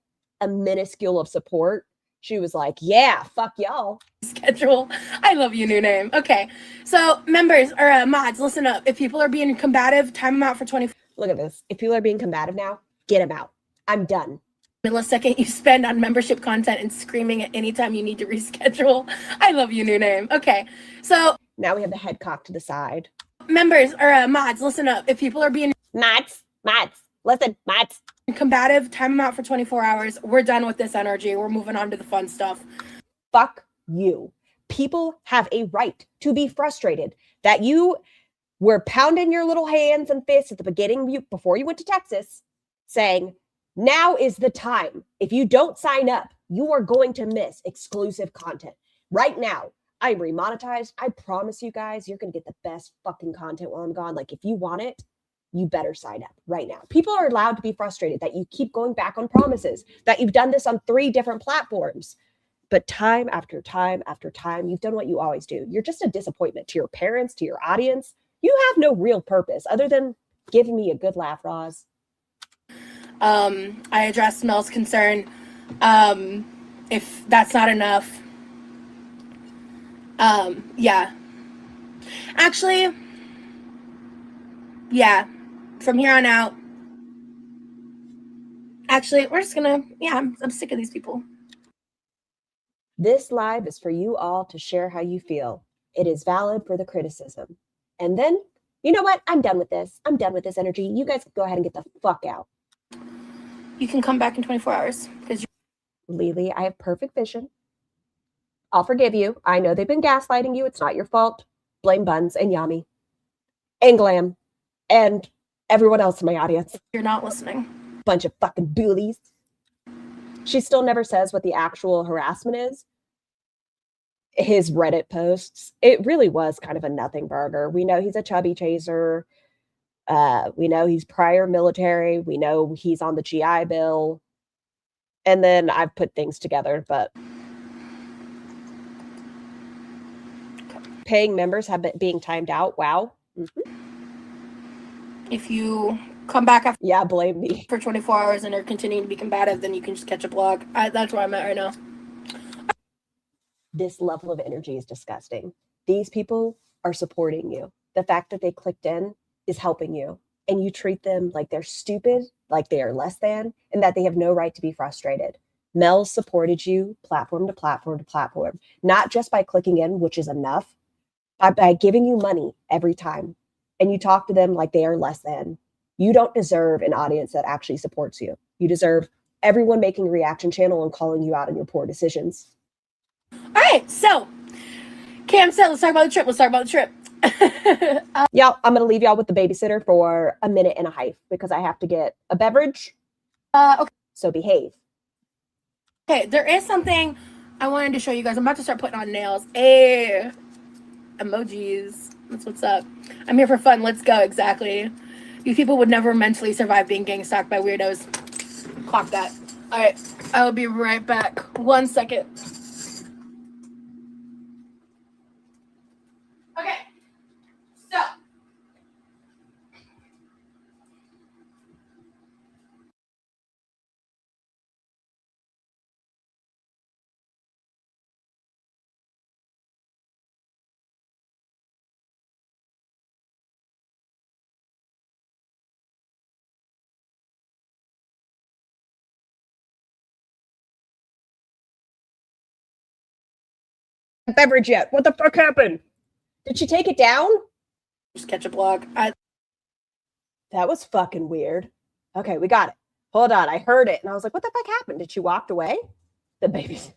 Speaker 2: minuscule of support, she was like, yeah, fuck y'all.
Speaker 3: Schedule. I love you, New Name. Okay, so members or mods, listen up. If people are being combative, time them out for 20.
Speaker 2: Look at this. If people are being combative now, get them out. I'm done.
Speaker 3: Millisecond you spend on membership content and screaming at any time you need to reschedule. I love you, New Name. Okay, so
Speaker 2: now we have the head cocked to the side.
Speaker 3: Members or mods, listen up. If people are being
Speaker 2: mods, listen, mods.
Speaker 3: Combative, time them out for 24 hours. We're done with this energy. We're moving on to the fun stuff.
Speaker 2: Fuck you. People have a right to be frustrated that you were pounding your little hands and fists at the beginning before you went to Texas, saying, now is the time. If you don't sign up, you are going to miss exclusive content. Right now, I'm remonetized. I promise you guys, you're going to get the best fucking content while I'm gone. Like, if you want it, you better sign up right now. People are allowed to be frustrated that you keep going back on promises, that you've done this on 3 different platforms. But time after time after time, you've done what you always do. You're just a disappointment to your parents, to your audience. You have no real purpose other than giving me a good laugh, Roz.
Speaker 3: I addressed Mel's concern. If that's not enough, yeah. Actually, yeah. From here on out, actually, we're just gonna, I'm sick of these people.
Speaker 2: This live is for you all to share how you feel. It is valid for the criticism. And then, you know what? I'm done with this. I'm done with this energy. You guys go ahead and get the fuck out.
Speaker 3: You can come back in 24 hours.
Speaker 2: Lily, I have perfect vision. I'll forgive you. I know they've been gaslighting you. It's not your fault. Blame Buns and Yami and Glam and everyone else in my audience.
Speaker 3: You're not listening.
Speaker 2: Bunch of fucking bullies. She still never says what the actual harassment is. His Reddit posts, it really was kind of a nothing burger. We know he's a chubby chaser. We know he's prior military. We know he's on the GI Bill. And then I've put things together, but paying members have been being timed out. Wow. Mm-hmm.
Speaker 3: If you come back after
Speaker 2: blame me
Speaker 3: for 24 hours and are continuing to be combative, then you can just catch a blog. That's where I'm at right now.
Speaker 2: This level of energy is disgusting. These people are supporting you. The fact that they clicked in is helping you, and you treat them like they're stupid, like they are less than, and that they have no right to be frustrated. Mel supported you platform to platform to platform, not just by clicking in, which is enough, but by giving you money every time. And you talk to them like they are less than. You don't deserve an audience that actually supports you. You deserve everyone making a reaction channel and calling you out on your poor decisions.
Speaker 3: All right, so Cam said, let's talk about the trip.
Speaker 2: Y'all, I'm going to leave y'all with the babysitter for a minute and a half because I have to get a beverage.
Speaker 3: Okay.
Speaker 2: So behave.
Speaker 3: Okay, there is something I wanted to show you guys. I'm about to start putting on nails. Hey, emojis. That's what's up. I'm here for fun. Let's go. Exactly. You people would never mentally survive being gang stalked by weirdos. Clock that. All right, I'll be right back. 1 second.
Speaker 2: beverage yet. What the fuck happened? Did she take it down?
Speaker 3: Just catch a block.
Speaker 2: That was fucking weird. Okay, we got it. Hold on. I heard it and I was like, what the fuck happened? Did she walk away? The baby's.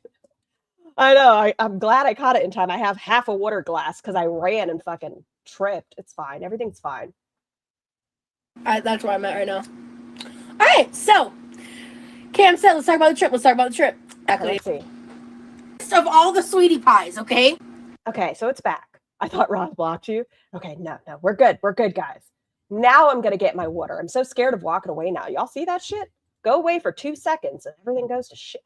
Speaker 2: I know. I'm glad I caught it in time. I have half a water glass because I ran and fucking tripped. It's fine. Everything's fine.
Speaker 3: That's where I'm at right now. All right, so Cam said, let's talk about the trip.
Speaker 2: Okay, let's see.
Speaker 3: List of all the sweetie pies, okay?
Speaker 2: Okay, so it's back. I thought Ross blocked you. Okay, no, we're good. We're good, guys. Now I'm going to get my water. I'm so scared of walking away now. Y'all see that shit? Go away for 2 seconds and everything goes to shit.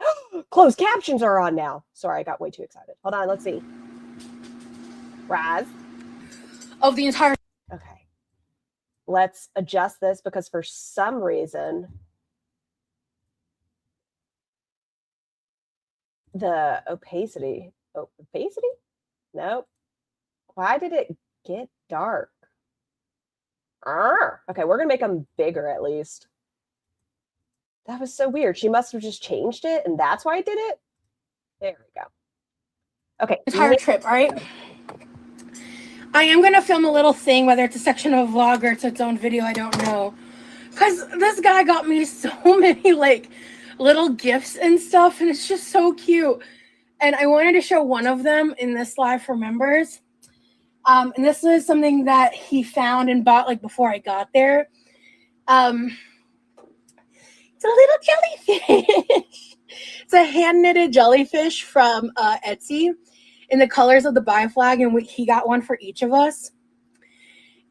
Speaker 2: Closed captions are on now. Sorry, I got way too excited. Hold on, let's see. Raz.
Speaker 3: Of the entire...
Speaker 2: Okay. Let's adjust this because for some reason the opacity. Nope. Why did it get dark? Okay, we're gonna make them bigger at least. That was so weird. She must have just changed it and that's why I did it. There we go. Okay.
Speaker 3: Entire trip, all right? I am gonna film a little thing, whether it's a section of a vlog or it's its own video, I don't know. Because this guy got me so many like little gifts and stuff, and it's just so cute. And I wanted to show one of them in this live for members. And this is something that he found and bought like before I got there. It's a little jellyfish. It's a hand-knitted jellyfish from Etsy in the colors of the bi flag, and he got one for each of us.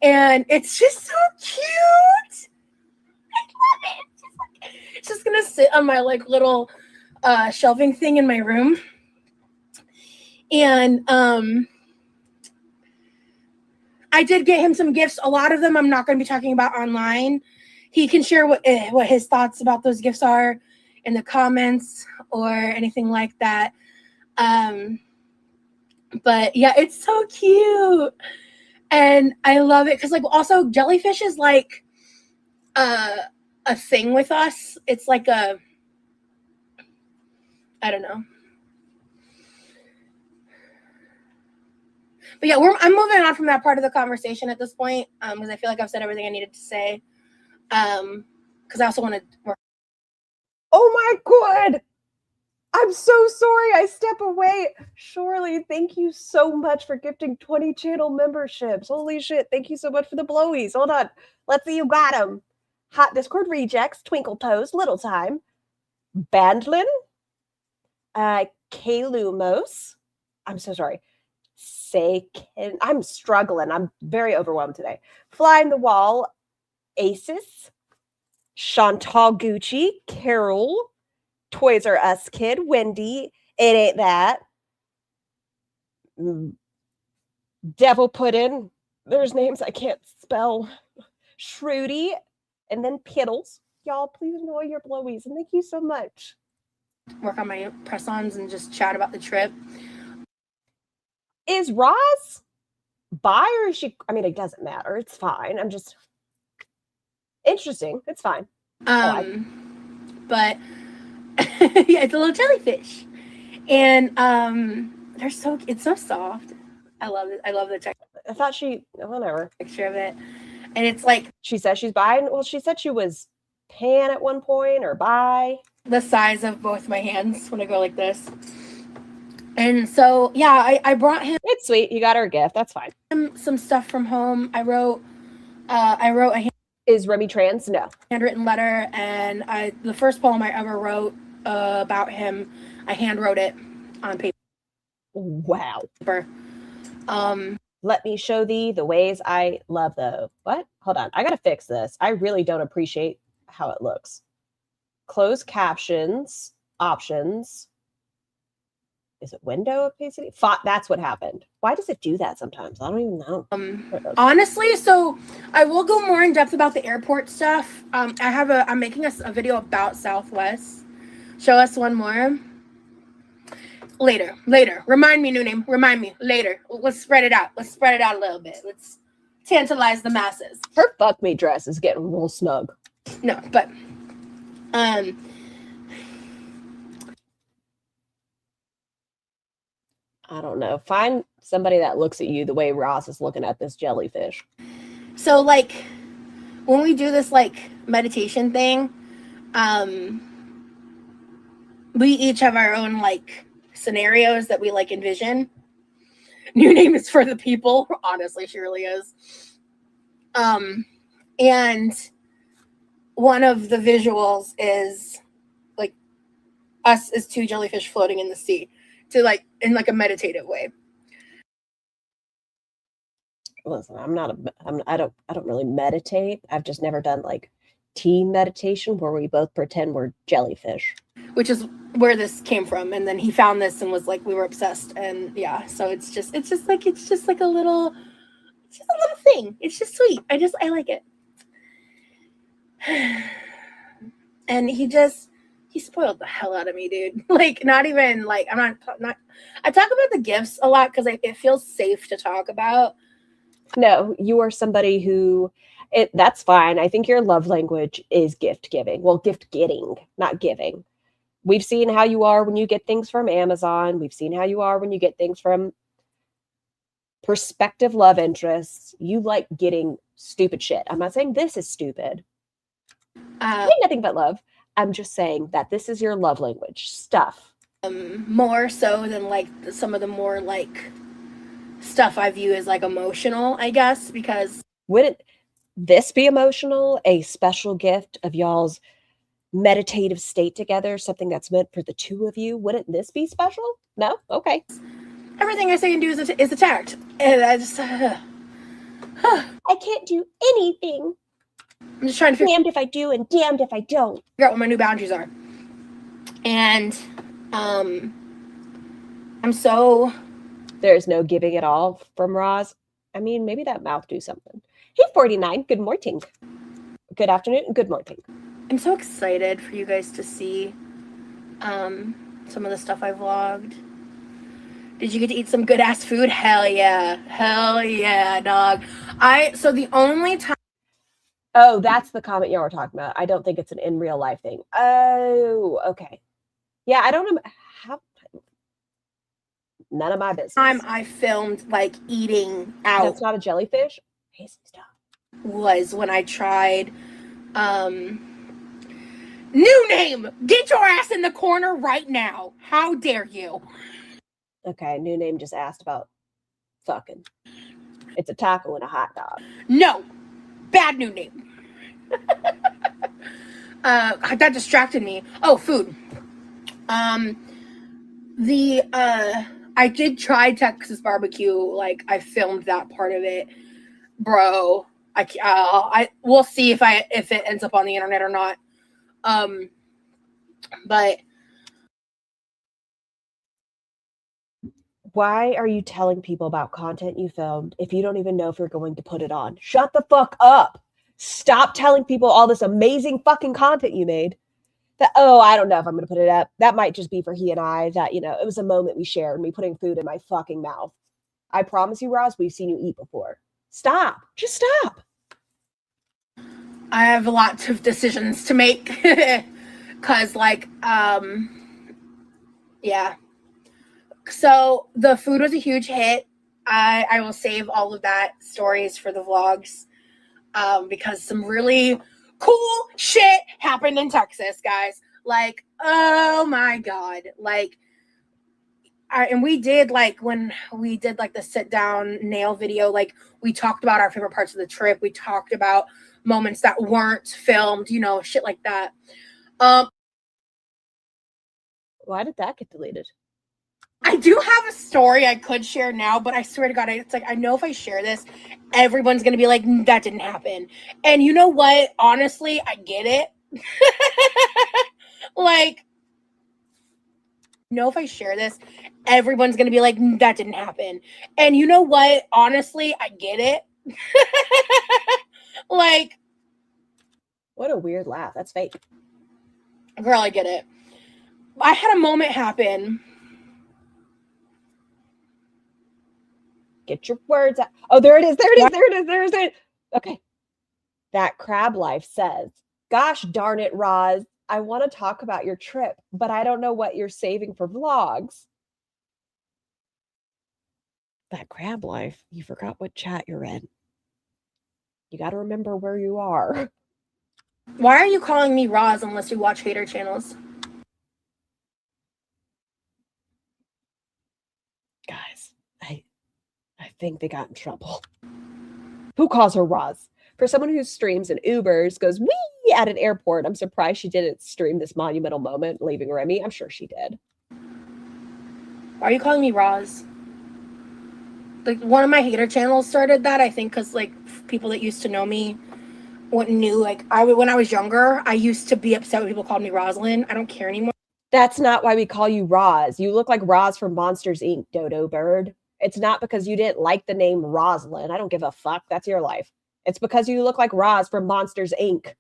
Speaker 3: And it's just so cute. I love it. It's just gonna sit on my like little shelving thing in my room. And I did get him some gifts. A lot of them I'm not going to be talking about online. He can share what his thoughts about those gifts are in the comments or anything like that. But yeah, it's so cute. And I love it because like also jellyfish is like a thing with us. It's like I don't know. But yeah, I'm moving on from that part of the conversation at this point because I feel like I've said everything I needed to say. Because I also want to work.
Speaker 2: Oh my God. I'm so sorry. I step away. Shirley, thank you so much for gifting 20 channel memberships. Holy shit. Thank you so much for the blowies. Hold on. Let's see. You got them. Hot Discord Rejects, Twinkle Toes, Little Time, Bandlin, Kalumos. I'm so sorry. I'm struggling. I'm very overwhelmed today. Fly in the Wall, Aces, Chantal Gucci, Carol, Toys R Us Kid, Wendy, It Ain't That, Devil Puddin', there's names I can't spell, Shrudy, and then Piddles. Y'all, please enjoy your blowies, and thank you so much.
Speaker 3: Work on my press-ons and just chat about the trip.
Speaker 2: Is Roz bi or is she? I mean, it doesn't matter. It's fine. I'm just interesting. It's fine.
Speaker 3: But yeah, it's a little jellyfish, and it's so soft. I love it. I love the texture.
Speaker 2: I thought whatever
Speaker 3: Texture of it, and it's like
Speaker 2: she says she's bi. Well, she said she was pan at one point or bi.
Speaker 3: The size of both my hands when I go like this. And so, yeah, I brought him.
Speaker 2: It's sweet. You got her a gift. That's fine.
Speaker 3: Some stuff from home. I wrote a
Speaker 2: Is Remy trans? No.
Speaker 3: Handwritten letter, and the first poem I ever wrote about him, I hand wrote it on paper.
Speaker 2: Wow.
Speaker 3: Let
Speaker 2: me show thee the ways I love the what? Hold on. I gotta fix this. I really don't appreciate how it looks. Closed captions, options. Is it window opacity? That's what happened. Why does it do that sometimes? I don't even know.
Speaker 3: Honestly, so I will go more in depth about the airport stuff. I'm making a video about Southwest. Show us one more. Later. Remind me, new name. Remind me. Later. Let's spread it out. A little bit. Let's tantalize the masses.
Speaker 2: Her fuck me dress is getting real snug.
Speaker 3: No, but
Speaker 2: I don't know. Find somebody that looks at you the way Ross is looking at this jellyfish.
Speaker 3: So like when we do this like meditation thing, we each have our own like scenarios that we like envision. New name is for the people. Honestly, she really is. And one of the visuals is like us as two jellyfish floating in the sea, to like in like a meditative way.
Speaker 2: Listen, I don't really meditate. I've just never done like team meditation where we both pretend we're jellyfish.
Speaker 3: Which is where this came from. And then he found this and was like, we were obsessed. And yeah, so it's just like a little thing. It's just sweet. I like it. And he spoiled the hell out of me, dude. Like, not even like, I talk about the gifts a lot because it feels safe to talk about.
Speaker 2: No, you are somebody who that's fine. I think your love language is gift giving. Well, gift getting, not giving. We've seen how you are when you get things from Amazon. We've seen how you are when you get things from prospective love interests. You like getting stupid shit. I'm not saying this is stupid. I think nothing but love. I'm just saying that this is your love language stuff.
Speaker 3: More so than like some of the more like stuff I view as like emotional, I guess, because
Speaker 2: wouldn't this be emotional? A special gift of y'all's meditative state together, something that's meant for the two of you. Wouldn't this be special? No? Okay.
Speaker 3: Everything I say and do is attacked. And I just
Speaker 2: I can't do anything.
Speaker 3: I'm just trying to figure
Speaker 2: damned if I do and damned if I don't.
Speaker 3: Figure out what my new boundaries are. And I'm so
Speaker 2: there's no giving at all from Roz. I mean, maybe that mouth do something. Hey, 49. Good morning. Good afternoon. Good morning.
Speaker 3: I'm so excited for you guys to see some of the stuff I vlogged. Did you get to eat some good ass food? Hell yeah. Hell yeah, dog. So the only time.
Speaker 2: Oh, that's the comment y'all were talking about. I don't think it's an in real life thing. Oh, okay. Yeah, I don't know how. None of my business.
Speaker 3: Time I filmed like eating out.
Speaker 2: That's not a jellyfish.
Speaker 3: Was when I tried. New name. Get your ass in the corner right now. How dare you?
Speaker 2: Okay, new name just asked about fucking. It's a taco and a hot dog.
Speaker 3: No. Bad new name. That distracted me. Oh, food. I did try Texas barbecue. Like, I filmed that part of it, bro. We'll see if it ends up on the internet or not. But
Speaker 2: why are you telling people about content you filmed if you don't even know if you're going to put it on? Shut the fuck up. Stop telling people all this amazing fucking content you made. That, oh, I don't know if I'm going to put it up. That might just be for he and I. That, you know, it was a moment we shared, me putting food in my fucking mouth. I promise you, Roz, we've seen you eat before. Stop. Just stop.
Speaker 3: I have lots of decisions to make. Because, like, yeah. So the food was a huge hit. I will save all of that stories for the vlogs. Because some really cool shit happened in Texas, guys. Like, oh my God. Like, and we did, like, when we did, like, the sit-down nail video, like, we talked about our favorite parts of the trip. We talked about moments that weren't filmed, you know, shit like that.
Speaker 2: Why did that get deleted?
Speaker 3: I do have a story I could share now, but I swear to God, it's like, I know if I share this, everyone's going to be like, that didn't happen. And you know what? Honestly, I get it. Like, if I share this, everyone's going to be like, that didn't happen. And you know what? Honestly, I get it. Like,
Speaker 2: what a weird laugh. That's fake.
Speaker 3: Girl, I get it. I had a moment happen.
Speaker 2: Get your words out. Oh, there it is. There it is. There it is. There it is. Okay. That crab life says, gosh darn it, Roz. I want to talk about your trip, but I don't know what you're saving for vlogs. that crab life, you forgot what chat you're in. You got to remember where you are.
Speaker 3: Why are you calling me Roz unless you watch hater channels?
Speaker 2: Guys, I think they got in trouble. Who calls her Roz? For someone who streams and Ubers, goes wee at an airport, I'm surprised she didn't stream this monumental moment leaving Remy. I'm sure she did.
Speaker 3: Why are you calling me Roz? Like, one of my hater channels started that, I think, because, like, people that used to know me knew, like, when I was younger, I used to be upset when people called me Rosalind. I don't care anymore.
Speaker 2: That's not why we call you Roz. You look like Roz from Monsters, Inc., Dodo Bird. It's not because you didn't like the name Rosalind. I don't give a fuck. That's your life. It's because you look like Roz from Monsters, Inc.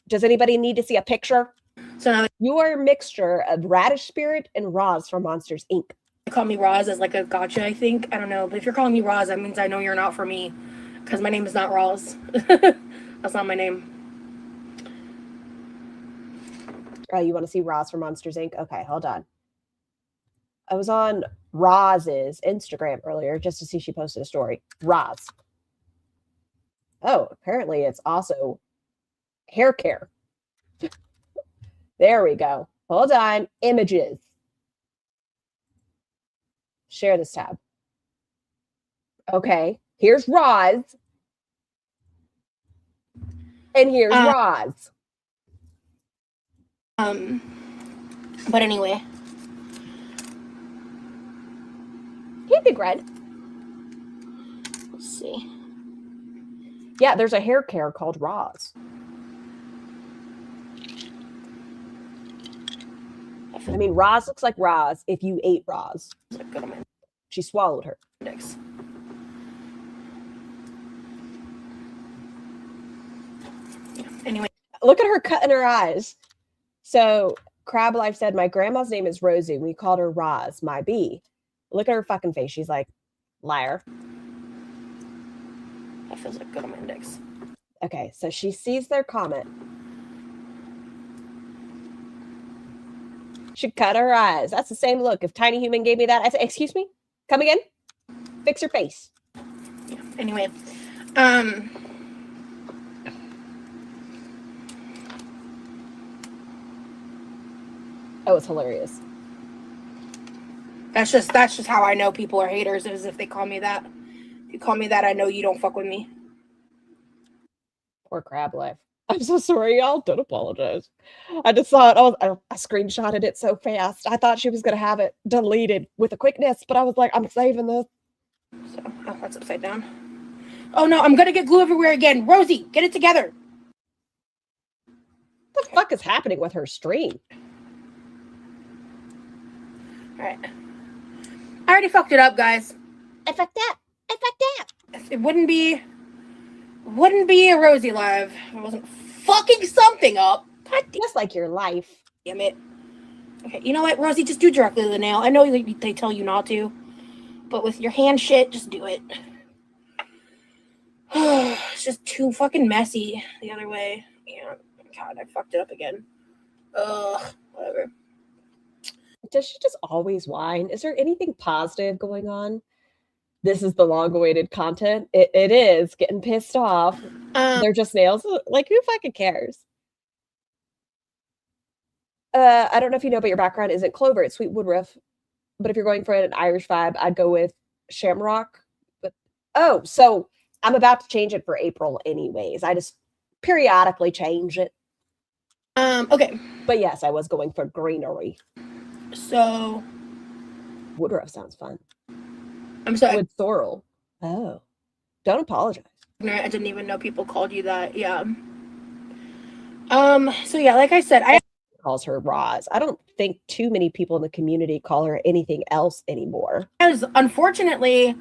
Speaker 2: Does anybody need to see a picture?
Speaker 3: So now
Speaker 2: you are a mixture of Radish Spirit and Roz from Monsters, Inc.
Speaker 3: they call me Roz as, like, a gotcha, I think. I don't know. But if you're calling me Roz, that means I know you're not for me. Because my name is not Roz. That's not my name.
Speaker 2: You want to see Roz from Monsters, Inc.? Okay, hold on. I was on Roz's Instagram earlier just to see she posted a story. Roz. Oh, apparently it's also hair care. There we go. Hold on. Images. Share this tab. Okay. Here's Roz. And here's Roz.
Speaker 3: But anyway.
Speaker 2: Hey, Big Red.
Speaker 3: Let's see.
Speaker 2: Yeah, there's a hair care called Roz. I mean, Roz looks like Roz if you ate Roz. She swallowed her.
Speaker 3: Next. Yeah. Anyway.
Speaker 2: Look at her cutting her eyes. So Crab Life said, my grandma's name is Rosie. We called her Roz, my bee. Look at her fucking face. She's like, liar.
Speaker 3: That feels like good on my index.
Speaker 2: Okay, so she sees their comment. She cut her eyes. That's the same look. If Tiny Human gave me that, I said, excuse me? Come again? Fix your face.
Speaker 3: Yeah. Anyway.
Speaker 2: Oh, it's hilarious.
Speaker 3: That's just how I know people are haters, is if they call me that. If you call me that, I know you don't fuck with me.
Speaker 2: Poor Crab Life. I'm so sorry, y'all. Don't apologize. I just thought I screenshotted it so fast. I thought she was gonna have it deleted with a quickness, but I was like, I'm saving this.
Speaker 3: So, oh, that's upside down. Oh no, I'm gonna get glue everywhere again. Rosie, get it together.
Speaker 2: What the fuck is happening with her stream?
Speaker 3: All right. I already fucked it up, guys.
Speaker 2: I fucked up. I fucked up.
Speaker 3: It wouldn't be a Rosie live if I wasn't fucking something up. God
Speaker 2: Just like your life.
Speaker 3: damn it. Okay, you know what, Rosie? Just do directly to the nail. I know they tell you not to, but with your hand shit, just do it. It's just too fucking messy the other way. Yeah. God, I fucked it up again. Ugh. Whatever.
Speaker 2: Does she just always whine? Is there anything positive going on? This is the long-awaited content. It is getting pissed off. They're just nails. Like, who fucking cares? I don't know if you know, but your background isn't Clover. It's Sweet Woodruff. But if you're going for an Irish vibe, I'd go with Shamrock. But so I'm about to change it for April anyways. I just periodically change it.
Speaker 3: Okay.
Speaker 2: But yes, I was going for greenery.
Speaker 3: So
Speaker 2: Woodruff sounds fun.
Speaker 3: I'm sorry.
Speaker 2: With sorrel. Oh. Don't apologize.
Speaker 3: I didn't even know people called you that. Yeah. So yeah, like I said, I
Speaker 2: calls her Roz. I don't think too many people in the community call her anything else anymore.
Speaker 3: I was unfortunately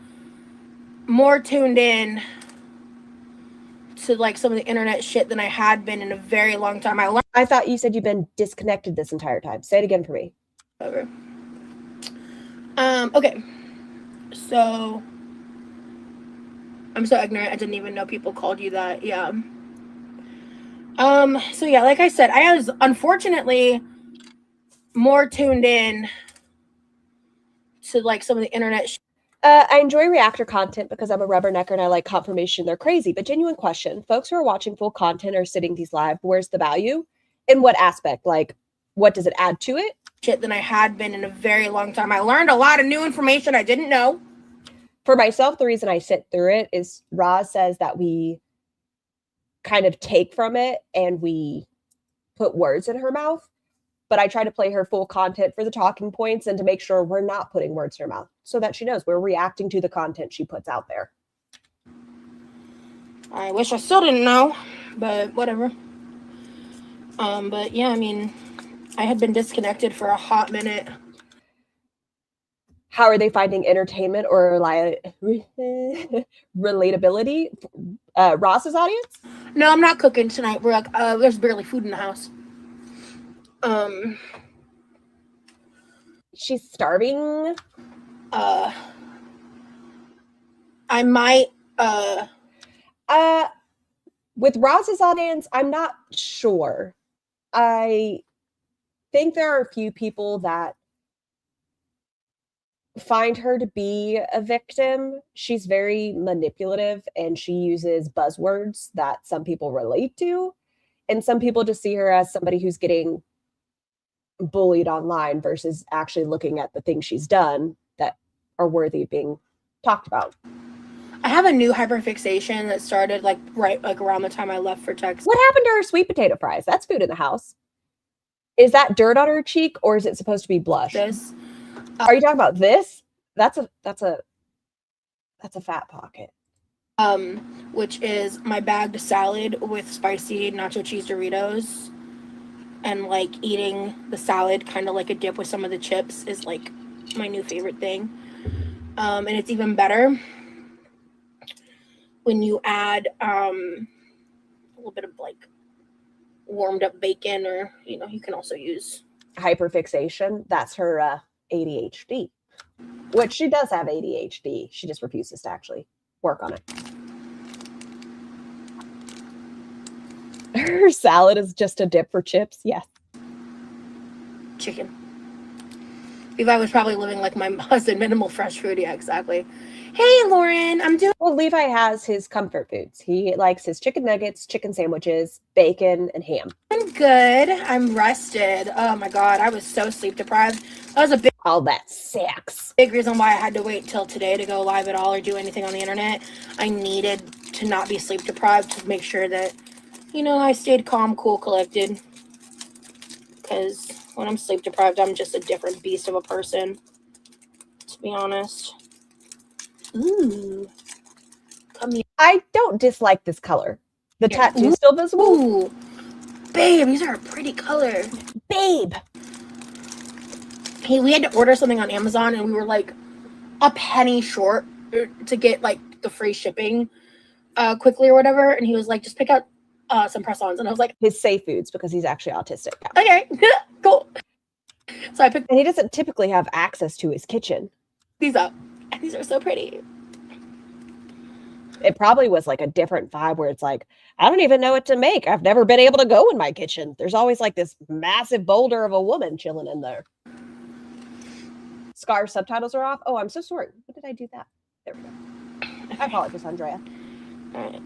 Speaker 3: more tuned in to like some of the internet shit than I had been in a very long time.
Speaker 2: I thought you said you've been disconnected this entire time. Say it again for me.
Speaker 3: Okay. Okay. So I'm so ignorant. I didn't even know people called you that. Yeah. So yeah, like I said, I was unfortunately more tuned in to like some of the internet
Speaker 2: I enjoy reactor content because I'm a rubbernecker and I like confirmation they're crazy. But genuine question, folks who are watching full content or sitting these live, where's the value? In what aspect? Like, what does it add to it?
Speaker 3: Shit than I had been in a very long time. I learned a lot of new information I didn't know.
Speaker 2: For myself, the reason I sit through it is Roz says that we kind of take from it and we put words in her mouth. But I try to play her full content for the talking points and to make sure we're not putting words in her mouth so that she knows we're reacting to the content she puts out there.
Speaker 3: I wish I still didn't know, but whatever. But yeah, I mean, I had been disconnected for a hot minute.
Speaker 2: How are they finding entertainment or relatability? Ross's audience?
Speaker 3: No, I'm not cooking tonight. We're like, there's barely food in the house.
Speaker 2: She's starving.
Speaker 3: I might.
Speaker 2: With Ross's audience, I'm not sure. I think there are a few people that find her to be a victim. She's very manipulative and she uses buzzwords that some people relate to. And some people just see her as somebody who's getting bullied online versus actually looking at the things she's done that are worthy of being talked about.
Speaker 3: I have a new hyperfixation that started right around the time I left for Texas.
Speaker 2: What happened to her sweet potato fries? That's food in the house. Is that dirt on her cheek or is it supposed to be blush?
Speaker 3: This.
Speaker 2: Are you talking about this? That's a fat pocket.
Speaker 3: Which is my bagged salad with spicy nacho cheese Doritos. And like eating the salad kind of like a dip with some of the chips is like my new favorite thing. And it's even better when you add a little bit of like warmed up bacon, or you can also use
Speaker 2: hyperfixation. That's her ADHD, which she does have ADHD. She just refuses to actually work on it. Her salad is just a dip for chips. Yes.
Speaker 3: Chicken. Levi was probably living like my husband, minimal fresh food. Yeah, exactly. Hey, Lauren, I'm doing...
Speaker 2: Well, Levi has his comfort foods. He likes his chicken nuggets, chicken sandwiches, bacon, and ham.
Speaker 3: I'm good. I'm rested. Oh my God, I was so sleep deprived. That was a big...
Speaker 2: All that sex.
Speaker 3: Big reason why I had to wait till today to go live at all or do anything on the internet. I needed to not be sleep deprived to make sure that, I stayed calm, cool, collected. Because when I'm sleep deprived, I'm just a different beast of a person, to be honest. Ooh. Come here.
Speaker 2: I don't dislike this color. The tattoo's still visible?
Speaker 3: Ooh. Babe, these are a pretty color.
Speaker 2: Babe.
Speaker 3: Hey, we had to order something on Amazon and we were like a penny short to get like the free shipping quickly or whatever. And he was like, just pick out some press-ons. And I was like,
Speaker 2: his safe foods, because he's actually autistic.
Speaker 3: Okay, cool. So I picked...
Speaker 2: And he doesn't typically have access to his kitchen.
Speaker 3: These up. And these are so pretty.
Speaker 2: It probably was like a different vibe where it's like, I don't even know what to make. I've never been able to go in my kitchen. There's always like this massive boulder of a woman chilling in there. Scar subtitles are off. Oh, I'm so sorry. What did I do that? There we go. I apologize, Andrea.
Speaker 3: All right.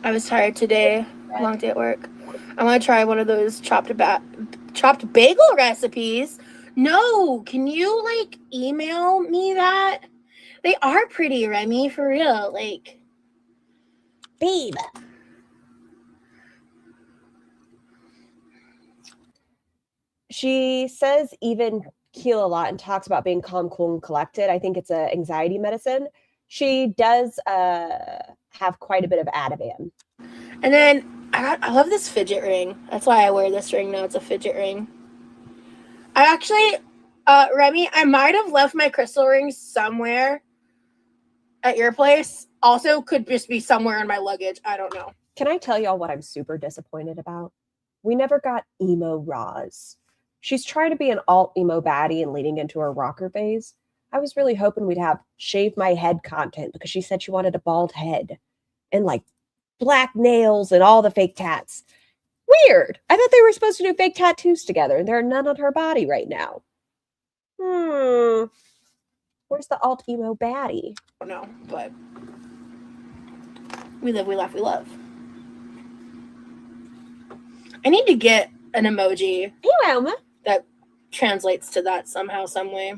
Speaker 3: I was tired today. Long day at work. I want to try one of those chopped bagel recipes. No, can you like email me that? They are pretty, Remy, for real. Like,
Speaker 2: babe. She says even keel a lot and talks about being calm, cool, and collected. I think it's an anxiety medicine. She does have quite a bit of Ativan.
Speaker 3: And then I love this fidget ring. That's why I wear this ring now. It's a fidget ring. I actually, Remy, I might have left my crystal ring somewhere at your place. Also, could just be somewhere in my luggage. I don't know.
Speaker 2: Can I tell y'all what I'm super disappointed about? We never got emo Roz. She's trying to be an alt emo baddie and leading into her rocker phase. I was really hoping we'd have shave my head content because she said she wanted a bald head and like black nails and all the fake tats. Weird. I thought they were supposed to do fake tattoos together and there are none on her body right now. Where's the alt emo baddie?
Speaker 3: I don't know, but we live, we laugh, we love. I need to get an emoji that translates to that somehow, some way.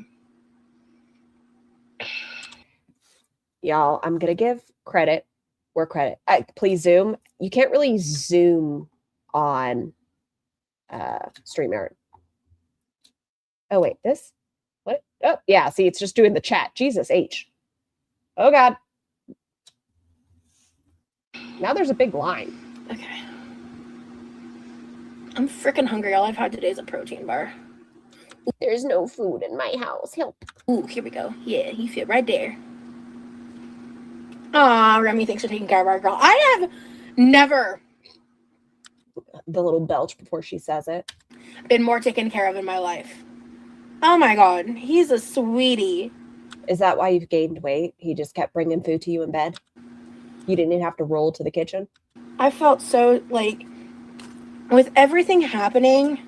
Speaker 2: Y'all, I'm gonna give credit where credit. Please zoom. You can't really zoom on StreamYard. Oh wait, this? What? Oh yeah, see, it's just doing the chat. Jesus H. Oh God. Now there's a big line.
Speaker 3: Okay. I'm freaking hungry. All I've had today is a protein bar.
Speaker 2: There's no food in my house. Help.
Speaker 3: Ooh, here we go. Yeah, you fit right there. Aw, Remy, thanks for taking care of our girl. I have never
Speaker 2: The little belch before she says it.
Speaker 3: been more taken care of in my life. Oh my God, he's a sweetie.
Speaker 2: Is that why you've gained weight? He just kept bringing food to you in bed? You didn't even have to roll to the kitchen?
Speaker 3: I felt so, like, with everything happening,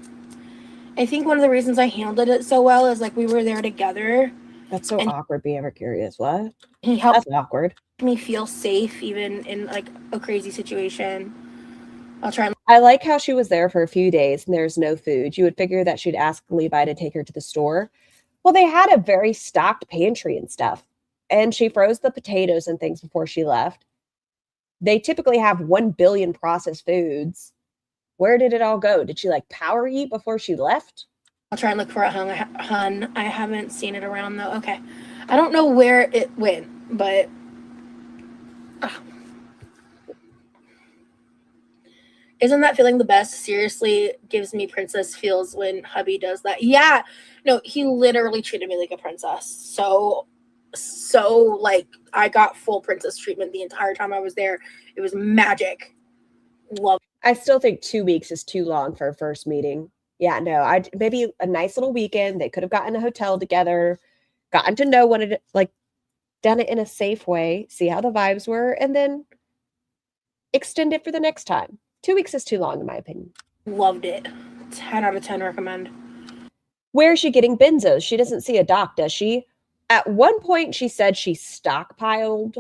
Speaker 3: I think one of the reasons I handled it so well is, like, we were there together.
Speaker 2: That's so awkward, being ever curious. What?
Speaker 3: He helped
Speaker 2: That's awkward.
Speaker 3: me feel safe, even in, like, a crazy situation. I'll try and...
Speaker 2: I like how she was there for a few days and there's no food. You would figure that she'd ask Levi to take her to the store. Well, they had a very stocked pantry and stuff. And she froze the potatoes and things before she left. They typically have 1 billion processed foods. Where did it all go? Did she like power eat before she left?
Speaker 3: I'll try and look for a hun. I haven't seen it around though. Okay. I don't know where it went, but isn't that feeling the best? Seriously, gives me princess feels when hubby does that. Yeah. No, he literally treated me like a princess. So like I got full princess treatment the entire time I was there. It was magic. Love.
Speaker 2: I still think 2 weeks is too long for a first meeting. Yeah, no, maybe a nice little weekend. They could have gotten a hotel together, gotten to know one, like done it in a safe way, see how the vibes were, and then extend it for the next time. 2 weeks is too long, in my opinion.
Speaker 3: Loved it. 10 out of 10 recommend.
Speaker 2: Where is she getting benzos? She doesn't see a doc, does she? At one point, she said she stockpiled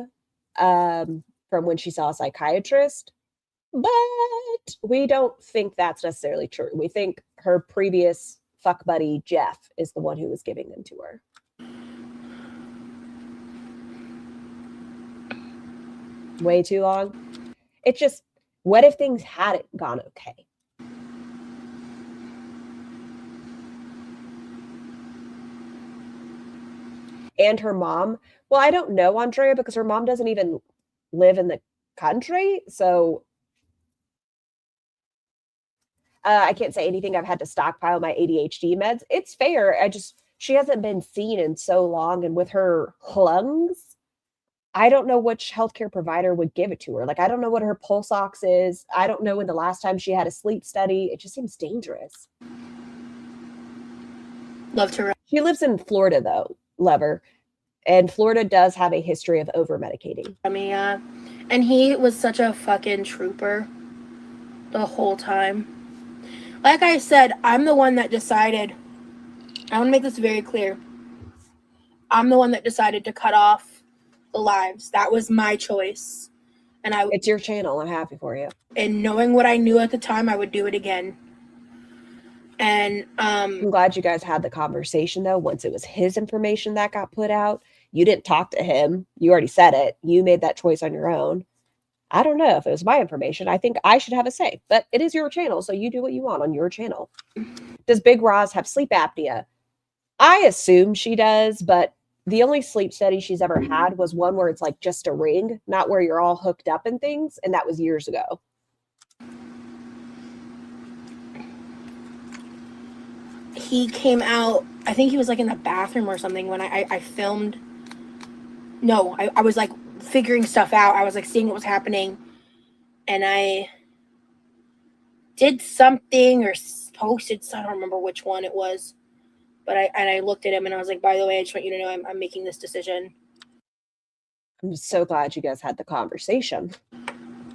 Speaker 2: from when she saw a psychiatrist, but we don't think that's necessarily true. We think her previous fuck buddy, Jeff, is the one who was giving them to her. Way too long. It's just, what if things hadn't gone okay? And her mom, well, I don't know Andrea because her mom doesn't even live in the country. So I can't say anything. I've had to stockpile my ADHD meds. It's fair. She hasn't been seen in so long. And with her lungs, I don't know which healthcare provider would give it to her. Like, I don't know what her pulse ox is. I don't know when the last time she had a sleep study. It just seems dangerous.
Speaker 3: Love to.
Speaker 2: She lives in Florida, though. Lover. And Florida does have a history of over-medicating.
Speaker 3: I mean, and he was such a fucking trooper the whole time. Like I said, I'm the one that decided, I want to make this very clear. I'm the one that decided to cut off the lives. That was my choice. And
Speaker 2: it's your channel. I'm happy for you.
Speaker 3: And knowing what I knew at the time, I would do it again. And
Speaker 2: I'm glad you guys had the conversation, though. Once it was his information that got put out, you didn't talk to him. You already said it. You made that choice on your own. I don't know if it was my information. I think I should have a say, but it is your channel, so you do what you want on your channel. Does Big Roz have sleep apnea? I assume she does, but the only sleep study she's ever had was one where it's like just a ring, not where you're all hooked up and things, and that was years ago.
Speaker 3: He came out, I think he was like in the bathroom or something when I filmed. No, I was like figuring stuff out. I was like seeing what was happening. And I did something or posted, I don't remember which one it was. But I looked at him and I was like, by the way, I just want you to know I'm making this decision.
Speaker 2: I'm so glad you guys had the conversation.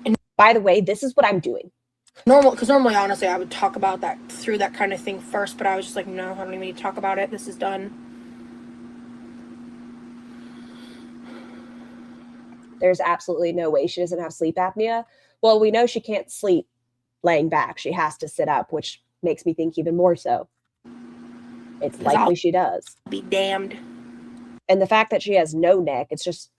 Speaker 2: And by the way, this is what I'm doing.
Speaker 3: Because normally, honestly, I would talk about that through that kind of thing first, but I was just like, no, I don't even need to talk about it. This is done.
Speaker 2: There's absolutely no way she doesn't have sleep apnea. Well, we know she can't sleep laying back. She has to sit up, which makes me think even more so. It's likely she does.
Speaker 3: Be damned.
Speaker 2: And the fact that she has no neck, it's just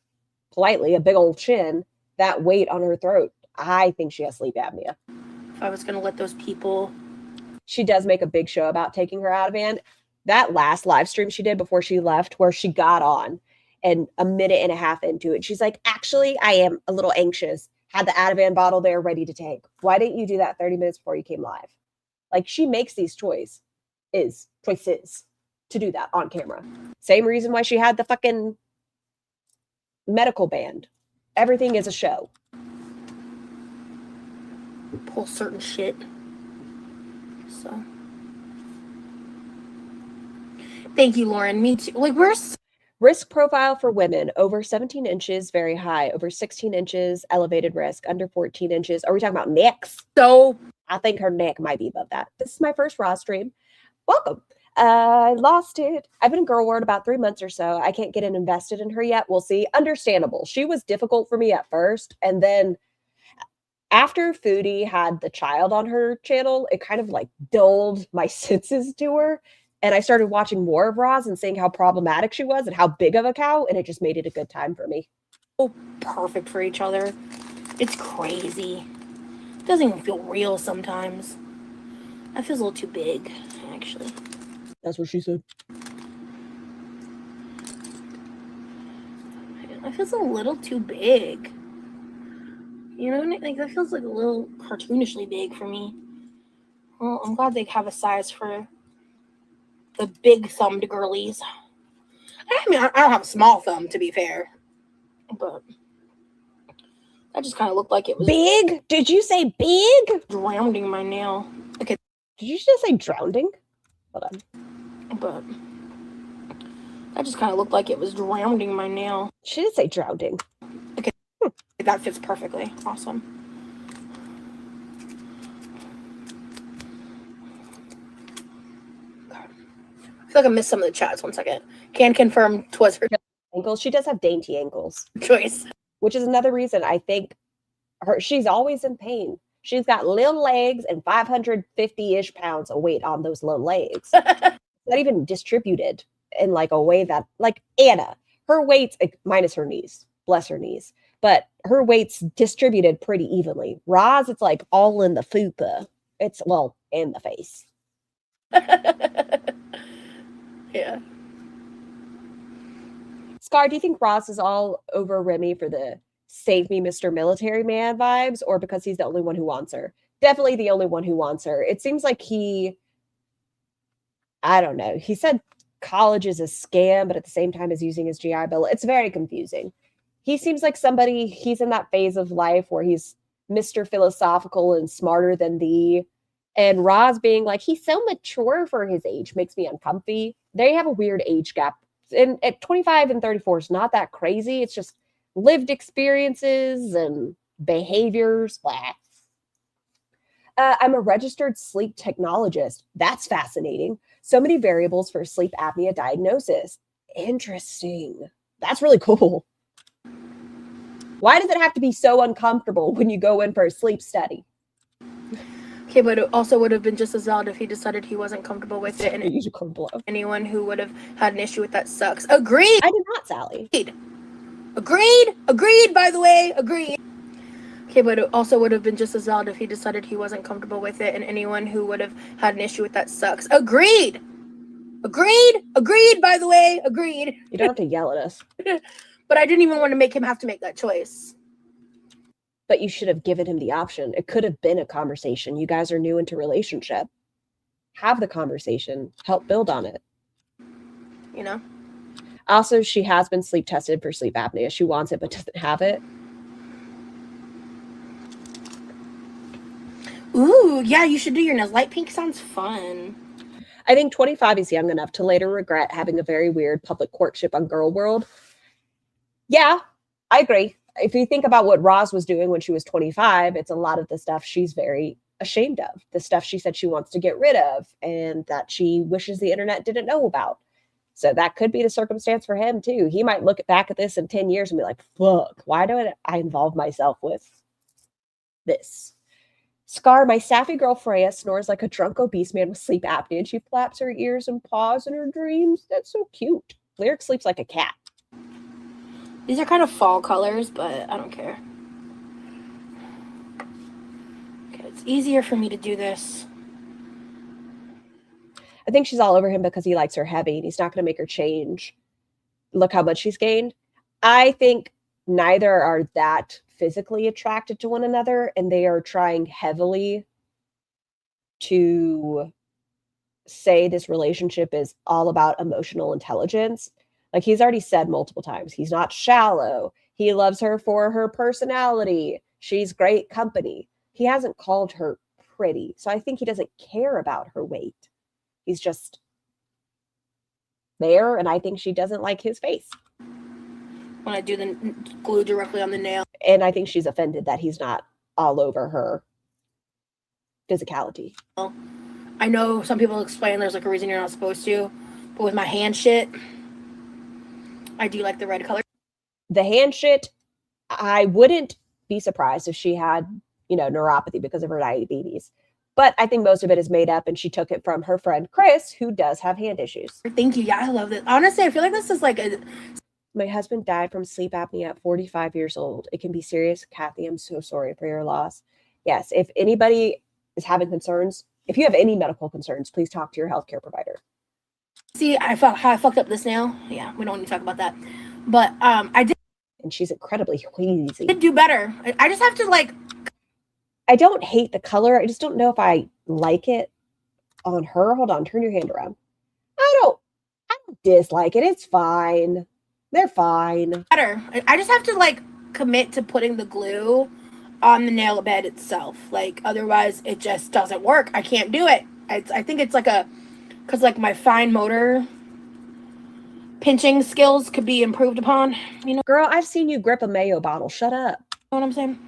Speaker 2: politely a big old chin, that weight on her throat, I think she has sleep apnea.
Speaker 3: If I was going to let those people...
Speaker 2: She does make a big show about taking her Ativan. That last live stream she did before she left, where she got on and a minute and a half into it, she's like, actually, I am a little anxious. Had the Ativan bottle there ready to take. Why didn't you do that 30 minutes before you came live? Like, she makes these choices to do that on camera. Same reason why she had the fucking medical band. Everything is a show.
Speaker 3: Pull certain shit. So. Thank you, Lauren. Me too. Like,
Speaker 2: Risk profile for women, over 17 inches, very high. Over 16 inches, elevated risk. Under 14 inches. Are we talking about necks?
Speaker 3: So,
Speaker 2: I think her neck might be above that. This is my first Raw stream. Welcome. I lost it. I've been in Girl World about 3 months or so. I can't get invested in her yet. We'll see. Understandable. She was difficult for me at first. And then after Foodie had the child on her channel, it kind of like dulled my senses to her. And I started watching more of Roz and seeing how problematic she was and how big of a cow. And it just made it a good time for me.
Speaker 3: so perfect for each other. It's crazy. It doesn't even feel real sometimes. That feels a little too big, actually.
Speaker 2: That's what she said.
Speaker 3: That feels a little too big. You know, like that feels like a little cartoonishly big for me. Well, I'm glad they have a size for the big thumbed girlies. I mean, I don't have a small thumb, to be fair, but that just kind of looked like it was
Speaker 2: big. Did you say big?
Speaker 3: drowning my nail. Okay,
Speaker 2: did you just say drowning? Hold on.
Speaker 3: But that just kind of looked like it was drowning my nail.
Speaker 2: She did say drowning.
Speaker 3: Okay, that fits perfectly. Awesome. I feel like I missed some of the chats. 1 second. Can confirm 'twas her
Speaker 2: Ankles. She does have dainty ankles,
Speaker 3: choice.
Speaker 2: which is another reason I think she's always in pain. She's got little legs and 550-ish pounds of weight on those little legs. Not even distributed in like a way that, like Anna, her weight's minus her knees, bless her knees, but her weight's distributed pretty evenly. Roz, it's like all in the fupa. It's, well, in the face.
Speaker 3: Yeah.
Speaker 2: Scar, do you think Ross is all over Remy for the save me, Mr. Military Man vibes, or because he's the only one who wants her? Definitely the only one who wants her. It seems like I don't know. He said college is a scam, but at the same time is using his GI Bill. It's very confusing. He seems like somebody, he's in that phase of life where he's Mr. Philosophical and smarter than thee. And Roz being like, he's so mature for his age makes me uncomfy. They have a weird age gap. And at 25 and 34 is not that crazy. It's just lived experiences and behaviors. Blah. I'm a registered sleep technologist. That's fascinating. So many variables for sleep apnea diagnosis. Interesting. That's really cool. Why does it have to be so uncomfortable when you go in for a sleep study?
Speaker 3: Okay, but it also would have been just as valid if he decided he wasn't comfortable with it, and anyone who would have had an issue with that sucks. Agreed.
Speaker 2: I did not, Sally.
Speaker 3: Agreed, by the way. Agreed. Okay, but it also would have been just as valid if he decided he wasn't comfortable with it, and anyone who would have had an issue with that sucks. Agreed, by the way. Agreed.
Speaker 2: You don't have to yell at us.
Speaker 3: But I didn't even want to make him have to make that choice.
Speaker 2: But you should have given him the option. It could have been a conversation. You guys are new into relationship. Have the conversation. Help build on it.
Speaker 3: You know?
Speaker 2: Also, she has been sleep tested for sleep apnea. She wants it, but doesn't have it.
Speaker 3: Ooh, yeah, you should do your nails. Light pink sounds fun.
Speaker 2: I think 25 is young enough to later regret having a very weird public courtship on Girl World. Yeah, I agree. If you think about what Roz was doing when she was 25, it's a lot of the stuff she's very ashamed of. The stuff she said she wants to get rid of and that she wishes the internet didn't know about. So that could be the circumstance for him too. He might look back at this in 10 years and be like, fuck, why do I involve myself with this? Scar, my sappy girl Freya snores like a drunk obese man with sleep apnea, and she flaps her ears and paws in her dreams. That's so cute. Lyric sleeps like a cat.
Speaker 3: These are kind of fall colors, but I don't care. Okay, it's easier for me to do this.
Speaker 2: I think she's all over him because he likes her heavy and he's not going to make her change. Look how much she's gained. I think neither are that physically attracted to one another, and they are trying heavily to say this relationship is all about emotional intelligence. Like he's already said multiple times, he's not shallow. He loves her for her personality. She's great company. He hasn't called her pretty. So I think he doesn't care about her weight. He's just there, and I think she doesn't like his face.
Speaker 3: When I do the glue directly on the nail.
Speaker 2: And I think she's offended that he's not all over her physicality.
Speaker 3: I know some people explain there's like a reason you're not supposed to, but with my hand shit, I do like the red color.
Speaker 2: The hand shit, I wouldn't be surprised if she had, neuropathy because of her diabetes. But I think most of it is made up, and she took it from her friend Chris, who does have hand issues.
Speaker 3: Thank you. Yeah, I love this. Honestly, I feel like this is like a...
Speaker 2: My husband died from sleep apnea at 45 years old. It can be serious. Kathy, I'm so sorry for your loss. Yes, if anybody is having concerns, if you have any medical concerns, please talk to your healthcare provider.
Speaker 3: See, how I fucked up this nail. Yeah, we don't need to talk about that. But I did...
Speaker 2: And she's incredibly wheezy.
Speaker 3: I did do better. I just have to like...
Speaker 2: I don't hate the color. I just don't know if I like it on her. Hold on, turn your hand around. I don't dislike it. It's fine. They're fine.
Speaker 3: Better. I just have to like commit to putting the glue on the nail bed itself. Like otherwise it just doesn't work. I can't do it. I think it's like because like my fine motor pinching skills could be improved upon.
Speaker 2: Girl, I've seen you grip a mayo bottle. Shut up.
Speaker 3: You know what I'm saying?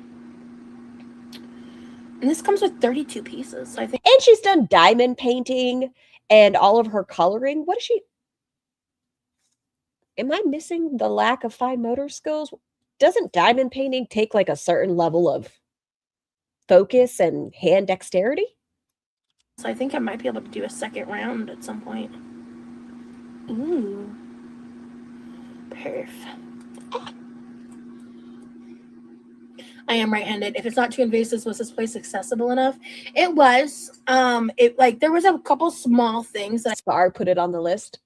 Speaker 3: And this comes with 32 pieces, I think.
Speaker 2: And she's done diamond painting and all of her coloring. What is she? Am I missing the lack of fine motor skills? Doesn't diamond painting take like a certain level of focus and hand dexterity?
Speaker 3: So I think I might be able to do a second round at some point. Ooh. Perfect. I am right-handed. If it's not too invasive, was this place accessible enough? It was. There was a couple small things that
Speaker 2: Scar put it on the list.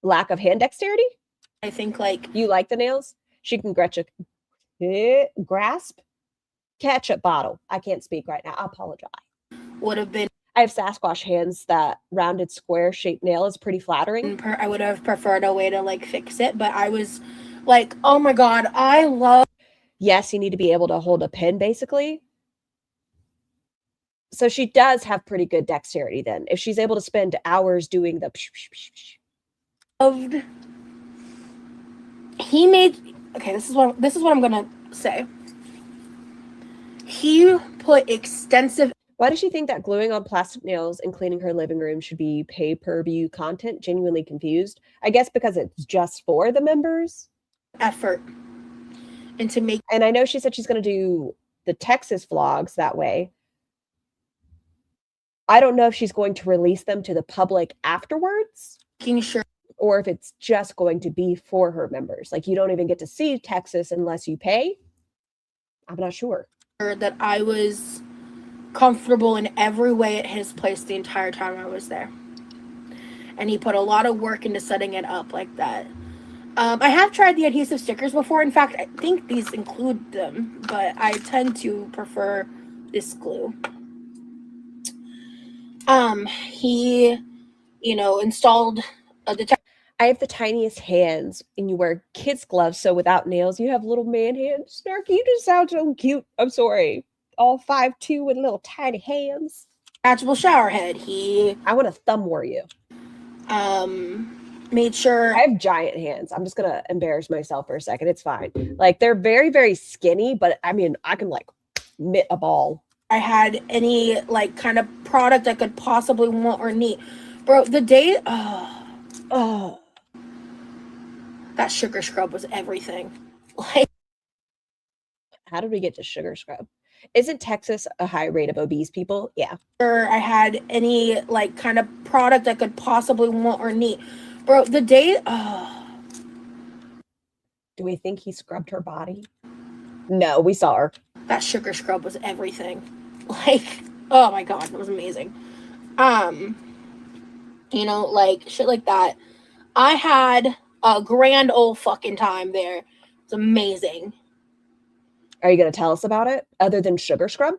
Speaker 2: Lack of hand dexterity?
Speaker 3: I think like...
Speaker 2: You like the nails? She can grasp ketchup bottle. I can't speak right now. I apologize.
Speaker 3: Would have been...
Speaker 2: I have Sasquatch hands. That rounded square-shaped nail is pretty flattering.
Speaker 3: I would have preferred a way to like fix it, but I was like, oh my god, I love...
Speaker 2: Yes, you need to be able to hold a pen, basically. So she does have pretty good dexterity then. If she's able to spend hours doing the...
Speaker 3: Loved. He made... Okay, this is what I'm going to say. He put extensive...
Speaker 2: Why does she think that gluing on plastic nails and cleaning her living room should be pay-per-view content? Genuinely confused. I guess because it's just for the members.
Speaker 3: Effort. And to make...
Speaker 2: And I know she said she's going to do the Texas vlogs that way. I don't know if she's going to release them to the public afterwards.
Speaker 3: Making sure.
Speaker 2: Or if it's just going to be for her members. Like, you don't even get to see Texas unless you pay. I'm not sure.
Speaker 3: That I was comfortable in every way at his place the entire time I was there. And he put a lot of work into setting it up like that. I have tried the adhesive stickers before. In fact, I think these include them, but I tend to prefer this glue. He, installed a detector.
Speaker 2: I have the tiniest hands, and you wear kids' gloves, so without nails, you have little man hands. Snarky, you just sound so cute. I'm sorry. All 5'2" with little tiny hands.
Speaker 3: Detachable shower head.
Speaker 2: I want to thumb war you.
Speaker 3: Made sure...
Speaker 2: I have giant hands. I'm just going to embarrass myself for a second. It's fine. Like, they're very, very skinny, but I mean, I can like mitt a ball.
Speaker 3: I had any like kind of product I could possibly want or need. Bro, the day... That sugar scrub was everything. Like,
Speaker 2: How did we get to sugar scrub? Isn't Texas a high rate of obese people? Yeah.
Speaker 3: I had any like kind of product I could possibly want or need. Bro, the day
Speaker 2: Do we think he scrubbed her body? No, we saw her.
Speaker 3: that sugar scrub was everything. Like, oh my god, it was amazing. You know, like shit like that. I had a grand old fucking time there. It's amazing.
Speaker 2: Are you going to tell us about it other than sugar scrub?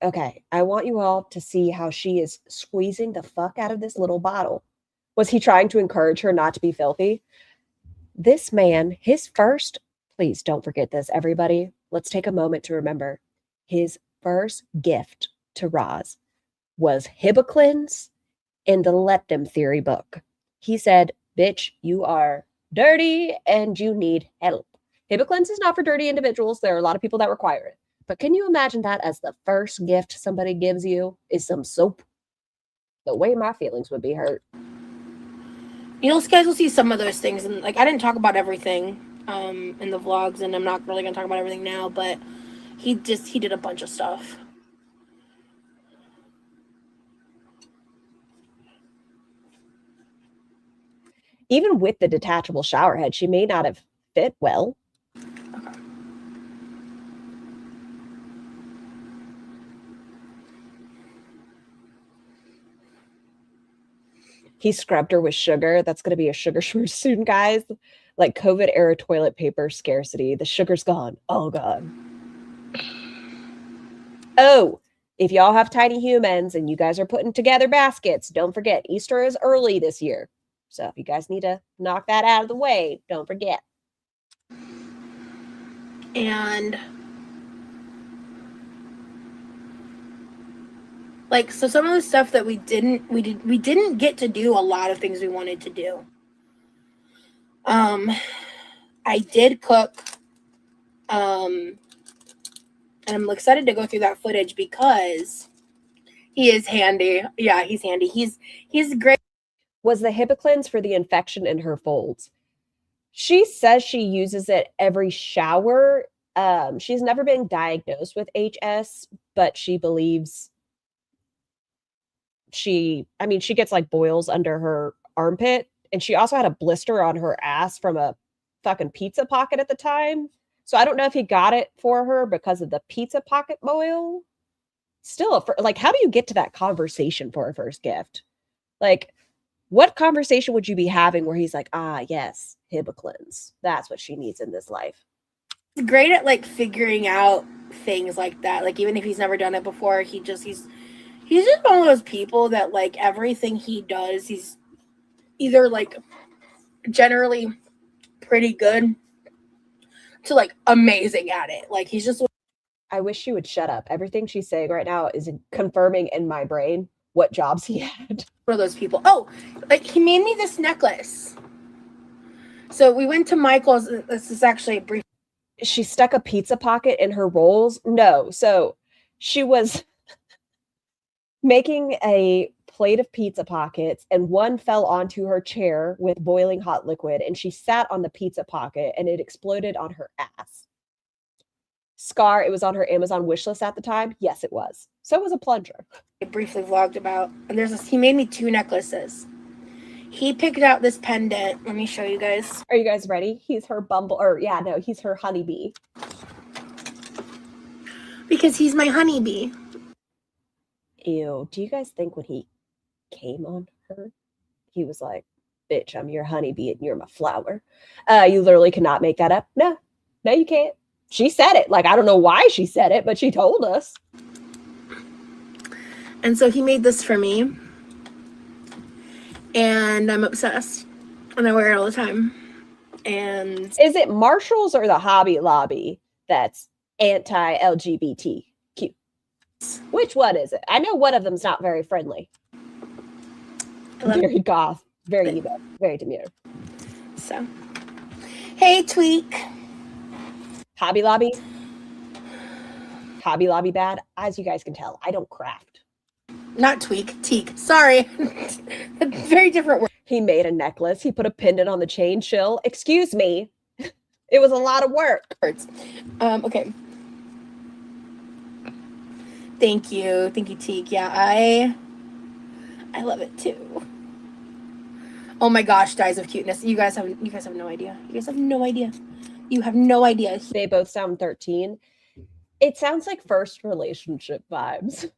Speaker 2: Okay, I want you all to see how she is squeezing the fuck out of this little bottle. Was he trying to encourage her not to be filthy? This man, his first, please don't forget this, everybody. Let's take a moment to remember his first gift to Roz was Hibiclens in the Let Them Theory book. He said, bitch, you are dirty and you need help. Hibiclens is not for dirty individuals. There are a lot of people that require it. But can you imagine that as the first gift somebody gives you is some soap? The way my feelings would be hurt.
Speaker 3: You know, guys will see some of those things, and like I didn't talk about everything in the vlogs, and I'm not really gonna talk about everything now, but he did a bunch of stuff.
Speaker 2: Even with the detachable shower head, she may not have fit well.
Speaker 3: Okay.
Speaker 2: He scrubbed her with sugar. That's going to be a sugar short soon, guys. Like COVID era toilet paper scarcity. The sugar's gone. Oh, God. Oh, if y'all have tiny humans and you guys are putting together baskets, don't forget Easter is early this year. So if you guys need to knock that out of the way, don't forget.
Speaker 3: And like, so some of the stuff that we didn't get to do a lot of things we wanted to do. I did cook, and I'm excited to go through that footage because he is handy. Yeah, he's handy. He's great.
Speaker 2: Was the Hibiclens for the infection in her folds? She says she uses it every shower. She's never been diagnosed with HS, but she believes she gets like boils under her armpit, and she also had a blister on her ass from a fucking pizza pocket at the time. So I don't know if he got it for her because of the pizza pocket boil. Still, like, how do you get to that conversation for a first gift? Like, what conversation would you be having where he's like, ah, yes, Hibiclens. That's what she needs in this life.
Speaker 3: He's great at like figuring out things like that. Like, even if he's never done it before, he's just one of those people that like everything he does, he's either like generally pretty good to like amazing at it. Like, he's just.
Speaker 2: I wish she would shut up. Everything she's saying right now is confirming in my brain what jobs he had.
Speaker 3: One of those people. Oh, like he made me this necklace. So we went to Michael's. This is actually a brief.
Speaker 2: She stuck a pizza pocket in her rolls. No. So she was making a plate of pizza pockets and one fell onto her chair with boiling hot liquid and she sat on the pizza pocket and it exploded on her ass. Scar, it was on her Amazon wish list at the time. Yes, it was. So was a plunger.
Speaker 3: I briefly vlogged about, and he made me 2 necklaces. He picked out this pendant. Let me show you guys.
Speaker 2: Are you guys ready? He's her he's her honeybee.
Speaker 3: Because he's my honeybee.
Speaker 2: Ew. Do you guys think when he came on her, he was like, bitch, I'm your honeybee and you're my flower? You literally cannot make that up. No, you can't. She said it. Like, I don't know why she said it, but she told us.
Speaker 3: And so he made this for me. And I'm obsessed. And I wear it all the time. And
Speaker 2: is it Marshall's or the Hobby Lobby that's anti-LGBTQ? Which one is it? I know one of them's not very friendly. Very goth. Very emo. Very demure.
Speaker 3: So, hey, Tweak.
Speaker 2: Hobby Lobby? Hobby Lobby bad? As you guys can tell, I don't craft.
Speaker 3: Not Tweak, Teak. Sorry. Very different word.
Speaker 2: He made a necklace. He put a pendant on the chain. Chill. Excuse me. It was a lot of work.
Speaker 3: Okay. Thank you, Teak. Yeah, I love it too. Oh my gosh, dies of cuteness. You guys have no idea. You guys have no idea. You have no idea.
Speaker 2: They both sound 13. It sounds like first relationship vibes.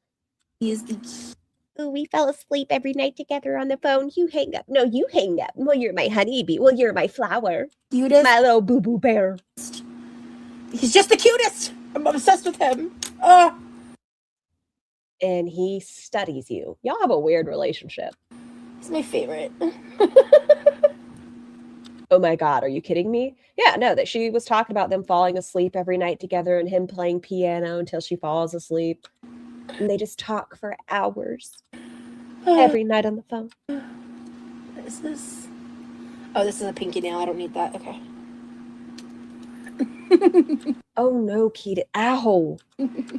Speaker 3: He is the
Speaker 2: Oh, we fell asleep every night together on the phone. You hang up. No, you hang up. Well, you're my honeybee. Well, you're my flower.
Speaker 3: cutest.
Speaker 2: My little boo-boo bear.
Speaker 3: He's just the cutest. I'm obsessed with him. Oh.
Speaker 2: And he studies you. Y'all have a weird relationship.
Speaker 3: He's my favorite.
Speaker 2: Oh my God, are you kidding me? Yeah, no, that she was talking about them falling asleep every night together and him playing piano until she falls asleep. And they just talk for hours every night on the phone.
Speaker 3: What is this? Oh, this is a pinky nail. I don't need that. Okay.
Speaker 2: Oh no, Keita. Ow.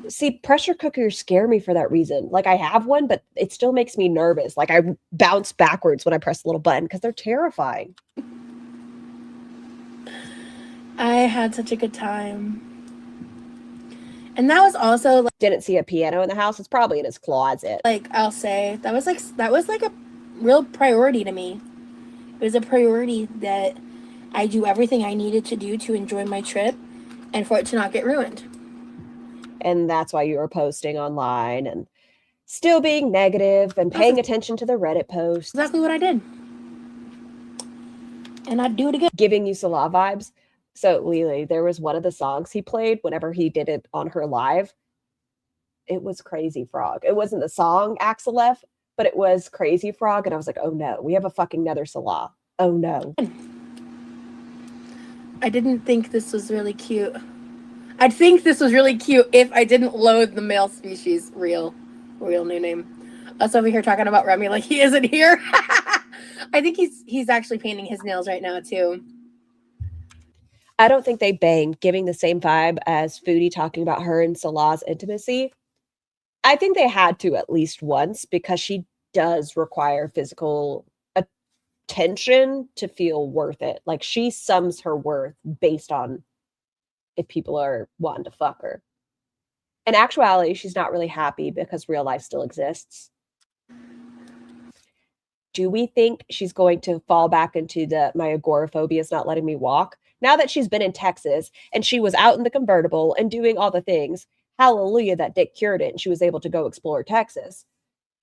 Speaker 2: See, pressure cookers scare me for that reason. Like, I have one, but it still makes me nervous. Like, I bounce backwards when I press the little button because they're terrifying.
Speaker 3: I had such a good time. And that was also
Speaker 2: Didn't see a piano in the house. It's probably in his closet.
Speaker 3: like I'll say that was like a real priority to me. It was a priority that I do everything I needed to do to enjoy my trip and for it to not get ruined.
Speaker 2: And that's why you were posting online and still being negative and paying attention to the Reddit posts.
Speaker 3: Exactly what I did. And I'd do it again.
Speaker 2: Giving you Salah vibes. So, Lily, there was one of the songs he played whenever he did it on her live. It was Crazy Frog. It wasn't the song Axel F, but it was Crazy Frog. And I was like, oh no, we have a fucking another Salah. Oh no.
Speaker 3: I didn't think this was really cute. I'd think this was really cute if I didn't load the male species real new name. Us over here talking about Remy like he isn't here. I think he's actually painting his nails right now too.
Speaker 2: I don't think they banged, giving the same vibe as Foodie talking about her and Salah's intimacy. I think they had to at least once because she does require physical attention to feel worth it. Like, she sums her worth based on if people are wanting to fuck her. In actuality, she's not really happy because real life still exists. Do we think she's going to fall back into my agoraphobia is not letting me walk? Now that she's been in Texas and she was out in the convertible and doing all the things, hallelujah, that dick cured it and she was able to go explore Texas.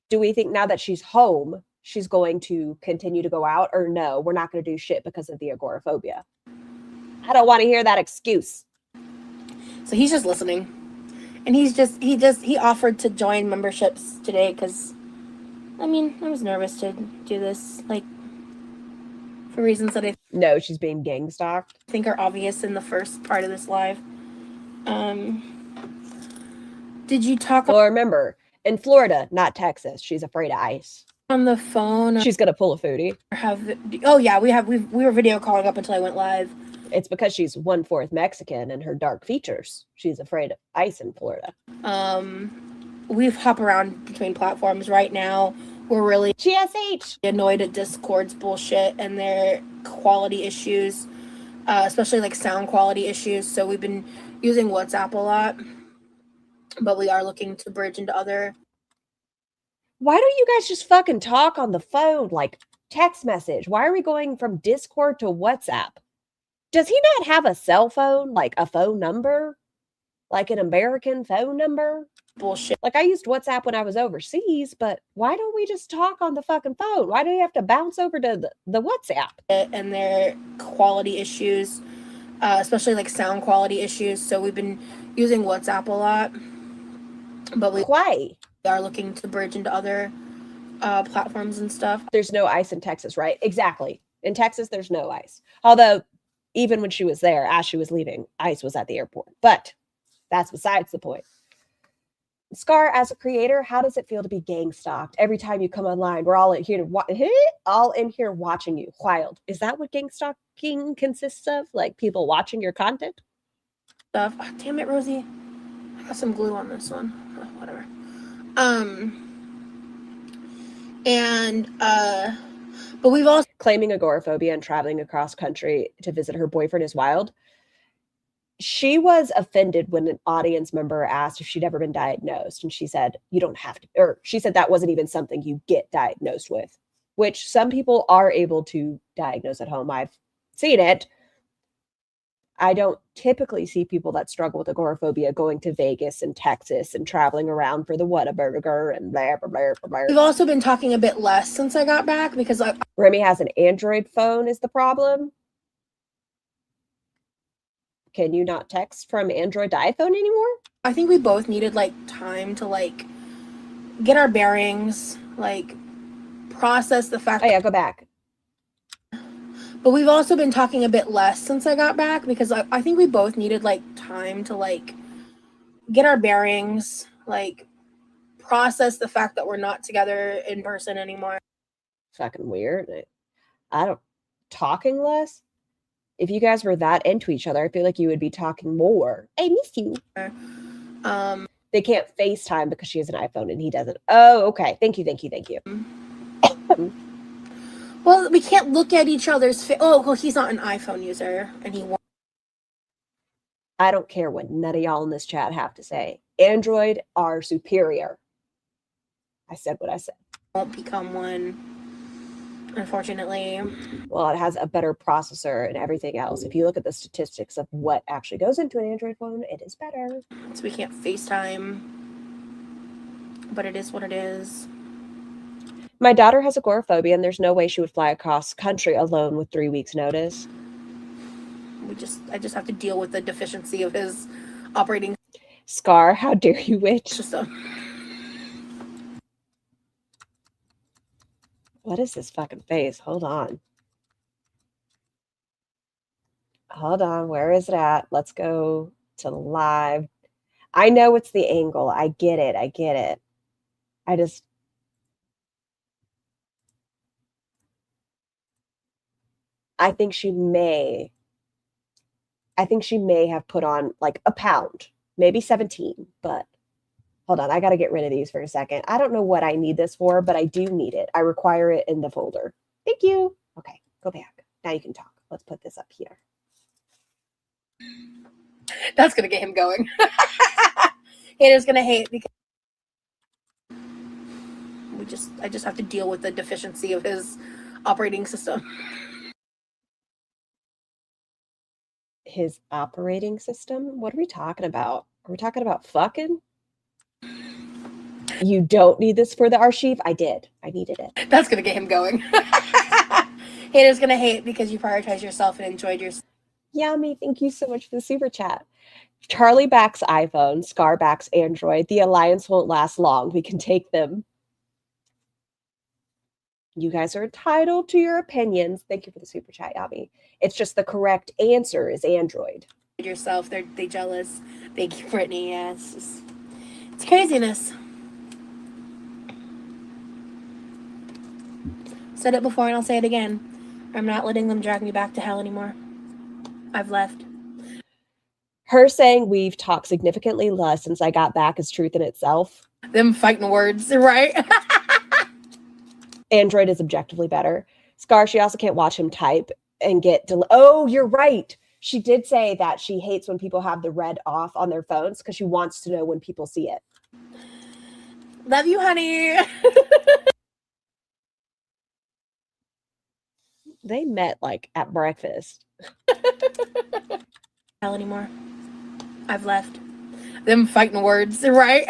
Speaker 2: Do we think now that she's home, she's going to continue to go out? Or no, we're not going to do shit because of the agoraphobia? I don't want to hear that excuse.
Speaker 3: So he's just listening. And he offered to join memberships today because, I mean, I was nervous to do this, like, for reasons that I
Speaker 2: No, she's being gang stalked.
Speaker 3: think are obvious in the first part of this live. Did you talk
Speaker 2: Well, remember, in Florida, not Texas, she's afraid of ice.
Speaker 3: on the phone?
Speaker 2: She's going to pull a Foodie.
Speaker 3: Oh yeah, we were video calling up until I went live.
Speaker 2: It's because she's 1/4 Mexican and her dark features. She's afraid of ice in Florida.
Speaker 3: We've hop around between platforms right now. We're really
Speaker 2: GSH.
Speaker 3: annoyed at Discord's bullshit and their quality issues, especially like sound quality issues. So we've been using WhatsApp a lot, but we are looking to bridge into other.
Speaker 2: Why don't you guys just fucking talk on the phone, like text message? Why are we going from Discord to WhatsApp? Does he not have a cell phone, like a phone number? Like an American phone number?
Speaker 3: Bullshit.
Speaker 2: Like, I used WhatsApp when I was overseas, but why don't we just talk on the fucking phone? Why do we have to bounce over to the WhatsApp?
Speaker 3: And their quality issues, especially like sound quality issues. So we've been using WhatsApp a lot, but we
Speaker 2: Why?
Speaker 3: are looking to bridge into other platforms and stuff.
Speaker 2: There's no ice in Texas, right? Exactly. In Texas, there's no ice. Although, even when she was there, as she was leaving, ice was at the airport. But that's besides the point. Scar, as a creator, how does it feel to be gang stalked? Every time you come online, we're all in here watching you. Wild. Is that what gang stalking consists of? Like people watching your content?
Speaker 3: Stuff. Oh, damn it, Rosie. I got some glue on this one. Oh, whatever. But we've also
Speaker 2: claiming agoraphobia and traveling across country to visit her boyfriend is wild. She was offended when an audience member asked if she'd ever been diagnosed, and she said, you don't have to, or she said that wasn't even something you get diagnosed with, which some people are able to diagnose at home. I've seen it. I don't typically see people that struggle with agoraphobia going to Vegas and Texas and traveling around for the Whataburger and blah, blah, blah, blah, blah.
Speaker 3: we've also been talking a bit less since I got back because
Speaker 2: Remy has an Android phone is the problem. Can you not text from Android to iPhone anymore?
Speaker 3: I think we both needed like time to like get our bearings, like process the fact.
Speaker 2: Oh yeah, go back.
Speaker 3: But we've also been talking a bit less since I got back because I think we both needed like time to like get our bearings, like process the fact that we're not together in person anymore.
Speaker 2: Fucking weird. I don't talking less. If you guys were that into each other, I feel like you would be talking more. I miss you. They can't FaceTime because she has an iPhone and he doesn't. Oh, okay. Thank you.
Speaker 3: Well, we can't look at each other's face. Oh, well, he's not an iPhone user, and he won't.
Speaker 2: I don't care what none of y'all in this chat have to say. Android are superior. I said what I said.
Speaker 3: Won't become one, unfortunately.
Speaker 2: Well, it has a better processor and everything else. If you look at the statistics of what actually goes into an Android phone, it is better.
Speaker 3: So we can't FaceTime, but it is what it is.
Speaker 2: My daughter has agoraphobia, and there's no way she would fly across country alone with 3 weeks' notice.
Speaker 3: I just have to deal with the deficiency of his operating
Speaker 2: Scar, how dare you, witch?
Speaker 3: system.
Speaker 2: What is this fucking face? Hold on. Where is it at? Let's go to live. I know it's the angle. I get it. I think she may have put on like a pound, maybe 17, but hold on. I got to get rid of these for a second. I don't know what I need this for, but I do need it. I require it in the folder. Thank you. Okay, go back. Now you can talk. Let's put this up here.
Speaker 3: That's going to get him going. Haters going to hate because I just have to deal with the deficiency of his operating system.
Speaker 2: His operating system? What are we talking about? Are we talking about fucking? You don't need this for the archive? I did. I needed it.
Speaker 3: That's going to get him going. Haters going to hate because you prioritize yourself and enjoyed yourself.
Speaker 2: Yummy. Thank you so much for the super chat. Charlie backs iPhone. Scar backs Android. The alliance won't last long. We can take them. You guys are entitled to your opinions. Thank you for the super chat, Yami. It's just the correct answer is Android.
Speaker 3: Yourself, they jealous. Thank you, Brittany. Yeah, it's craziness. Said it before and I'll say it again. I'm not letting them drag me back to hell anymore. I've left.
Speaker 2: Her saying we've talked significantly less since I got back is truth in itself.
Speaker 3: Them fighting words, right?
Speaker 2: Android is objectively better. Scar, she also can't watch him type and get oh, you're right. She did say that she hates when people have the red off on their phones because she wants to know when people see it.
Speaker 3: Love you, honey.
Speaker 2: They met like at breakfast.
Speaker 3: Hell anymore. I've left. Them fighting words, right?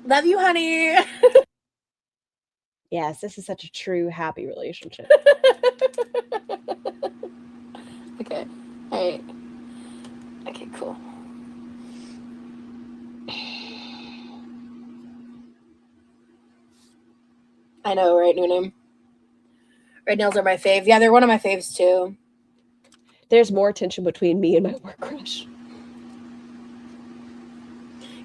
Speaker 3: Love you, honey.
Speaker 2: Yes, this is such a true, happy relationship.
Speaker 3: Okay. All right. Okay, cool. I know, right, Noonim? Red nails are my fave. Yeah, they're one of my faves, too.
Speaker 2: There's more tension between me and my work crush.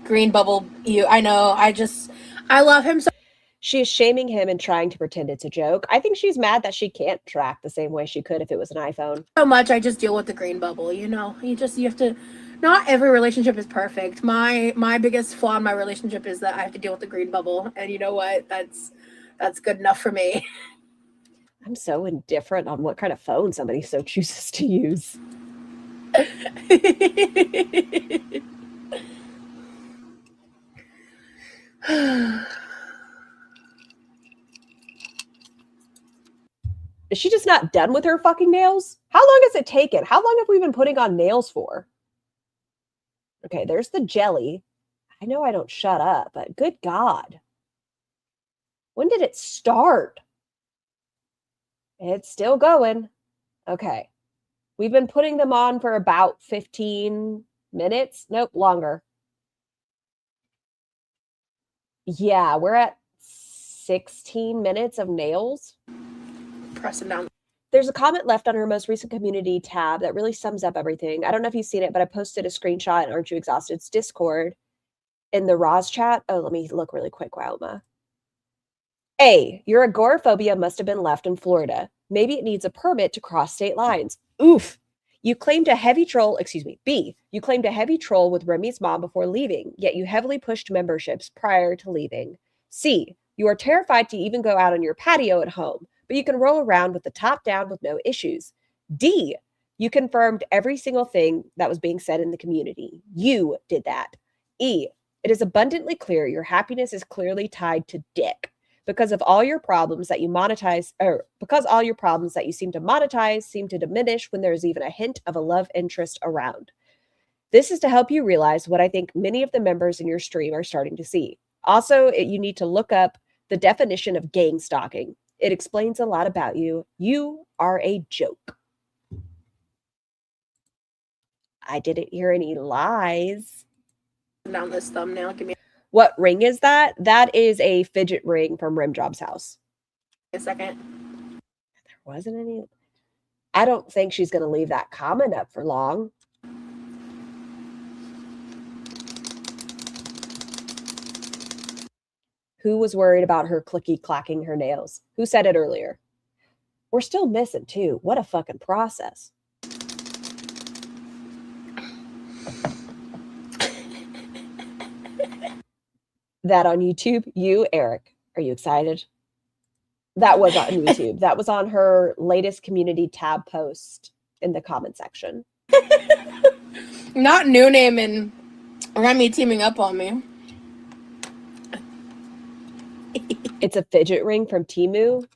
Speaker 3: Green bubble, you. I know. I love him so.
Speaker 2: She is shaming him and trying to pretend it's a joke. I think she's mad that she can't track the same way she could if it was an iPhone.
Speaker 3: So much. I just deal with the green bubble. You know, you have to. Not every relationship is perfect. My biggest flaw in my relationship is that I have to deal with the green bubble, and you know what? That's That's good enough for me.
Speaker 2: I'm so indifferent on what kind of phone somebody so chooses to use. Is she just not done with her fucking nails? How long has it taken? How long have we been putting on nails for? Okay, there's the jelly. I know I don't shut up, but good God. When did it start? It's still going. Okay. We've been putting them on for about 15 minutes. Nope, longer. Yeah, we're at 16 minutes of nails.
Speaker 3: Press them down.
Speaker 2: There's a comment left on her most recent community tab that really sums up everything. I don't know if you've seen it, but I posted a screenshot in Aren't You Exhausted's Discord in the Roz chat. Oh, let me look really quick, Wilma. A, your agoraphobia must have been left in Florida. Maybe it needs a permit to cross state lines. Oof. You claimed a heavy troll, B, you claimed a heavy troll with Remy's mom before leaving, yet you heavily pushed memberships prior to leaving. C, you are terrified to even go out on your patio at home, but you can roll around with the top down with no issues. D, you confirmed every single thing that was being said in the community. You did that. E, it is abundantly clear your happiness is clearly tied to dick. Because of all your problems that you monetize, or because all your problems that you seem to monetize seem to diminish when there's even a hint of a love interest around. This is to help you realize what I think many of the members in your stream are starting to see. Also, you need to look up the definition of gang stalking. It explains a lot about you. You are a joke. I didn't hear any lies.
Speaker 3: Down this thumbnail. Give me
Speaker 2: What ring is that? That is a fidget ring from Rimjob's house.
Speaker 3: a second.
Speaker 2: There wasn't any. I don't think she's going to leave that comment up for long. Who was worried about her clicky-clacking her nails? Who said it earlier? We're still missing, too. What a fucking process. That on YouTube? You, Eric. Are you excited? That was on YouTube. That was on her latest community tab post in the comment section.
Speaker 3: Not New Name and Remy teaming up on me.
Speaker 2: It's a fidget ring from Temu.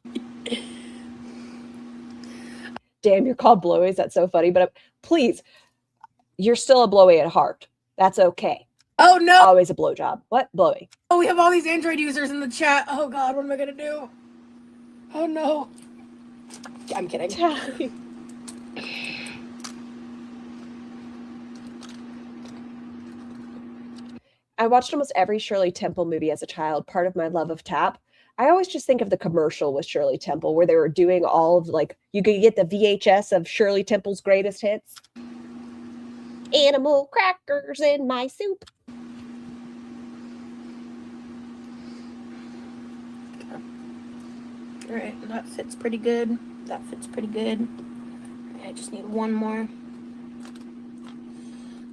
Speaker 2: Damn, you're called blowies. That's so funny. But please, you're still a blowy at heart. That's okay.
Speaker 3: Oh, no.
Speaker 2: Always a blowjob. What? Blowy.
Speaker 3: Oh, we have all these Android users in the chat. Oh, God, what am I going to do? Oh, no. I'm kidding.
Speaker 2: I watched almost every Shirley Temple movie as a child, part of my love of tap. I always just think of the commercial with Shirley Temple where they were doing all of, like, you could get the VHS of Shirley Temple's greatest hits. Animal crackers in my soup.
Speaker 3: All right, that fits pretty good. That fits pretty good. I just need one more.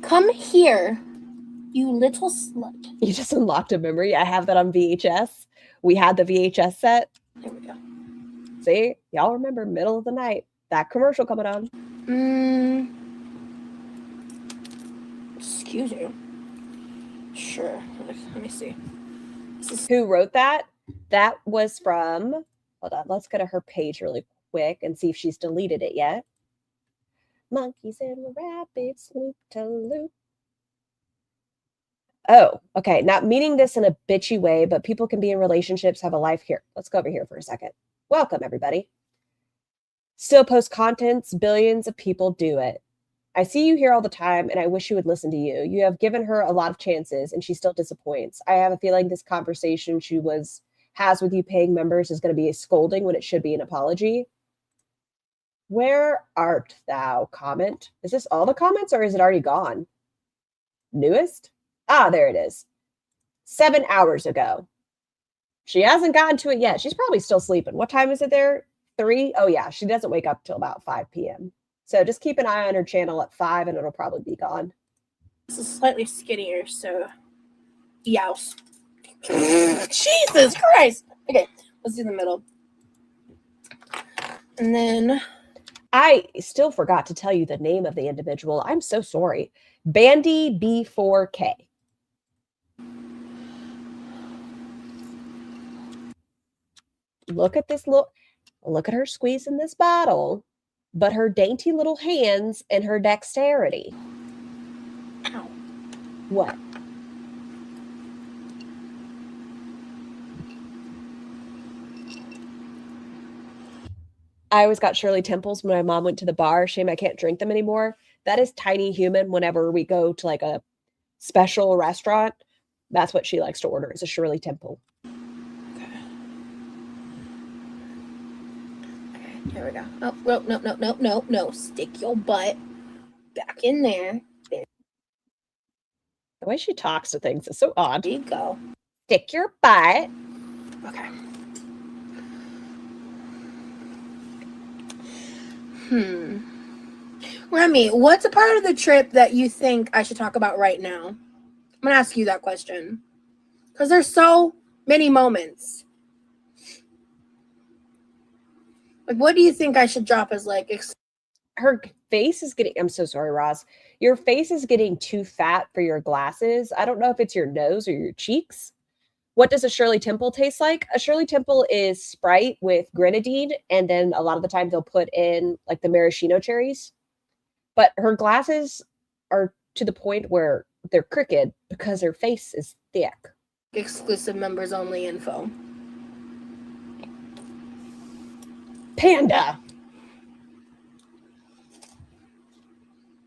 Speaker 3: Come here, you little slut.
Speaker 2: You just unlocked a memory. I have that on VHS. We had the VHS set.
Speaker 3: There we go.
Speaker 2: See? Y'all remember middle of the night. That commercial coming on.
Speaker 3: Excuse you. Sure. Let me see.
Speaker 2: Who wrote that? That was from... Hold on. Let's go to her page really quick and see if she's deleted it yet. Monkeys and rabbits, loop to loop. Oh, okay. Not meaning this in a bitchy way, but people can be in relationships, have a life here. Let's go over here for a second. Welcome, everybody. Still post contents. Billions of people do it. I see you here all the time, and I wish you would listen to you. You have given her a lot of chances, and she still disappoints. I have a feeling this conversation she has with you paying members is going to be a scolding when it should be an apology. Where art thou? Comment. Is this all the comments, or is it already gone? Newest? Ah, there it is. 7 hours ago. She hasn't gotten to it yet. She's probably still sleeping. What time is it there? 3? Oh, yeah. She doesn't wake up till about 5 p.m. So just keep an eye on her channel at 5 and it'll probably be gone.
Speaker 3: This is slightly skinnier, so... Youse. Jesus Christ! Okay, Let's do the middle. And then
Speaker 2: I still forgot to tell you the name of the individual. I'm so sorry. Bandy B4K. Look at this look at her squeezing this bottle, but her dainty little hands and her dexterity.
Speaker 3: Ow.
Speaker 2: What? I always got Shirley Temples when my mom went to the bar. Shame I can't drink them anymore. That is Tiny Human whenever we go to like a special restaurant. That's what she likes to order, is a Shirley Temple.
Speaker 3: Here we go. Oh, no. Stick your butt back in there. There
Speaker 2: The way she talks to things is so odd.
Speaker 3: you go.
Speaker 2: Stick your butt.
Speaker 3: Okay. Remy, what's a part of the trip that you think I should talk about right now? I'm going to ask you that question. Because there's so many moments. Like, what do you think I should drop as, like...
Speaker 2: Her face is getting... I'm so sorry, Roz. Your face is getting too fat for your glasses. I don't know if it's your nose or your cheeks. What does a Shirley Temple taste like? A Shirley Temple is Sprite with grenadine, and then a lot of the time they'll put in, like, the maraschino cherries. But her glasses are to the point where they're crooked because her face is thick.
Speaker 3: Exclusive members only info.
Speaker 2: Panda.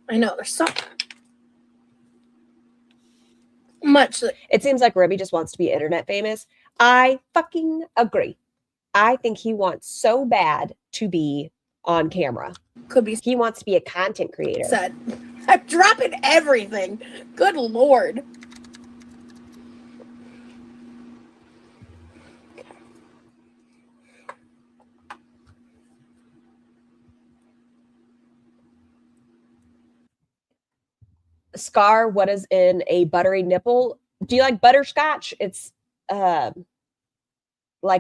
Speaker 3: I know, there's so much.
Speaker 2: It seems like Remy just wants to be internet famous. I fucking agree. I think he wants so bad to be on camera.
Speaker 3: Could be
Speaker 2: He wants to be a content creator.
Speaker 3: said. I'm dropping everything. Good Lord.
Speaker 2: Scar, what is in a buttery nipple? Do you like butterscotch? It's like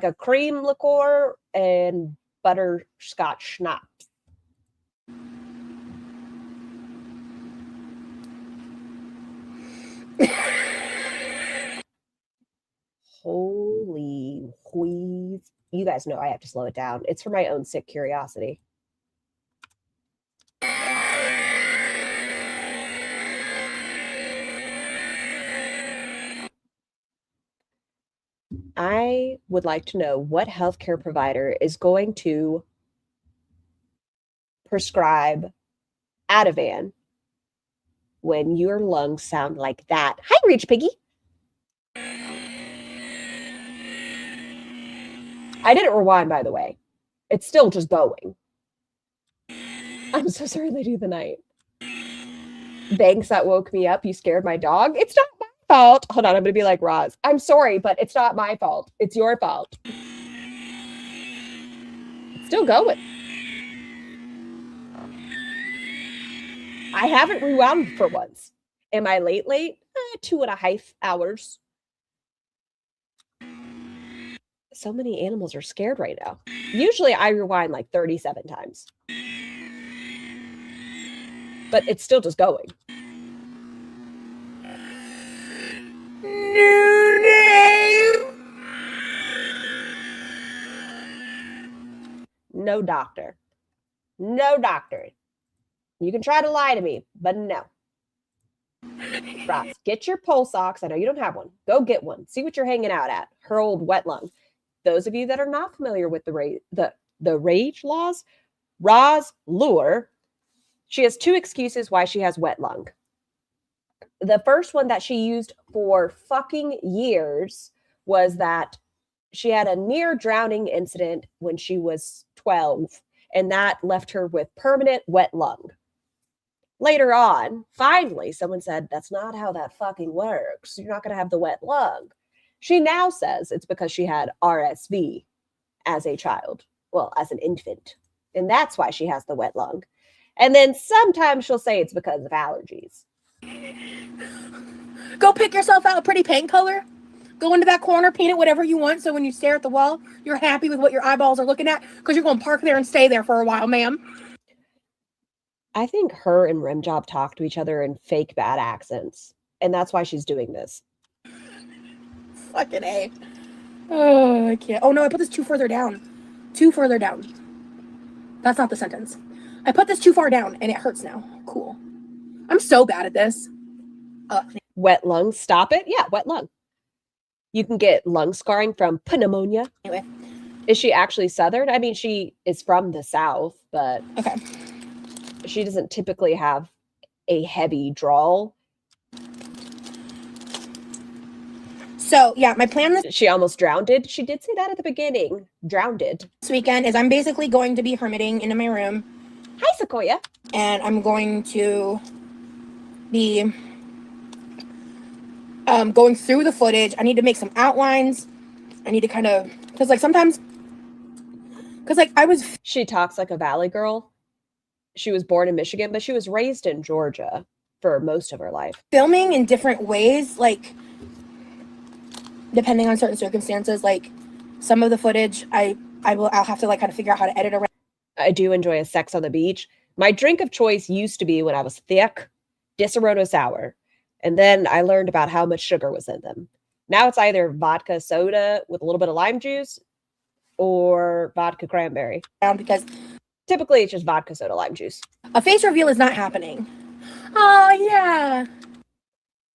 Speaker 2: a cream liqueur and butterscotch schnapps. Holy wheeze. You guys know I have to slow it down. It's for my own sick curiosity. I would like to know what healthcare provider is going to prescribe Ativan when your lungs sound like that. Hi, Rich Piggy. I didn't rewind, by the way. It's still just going. I'm so sorry, Lady of the Night. Banks, that woke me up. You scared my dog. It's not my fault. Hold on, I'm going to be like Roz. I'm sorry, but it's not my fault. It's your fault. It's still going. I haven't rewound for once. Am I late? 2.5 hours. So many animals are scared right now. Usually I rewind like 37 times. But it's still just going. No doctor. No doctor. You can try to lie to me, but no. Ross, get your pulse ox. I know you don't have one. Go get one. See what you're hanging out at. Her old wet lung. Those of you that are not familiar with the rage laws, Roz Lure, she has 2 excuses why she has wet lung. The first one that she used for fucking years was that she had a near drowning incident when she was 12, and that left her with permanent wet lung. Later on, finally, someone said, that's not how that fucking works. You're not going to have the wet lung. She now says it's because she had RSV as a child, well, as an infant. And that's why she has the wet lung. And then sometimes she'll say it's because of allergies.
Speaker 3: Go pick yourself out a pretty paint color. Go into that corner, paint it whatever you want. So when you stare at the wall, you're happy with what your eyeballs are looking at because you're going to park there and stay there for a while, ma'am.
Speaker 2: I think her and Rimjob talk to each other in fake bad accents, and that's why she's doing this.
Speaker 3: Fucking A. Oh, I can't. Oh, no, I put this too further down. Too further down. That's not the sentence. I put this too far down, and it hurts now. Cool. I'm so bad at this.
Speaker 2: Wet lung, stop it. Yeah, wet lung. You can get lung scarring from pneumonia.
Speaker 3: Anyway.
Speaker 2: Is she actually Southern? I mean, she is from the South, but
Speaker 3: okay.
Speaker 2: She doesn't typically have a heavy drawl.
Speaker 3: So, yeah, my plan
Speaker 2: She almost drowned. She did say that at the beginning. Drowned.
Speaker 3: This weekend is I'm basically going to be hermiting into my room.
Speaker 2: Hi, Sequoia.
Speaker 3: And I'm going to be going through the footage. I need to make some outlines. I need to kind of, because like sometimes, because like
Speaker 2: She talks like a Valley girl. She was born in Michigan, but she was raised in Georgia for most of her life.
Speaker 3: Filming in different ways, like depending on certain circumstances, like some of the footage I'll have to like kind of figure out how to edit around.
Speaker 2: I do enjoy a sex on the beach. My drink of choice used to be, when I was thick, Disaronno sour. And then I learned about how much sugar was in them. Now it's either vodka soda with a little bit of lime juice or vodka cranberry.
Speaker 3: Because
Speaker 2: typically it's just vodka soda lime juice.
Speaker 3: A face reveal is not happening. Oh, yeah.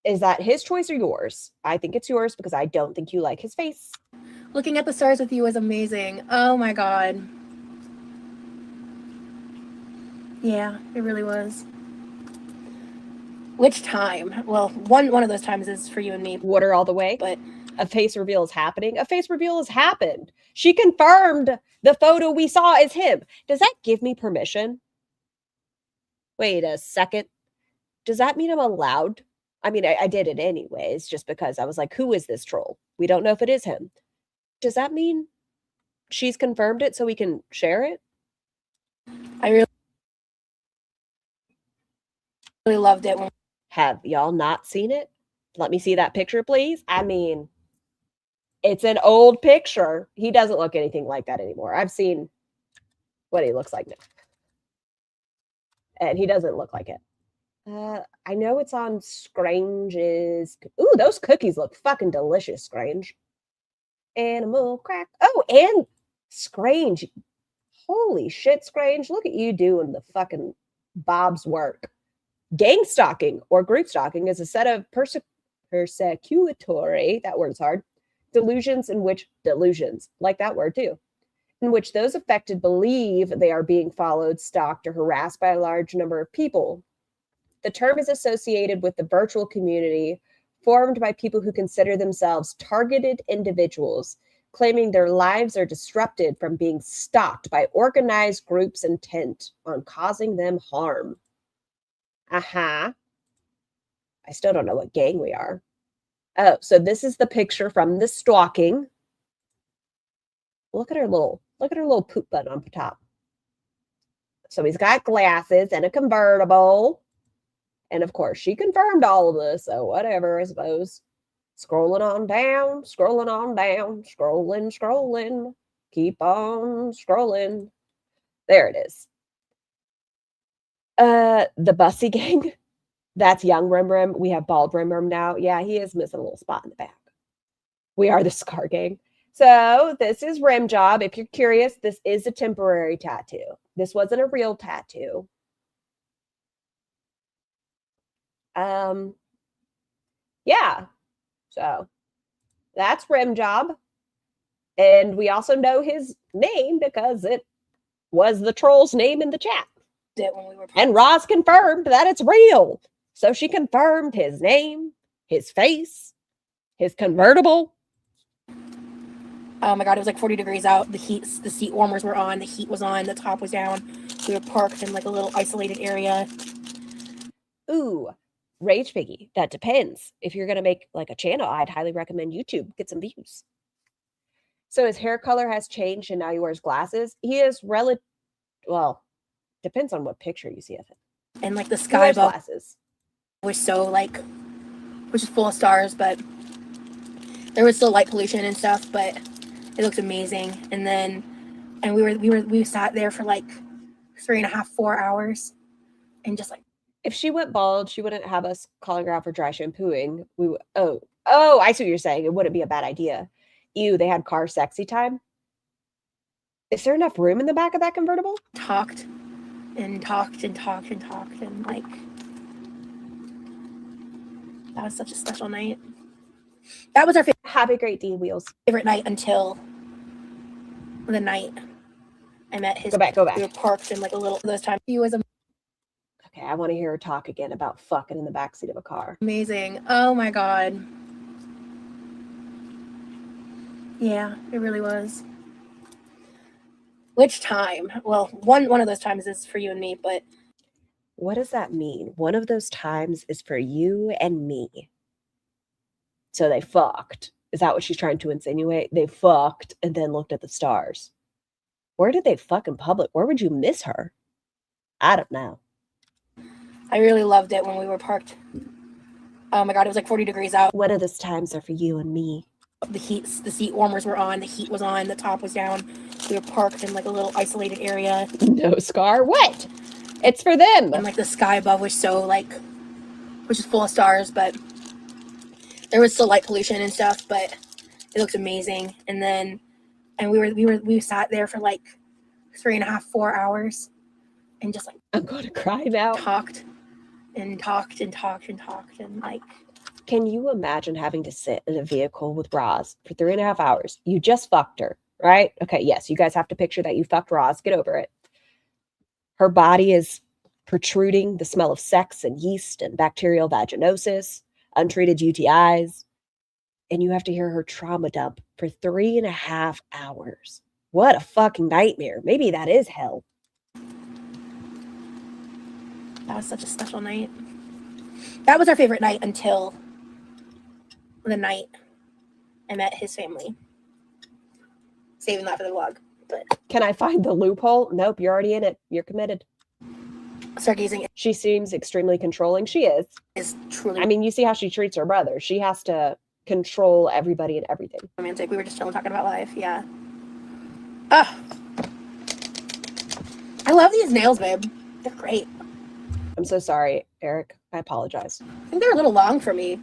Speaker 2: Is that his choice or yours? I think it's yours because I don't think you like his face.
Speaker 3: Looking at the stars with you was amazing. Oh my God. Yeah, it really was. Which time? Well, one of those times is for you and me.
Speaker 2: Water all the way.
Speaker 3: But
Speaker 2: a face reveal is happening. A face reveal has happened. She confirmed the photo we saw is him. Does that give me permission? Wait a second. Does that mean I'm allowed? I mean, I did it anyways, just because I was like, who is this troll? We don't know if it is him. Does that mean she's confirmed it so we can share it?
Speaker 3: I really loved it.
Speaker 2: Have y'all not seen it? Let me see that picture, please. I mean, it's an old picture. He doesn't look anything like that anymore. I've seen what he looks like now. And he doesn't look like it. I know it's on Scrange's. Ooh, those cookies look fucking delicious, Scrange. Animal crack. Oh, and Scrange. Holy shit, Scrange. Look at you doing the fucking Bob's work. Gang stalking or group stalking is a set of persecutory, that word's hard, delusions, like that word too, in which those affected believe they are being followed, stalked, or harassed by a large number of people. The term is associated with the virtual community formed by people who consider themselves targeted individuals, claiming their lives are disrupted from being stalked by organized groups intent on causing them harm. I still don't know what gang we are. Oh, so this is the picture from the stalking. Look at her little poop button on top. So he's got glasses and a convertible. And of course, she confirmed all of this, so whatever, I suppose. Scrolling on down, scrolling. Keep on scrolling. There it is. The Bussy gang. That's young Rim Rim. We have bald Rim Rim now. Yeah, he is missing a little spot in the back. We are the Scar gang. So this is Rim Job. If you're curious, this is a temporary tattoo. This wasn't a real tattoo. Yeah. So that's Rim Job. And we also know his name because it was the troll's name in the chat. And Roz confirmed that it's real. So she confirmed his name, his face, his convertible.
Speaker 3: Oh my God, it was like 40 degrees out. The seat warmers were on. The heat was on. The top was down. We were parked in like a little isolated area.
Speaker 2: Ooh, Rage Piggy. That depends. If you're going to make like a channel, I'd highly recommend YouTube. Get some views. So his hair color has changed and now he wears glasses. He is well, depends on what picture you see of him.
Speaker 3: And like the sky above
Speaker 2: glasses
Speaker 3: was so like, which is full of stars, but There was still light pollution and stuff, but it looked amazing. And we sat there for like 3.5, 4 hours, and just like,
Speaker 2: If she went bald, she wouldn't have us calling her out for dry shampooing. We would, oh, I see what you're saying. It wouldn't be a bad idea. Ew, they had car sexy time. Is there enough room in the back of that convertible?
Speaker 3: talked and talked and talked and talked, and like, that was such a special night. That was our
Speaker 2: Have a great day, Wheels.
Speaker 3: favorite night until the night I met his.
Speaker 2: Go back.
Speaker 3: We were parked in like a little those times. He was
Speaker 2: Okay, I want to hear her talk again about fucking in the backseat of a car.
Speaker 3: amazing. Oh my god. Yeah, it really was. Which time? Well, one of those times is for you and me, but
Speaker 2: What does that mean? One of those times is for you and me. So they fucked. Is that what she's trying to insinuate? They fucked and then looked at the stars. Where did they fuck in public? Where would you miss her? I don't know.
Speaker 3: I really loved it when we were parked. Oh my god, it was like 40 degrees out.
Speaker 2: One of those times are for you and me.
Speaker 3: The seat warmers were on, the heat was on, the top was down. We were parked in like a little isolated area.
Speaker 2: No, Scar. What? It's for them.
Speaker 3: And like the sky above was so like, which is full of stars, but there was still light pollution and stuff, but it looked amazing. And we sat there for like 3.5, 4 hours, and just like,
Speaker 2: I'm going to cry now.
Speaker 3: talked and talked and talked and talked, and like,
Speaker 2: Can you imagine having to sit in a vehicle with Roz for 3.5 hours? You just fucked her, right? Okay, yes, you guys have to picture that you fucked Roz. Get over it. Her body is protruding, the smell of sex and yeast and bacterial vaginosis, untreated UTIs, and you have to hear her trauma dump for 3.5 hours. What a fucking nightmare. Maybe that is hell.
Speaker 3: that was such a special night. That was our favorite night until the night I met his family. Saving that for the vlog, but
Speaker 2: Can I find the loophole? Nope, you're already in it. You're committed.
Speaker 3: stargazing
Speaker 2: She seems extremely controlling. She is.
Speaker 3: is truly
Speaker 2: I mean, you see how she treats her brother. She has to control everybody and everything.
Speaker 3: romantic. We were just chilling talking about life. Yeah. Ah, I love these nails, babe. They're great.
Speaker 2: I'm so sorry, Eric. I apologize.
Speaker 3: I think they're a little long for me.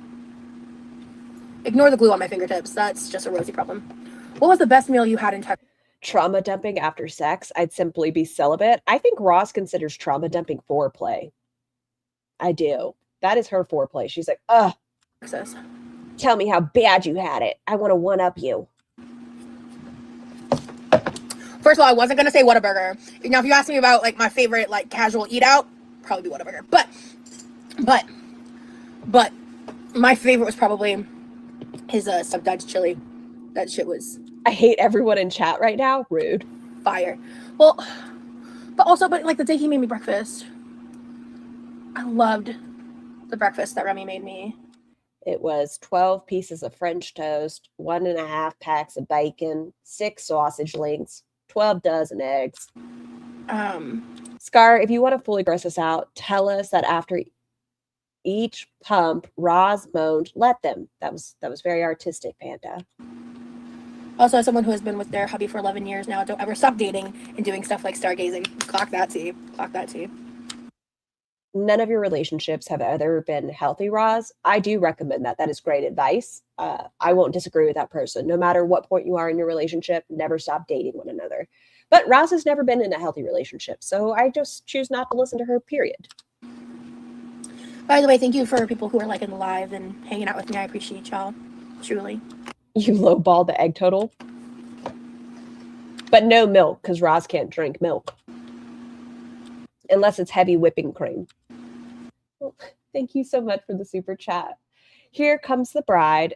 Speaker 3: Ignore the glue on my fingertips. That's just a Rosie problem. What was the best meal you had in Texas?
Speaker 2: Trauma dumping after sex, I'd simply be celibate. I think Ross considers trauma dumping foreplay. I do. That is her foreplay. She's like, tell me how bad you had it. I want to one-up you.
Speaker 3: First of all, I wasn't gonna say Whataburger. Now, if you ask me about like my favorite like casual eat out, probably be Whataburger. But my favorite was probably his Subdudge chili. That shit was
Speaker 2: I hate everyone in chat right now. Rude.
Speaker 3: fire. Well, but like the day he made me breakfast, I loved the breakfast that Remy made me.
Speaker 2: It was 12 pieces of French toast, 1.5 packs of bacon, 6 sausage links, 12 dozen eggs. Scar, if you want to fully gross us out, tell us that after each pump, Roz moaned, "Let them." That was very artistic, Panda.
Speaker 3: Also, as someone who has been with their hubby for 11 years now, don't ever stop dating and doing stuff like stargazing. Clock that tea. Clock that tea.
Speaker 2: None of your relationships have ever been healthy, Roz. I do recommend that. That is great advice. I won't disagree with that person. No matter what point you are in your relationship, never stop dating one another. But Roz has never been in a healthy relationship, so I just choose not to listen to her, period.
Speaker 3: By the way, thank you for people who are liking the live and hanging out with me. I appreciate y'all. Truly.
Speaker 2: You lowball the egg total. But no milk, because Roz can't drink milk. Unless it's heavy whipping cream. Well, thank you so much for the super chat. Here comes the bride,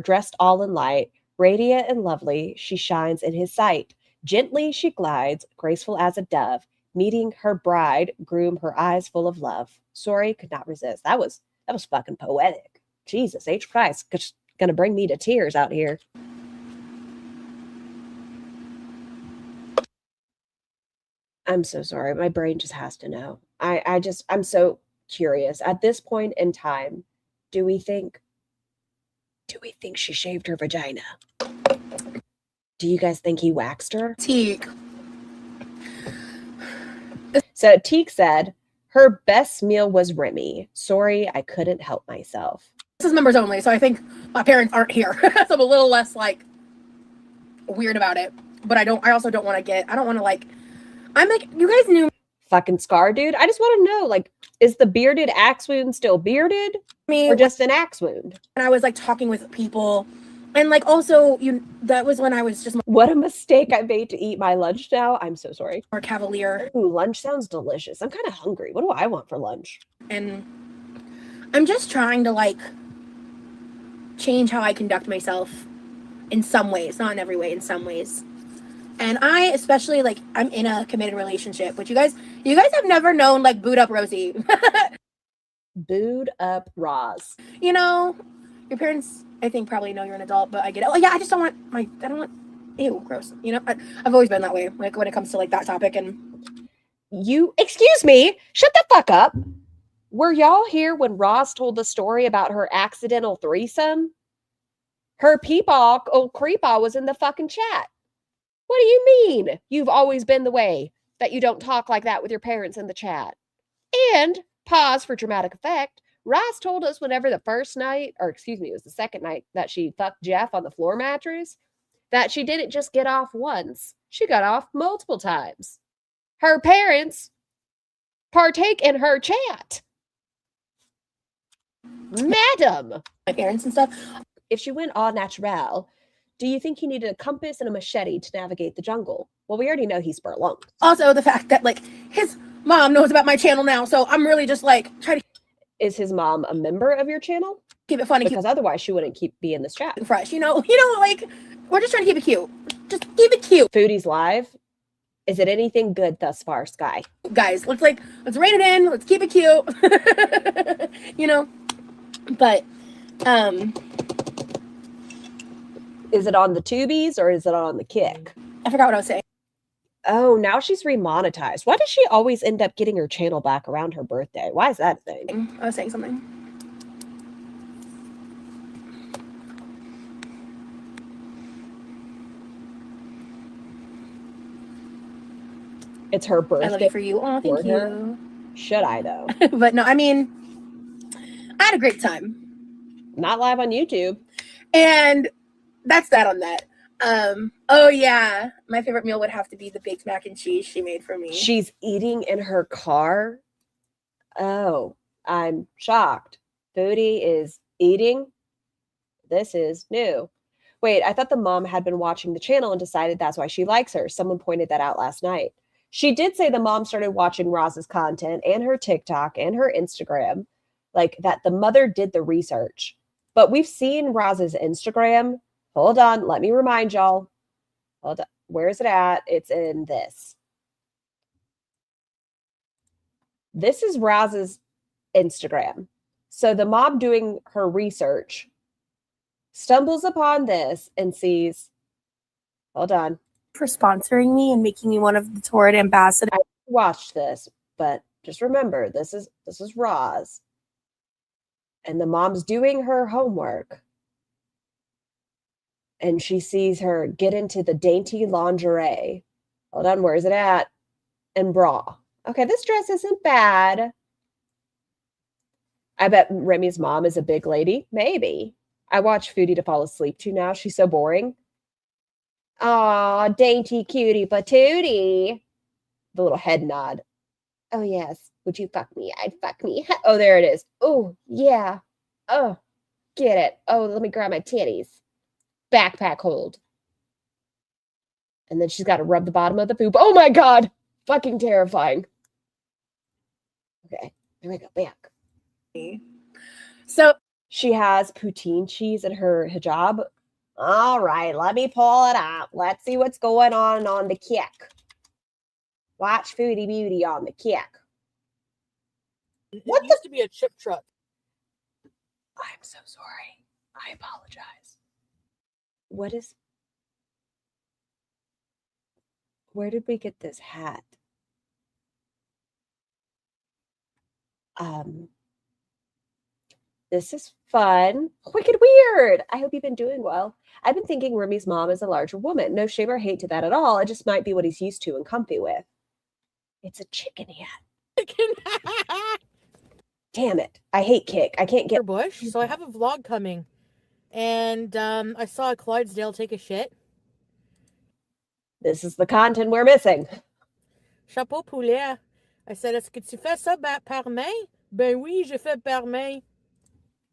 Speaker 2: dressed all in light, radiant and lovely. She shines in his sight. Gently she glides, graceful as a dove, meeting her bridegroom, her eyes full of love. Sorry, could not resist. That was fucking poetic. Jesus H. Christ, just gonna bring me to tears out here. I'm so sorry. My brain just has to know. I'm so curious. At this point in time, do we think Do we think she shaved her vagina? Do you guys think he waxed her?
Speaker 3: Teak.
Speaker 2: So Teak said, her best meal was Remy. Sorry, I couldn't help myself.
Speaker 3: This is members only, so I think my parents aren't here. So I'm a little less like weird about it. But I also don't want to I'm like, you guys knew
Speaker 2: Fucking Scar, dude. I just want to know, like, is the bearded axe wound still bearded?
Speaker 3: me
Speaker 2: Or just an axe wound?
Speaker 3: when I was like talking with people. And like also that was when I was just
Speaker 2: What a mistake I made to eat my lunch now. I'm so sorry.
Speaker 3: more cavalier.
Speaker 2: Ooh, lunch sounds delicious. I'm kind of hungry. What do I want for lunch?
Speaker 3: And I'm just trying to like change how I conduct myself in some ways, not in every way, in some ways. And I especially like I'm in a committed relationship, which you guys have never known like boot up Rosie.
Speaker 2: Booed up Roz.
Speaker 3: You know, your parents I think probably know you're an adult, but I get it. Oh yeah, I just don't want ew, gross. You know, I've always been that way, like when it comes to like that topic. And
Speaker 2: Excuse me, shut the fuck up. Were y'all here when Roz told the story about her accidental threesome? Her peepaw, old creepaw, was in the fucking chat. What do you mean? You've always been the way that you don't talk like that with your parents in the chat. And, pause for dramatic effect, Roz told us whenever the first night, or excuse me, it was the second night that she fucked Jeff on the floor mattress, that she didn't just get off once. She got off multiple times. Her parents partake in her chat. Madam.
Speaker 3: my parents and stuff.
Speaker 2: If she went au naturel, do you think he needed a compass and a machete to navigate the jungle? Well, we already know he's spurlunk.
Speaker 3: Also the fact that like his mom knows about my channel now, so I'm really just like trying to
Speaker 2: Is his mom a member of your channel?
Speaker 3: keep it funny,
Speaker 2: Because otherwise she wouldn't be in this chat.
Speaker 3: keep it fresh. You know, like we're just trying to keep it cute. Just keep it cute.
Speaker 2: Foodie's live. Is it anything good thus far, Sky?
Speaker 3: Guys, let's rein it in. Let's keep it cute. You know? But
Speaker 2: Is it on the tubies or is it on the kick?
Speaker 3: I forgot what I was saying.
Speaker 2: Oh, now she's remonetized. Why does she always end up getting her channel back around her birthday? Why is that a thing?
Speaker 3: I was saying something.
Speaker 2: It's her birthday.
Speaker 3: I love it for you. Oh, thank
Speaker 2: for
Speaker 3: you.
Speaker 2: her? Should I, though?
Speaker 3: But no, I mean, I had a great time.
Speaker 2: Not live on YouTube.
Speaker 3: And that's that on that. Oh yeah, my favorite meal would have to be the baked mac and cheese she made for me.
Speaker 2: She's eating in her car. Oh, I'm shocked. Foodie is eating. This is new. Wait, I thought the mom had been watching the channel and decided that's why she likes her. Someone pointed that out last night. She did say the mom started watching Roz's content and her TikTok and her Instagram, like that the mother did the research. But we've seen Roz's Instagram. Hold on, let me remind y'all. Hold on. Where is it at? It's in this. This is Roz's Instagram. So the mom doing her research stumbles upon this and sees, hold on.
Speaker 3: For sponsoring me and making me one of the Torrid ambassadors.
Speaker 2: I watched this, but just remember, this is Roz. And the mom's doing her homework. And she sees her get into the dainty lingerie. Hold on, where is it at? And bra. Okay, this dress isn't bad. I bet Remy's mom is a big lady. Maybe. I watch Foodie to fall asleep to now. She's so boring. Aw, dainty cutie patootie. The little head nod. Oh, yes. Would you fuck me? I'd fuck me. Oh, there it is. Oh, yeah. Oh, get it. Oh, let me grab my titties. Backpack hold. And then she's got to rub the bottom of the boob. Oh, my God. Fucking terrifying. Okay. There we go. Back.
Speaker 3: So
Speaker 2: she has poutine cheese in her hijab. All right, let me pull it up. Let's see what's going on the kick. Watch Foodie Beauty on the kick.
Speaker 4: What used to be a chip truck.
Speaker 2: I'm so sorry. I apologize. Where did we get this hat? This is fun. Wicked weird. I hope you've been doing well. I've been thinking Rumi's mom is a larger woman. No shame or hate to that at all. It just might be what he's used to and comfy with. It's a chicken hat. Damn it. I hate Kick. I can't get
Speaker 4: bush. So I have a vlog coming. And I saw a Clydesdale take a shit.
Speaker 2: This is the content we're missing.
Speaker 4: Chapeau poulet. I said, est-ce que tu fais ça par main? Ben oui, je fais par main.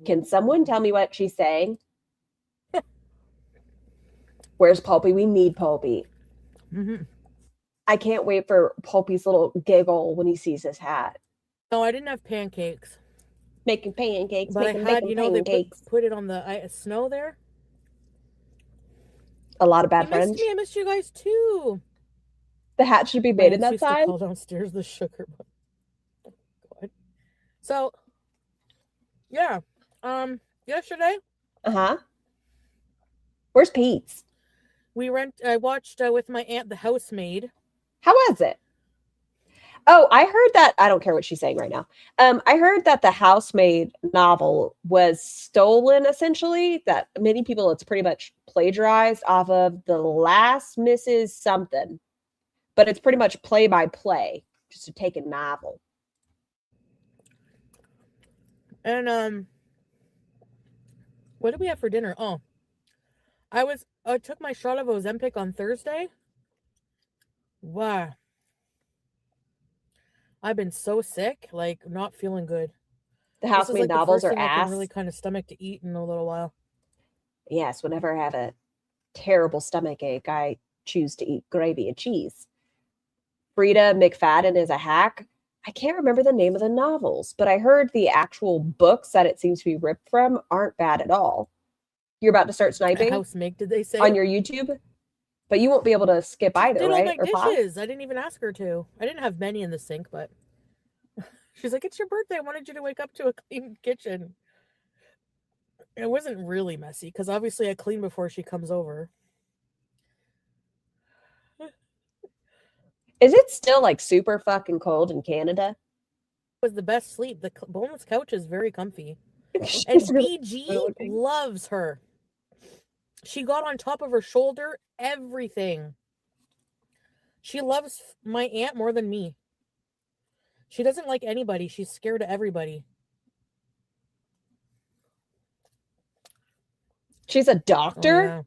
Speaker 2: Can someone tell me what she's saying? Where's Pulpy? We need Pulpy.
Speaker 4: Mm-hmm.
Speaker 2: I can't wait for Pulpy's little giggle when he sees his hat.
Speaker 4: No, I didn't have pancakes.
Speaker 2: Making pancakes,
Speaker 4: But
Speaker 2: making
Speaker 4: I had,
Speaker 2: pancakes.
Speaker 4: they put it on the snow there.
Speaker 2: A lot of bad friends.
Speaker 4: Missed me. I missed you guys too.
Speaker 2: The hat should be made in that size.
Speaker 4: Call downstairs the sugar. Oh, God. So, yeah. Yesterday.
Speaker 2: Where's Pete's?
Speaker 4: I watched with my aunt, The Housemaid.
Speaker 2: How was it? Oh, I heard that. I don't care what she's saying right now. I heard that the Housemaid novel was stolen, essentially. That many people, it's pretty much plagiarized off of The Last Mrs. Something. But it's pretty much play by play, just a taken novel.
Speaker 4: And what did we have for dinner? Oh, I took my shot of Ozempic on Thursday. Wow. I've been so sick, like not feeling good.
Speaker 2: The Housemaid novels are ass.
Speaker 4: I can really kind of stomach to eat in a little while.
Speaker 2: Yes, whenever I have a terrible stomach ache, I choose to eat gravy and cheese. Frida McFadden is a hack. I can't remember the name of the novels, but I heard the actual books that it seems to be ripped from aren't bad at all. You're about to start sniping?
Speaker 4: Housemake, did they say?
Speaker 2: On your YouTube? But you won't be able to skip either,
Speaker 4: did
Speaker 2: right?
Speaker 4: All my dishes. I didn't even ask her to. I didn't have many in the sink, but she's like, it's your birthday. I wanted you to wake up to a clean kitchen. It wasn't really messy because obviously I clean before she comes over.
Speaker 2: Is it still like super fucking cold in Canada?
Speaker 4: It was the best sleep. The boneless couch is very comfy. And BG loves her. She got on top of her shoulder, everything. She loves my aunt more than me. She doesn't like anybody. She's scared of everybody.
Speaker 2: She's a doctor?
Speaker 4: Oh,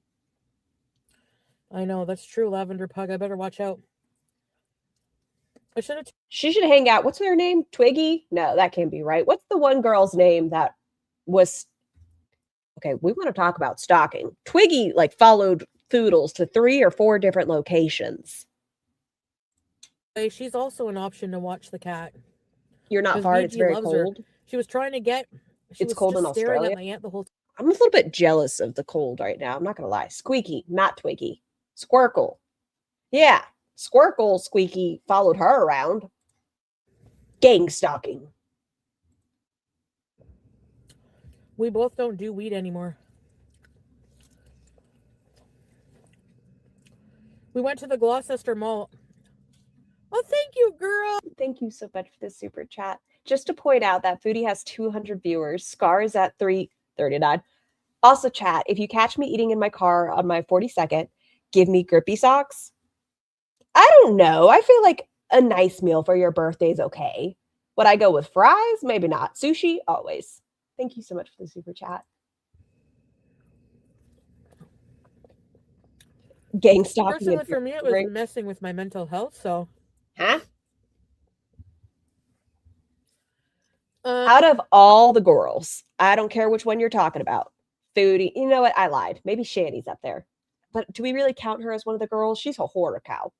Speaker 4: yeah. I know, that's true, Lavender Pug. I better watch out.
Speaker 2: She should hang out. What's her name? Twiggy? No, that can't be right. What's the one girl's name that was... Okay, we want to talk about stalking. Twiggy, like, followed Foodles to 3 or 4 different locations.
Speaker 4: She's also an option to watch the cat.
Speaker 2: You're not far. It's very cold.
Speaker 4: Her. She was trying to get...
Speaker 2: It's cold in Australia.
Speaker 4: At my aunt the whole time.
Speaker 2: I'm a little bit jealous of the cold right now. I'm not going to lie. Squeaky, not Twiggy. Squirkle. Yeah, Squirkle, Squeaky followed her around. Gang stalking.
Speaker 4: We both don't do weed anymore. We went to the Gloucester Mall. Oh, thank you, girl.
Speaker 2: Thank you so much for the super chat. Just to point out that Foodie has 200 viewers. Scar is at 339. Also, chat, if you catch me eating in my car on my 42nd, give me grippy socks. I don't know. I feel like a nice meal for your birthday is okay. Would I go with fries? Maybe not. Sushi? Always. Thank you so much for the super chat. Gang stalking.
Speaker 4: Personally, for me, it was messing with my mental health, so...
Speaker 2: Huh? Out of all the girls, I don't care which one you're talking about. Foodie, you know what? I lied. Maybe Shani's up there. But do we really count her as one of the girls? She's a horror cow.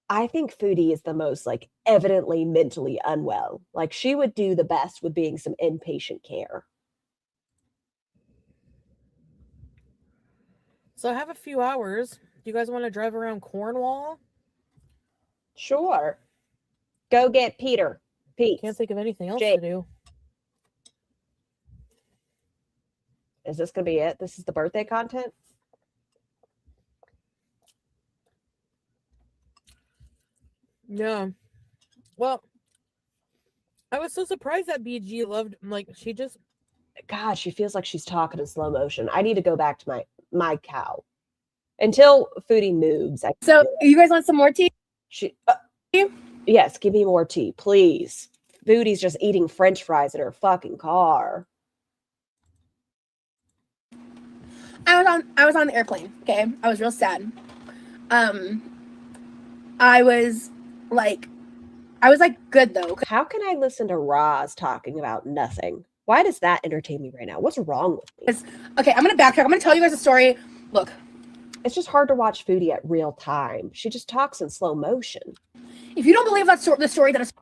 Speaker 2: I think Foodie is the most, like, evidently mentally unwell. Like, she would do the best with being some inpatient care.
Speaker 4: So I have a few hours. Do you guys want to drive around Cornwall?
Speaker 2: Sure. Go get Peter. Pete.
Speaker 4: Can't think of anything else to do.
Speaker 2: Is this going to be it? This is the birthday content?
Speaker 4: Yeah. Well, I was so surprised that BG loved, like, she just,
Speaker 2: God, she feels like she's talking in slow motion. I need to go back to my cow. Until Foodie moves.
Speaker 3: So you guys want some more tea?
Speaker 2: Yes, give me more tea, please. Foodie's just eating French fries in her fucking car.
Speaker 3: I was on the airplane. Okay, I was real sad. I was like good though.
Speaker 2: How can I listen to Roz talking about nothing? Why does that entertain me right now? What's wrong with me?
Speaker 3: Okay, I'm gonna backtrack. I'm gonna tell you guys a story. Look,
Speaker 2: it's just hard to watch Foodie at real time. She just talks in slow motion.
Speaker 3: If you don't believe the story that is...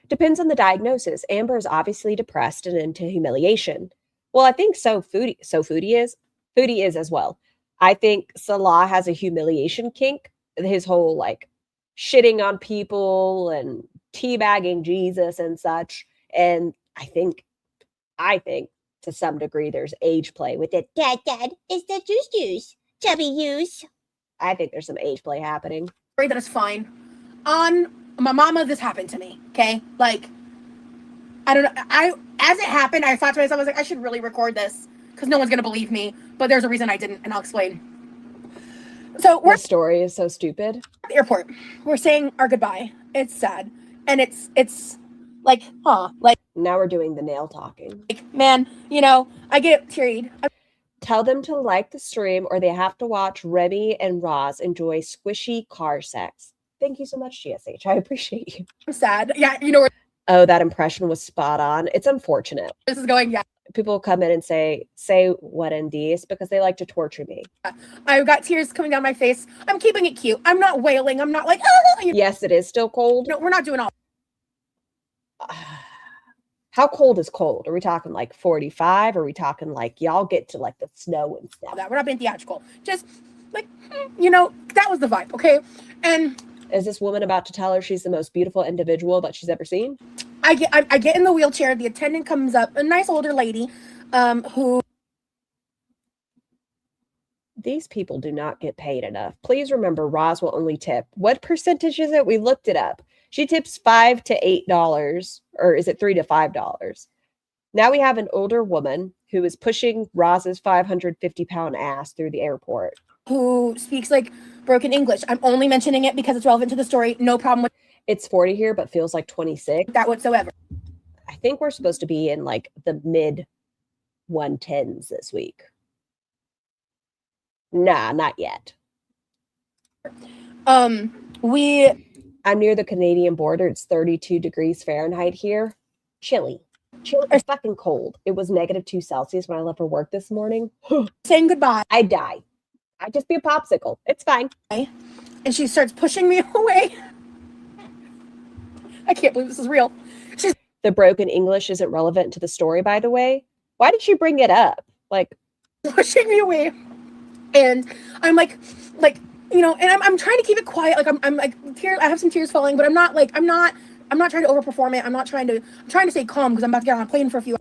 Speaker 2: Depends on the diagnosis. Amber is obviously depressed and into humiliation. Well, I think Foodie is as well. I think Salah has a humiliation kink. His whole like shitting on people and teabagging Jesus and such. And I think to some degree there's age play with it. Dad, is that juice? Chubby use. I think there's some age play happening.
Speaker 3: That is fine. On my mama, this happened to me. Okay, like I don't know. As it happened, I thought to myself, I was like, I should really record this because no one's gonna believe me. But there's a reason I didn't, and I'll explain. So
Speaker 2: the story is so stupid.
Speaker 3: At the airport, we're saying our goodbye. It's sad, and it's like, like
Speaker 2: now we're doing the nail talking.
Speaker 3: Like, man, you know, I get teary.
Speaker 2: Tell them to like the stream, or they have to watch Remy and Roz enjoy squishy car sex. Thank you so much, GSH. I appreciate you.
Speaker 3: I'm sad. Yeah, you know where.
Speaker 2: Oh, that impression was spot on. It's unfortunate.
Speaker 3: This is going, yeah.
Speaker 2: People come in and say what in these because they like to torture me.
Speaker 3: I've got tears coming down my face. I'm keeping it cute. I'm not wailing. I'm not like, oh.
Speaker 2: Yes, it is still cold.
Speaker 3: No, we're not doing all.
Speaker 2: How cold is cold? Are we talking like 45? Are we talking like y'all get to like the snow and stuff?
Speaker 3: That we're not being theatrical. Just like, you know, that was the vibe, okay? And
Speaker 2: is this woman about to tell her she's the most beautiful individual that she's ever seen?
Speaker 3: I get in the wheelchair. The attendant comes up, a nice older lady, who.
Speaker 2: These people do not get paid enough. Please remember, Roz will only tip. What percentage is it? We looked it up. She tips $5 to $8, or is it $3 to $5? Now we have an older woman who is pushing Roz's 550-pound ass through the airport.
Speaker 3: Who speaks like broken English. I'm only mentioning it because it's relevant to the story. No problem with
Speaker 2: it's 40 here, but feels like 26.
Speaker 3: That whatsoever.
Speaker 2: I think we're supposed to be in like the mid 110s this week. Nah, not yet. I'm near the Canadian border. It's 32 degrees Fahrenheit here. Chilly. It's fucking cold. It was -2 Celsius when I left for work this morning.
Speaker 3: Saying goodbye.
Speaker 2: I'd die. I'd just be a popsicle. It's fine.
Speaker 3: And she starts pushing me away. I can't believe this is real.
Speaker 2: The broken English isn't relevant to the story, by the way. Why did she bring it up? Like
Speaker 3: pushing me away. And I'm like, you know, and I'm trying to keep it quiet. Like I'm like tears. I have some tears falling, but I'm not trying to overperform it. I'm trying to stay calm because I'm about to get on a plane for a few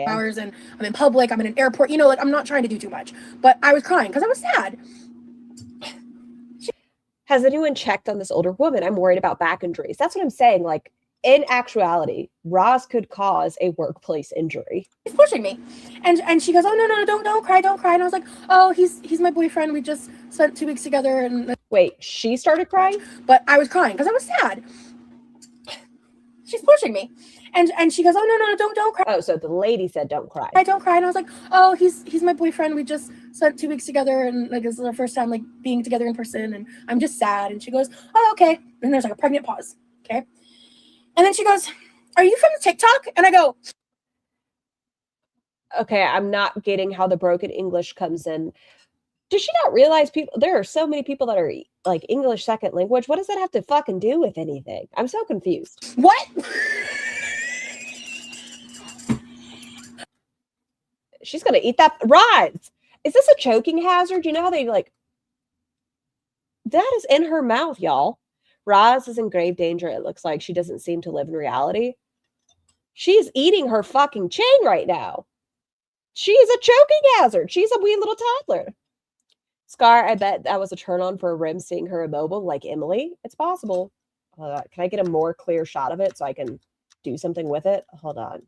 Speaker 3: hours and I'm in public. I'm in an airport. You know, like I'm not trying to do too much. But I was crying because I was sad.
Speaker 2: Has anyone checked on this older woman? I'm worried about back injuries. That's what I'm saying. Like, in actuality, Roz could cause a workplace injury.
Speaker 3: He's pushing me. And she goes, oh, no, don't cry. And I was like, oh, he's my boyfriend. We just spent 2 weeks together. And
Speaker 2: wait, she started crying?
Speaker 3: But I was crying because I was sad. She's pushing me. And she goes, oh, no, don't cry.
Speaker 2: Oh, so the lady said don't cry.
Speaker 3: I don't cry. And I was like, oh, he's my boyfriend. We just spent 2 weeks together. And like, this is our first time like being together in person. And I'm just sad. And she goes, oh, okay. And there's like a pregnant pause. Okay. And then she goes, are you from TikTok? And I go,
Speaker 2: okay, I'm not getting how the broken English comes in. Does she not realize there are so many people that are like English second language? What does that have to fucking do with anything? I'm so confused.
Speaker 3: What?
Speaker 2: She's going to eat that. Roz, is this a choking hazard? You know how they like, that is in her mouth, y'all. Roz is in grave danger. It looks like she doesn't seem to live in reality. She's eating her fucking chain right now. She is a choking hazard. She's a wee little toddler. Scar, I bet that was a turn on for a rim seeing her immobile like Emily. It's possible. Can I get a more clear shot of it so I can do something with it. Hold on.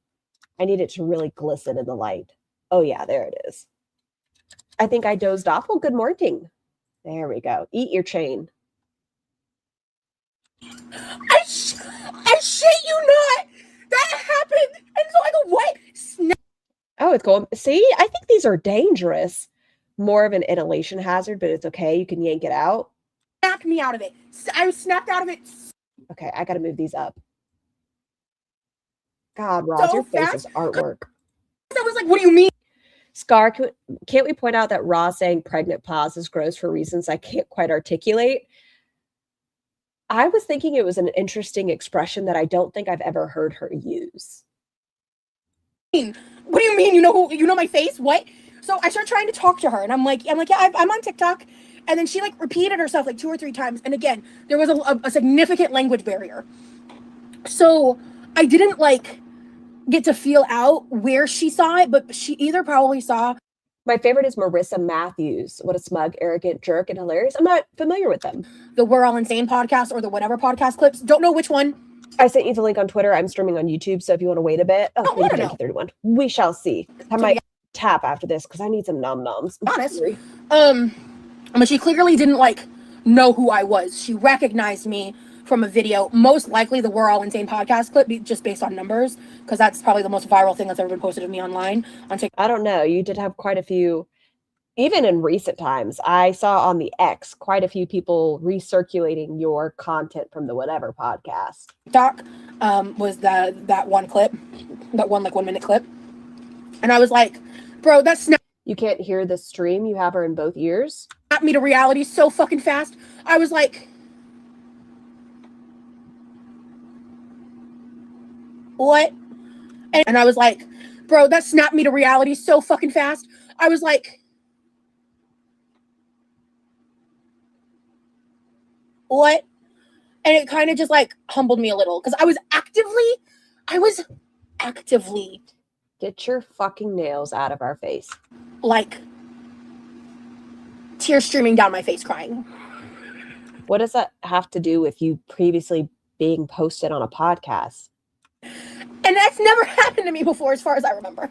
Speaker 2: I need it to really glisten in the light. Oh, yeah, there it is. I think I dozed off. Well, good morning. There we go. Eat your chain.
Speaker 3: I shit you not. That happened. And so I go, what?
Speaker 2: Oh, it's going. See, I think these are dangerous. More of an inhalation hazard, but it's okay. You can yank it out.
Speaker 3: Snapped me out of it. I was snapped out of it.
Speaker 2: Okay, I got to move these up. God, Roz, your face is artwork.
Speaker 3: I was like, what do you mean?
Speaker 2: Scar, can't we point out that Roz saying pregnant pause is gross for reasons I can't quite articulate? I was thinking it was an interesting expression that I don't think I've ever heard her use.
Speaker 3: What do you mean? You know my face? What? So I start trying to talk to her, and I'm like, yeah, I'm on TikTok. And then she like repeated herself like 2 or 3 times. And again, there was a significant language barrier. So I didn't like get to feel out where she saw it, but she either probably saw.
Speaker 2: My favorite is Marissa Matthews. What a smug, arrogant jerk and hilarious. I'm not familiar with them.
Speaker 3: The We're All Insane podcast or the whatever podcast clips. Don't know which one.
Speaker 2: I sent you the link on Twitter. I'm streaming on YouTube, so if you want to wait a bit. Oh, 1931. We shall see. I might tap after this because I need some nom-noms.
Speaker 3: Honest. But she clearly didn't like know who I was. She recognized me from a video, most likely the We're All Insane podcast clip, just based on numbers, because that's probably the most viral thing that's ever been posted of me online on TikTok.
Speaker 2: I don't know. You did have quite a few, even in recent times. I saw on the X quite a few people recirculating your content from the whatever podcast.
Speaker 3: TikTok was that one clip, that one like 1 minute clip, and I was like, bro, that's not.
Speaker 2: You can't hear the stream. You have her in both ears.
Speaker 3: Snapped me to reality so fucking fast. I was like, what? And I was like, bro, that snapped me to reality so fucking fast. I was like, what? And it kind of just like humbled me a little because I was actively
Speaker 2: Get your fucking nails out of our face.
Speaker 3: Like tears streaming down my face crying.
Speaker 2: What does that have to do with you previously being posted on a podcast?
Speaker 3: And that's never happened to me before, as far as I remember.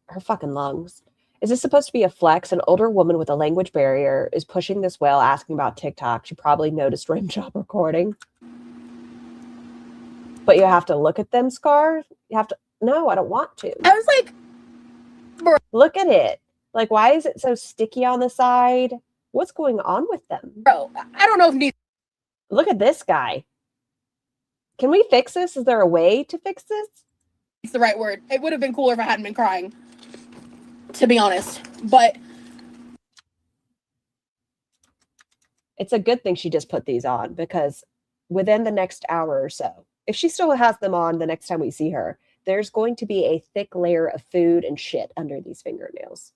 Speaker 2: Her fucking lungs. Is this supposed to be a flex? An older woman with a language barrier is pushing this whale, asking about TikTok. She probably noticed rim job recording. But you have to look at them, Scar? You have to... No, I don't want to.
Speaker 3: I was like...
Speaker 2: Bro. Look at it. Like, why is it so sticky on the side? What's going on with them?
Speaker 3: Bro, I don't know if...
Speaker 2: Look at this guy. Can we fix this? Is there a way to fix this?
Speaker 3: It's the right word. It would have been cooler if I hadn't been crying, to be honest. But
Speaker 2: it's a good thing she just put these on, because within the next hour or so, if she still has them on the next time we see her, there's going to be a thick layer of food and shit under these fingernails.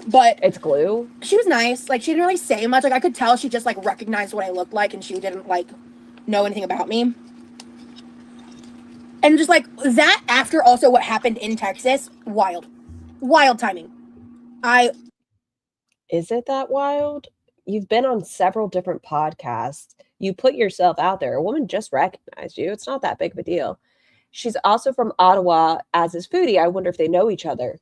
Speaker 3: But
Speaker 2: it's glue.
Speaker 3: She was nice. Like, she didn't really say much. Like, I could tell she just like recognized what I looked like, and she didn't like know anything about me. And just like that, after also what happened in Texas, wild timing.
Speaker 2: Is it that wild? You've been on several different podcasts. You put yourself out there. A woman just recognized you. It's not that big of a deal. She's also from Ottawa, as is Foodie. I wonder if they know each other.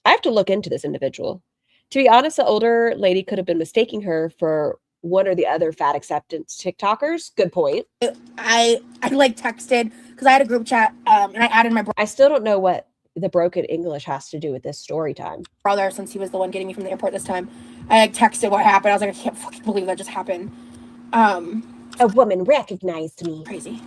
Speaker 2: I have to look into this individual. To be honest, the older lady could have been mistaking her for one or the other fat acceptance TikTokers. Good point.
Speaker 3: I like texted because I had a group chat and I added my
Speaker 2: I still don't know what the broken English has to do with this story time.
Speaker 3: Brother, since he was the one getting me from the airport this time. I like texted what happened. I was like, I can't fucking believe that just happened.
Speaker 2: A woman recognized me.
Speaker 3: Crazy.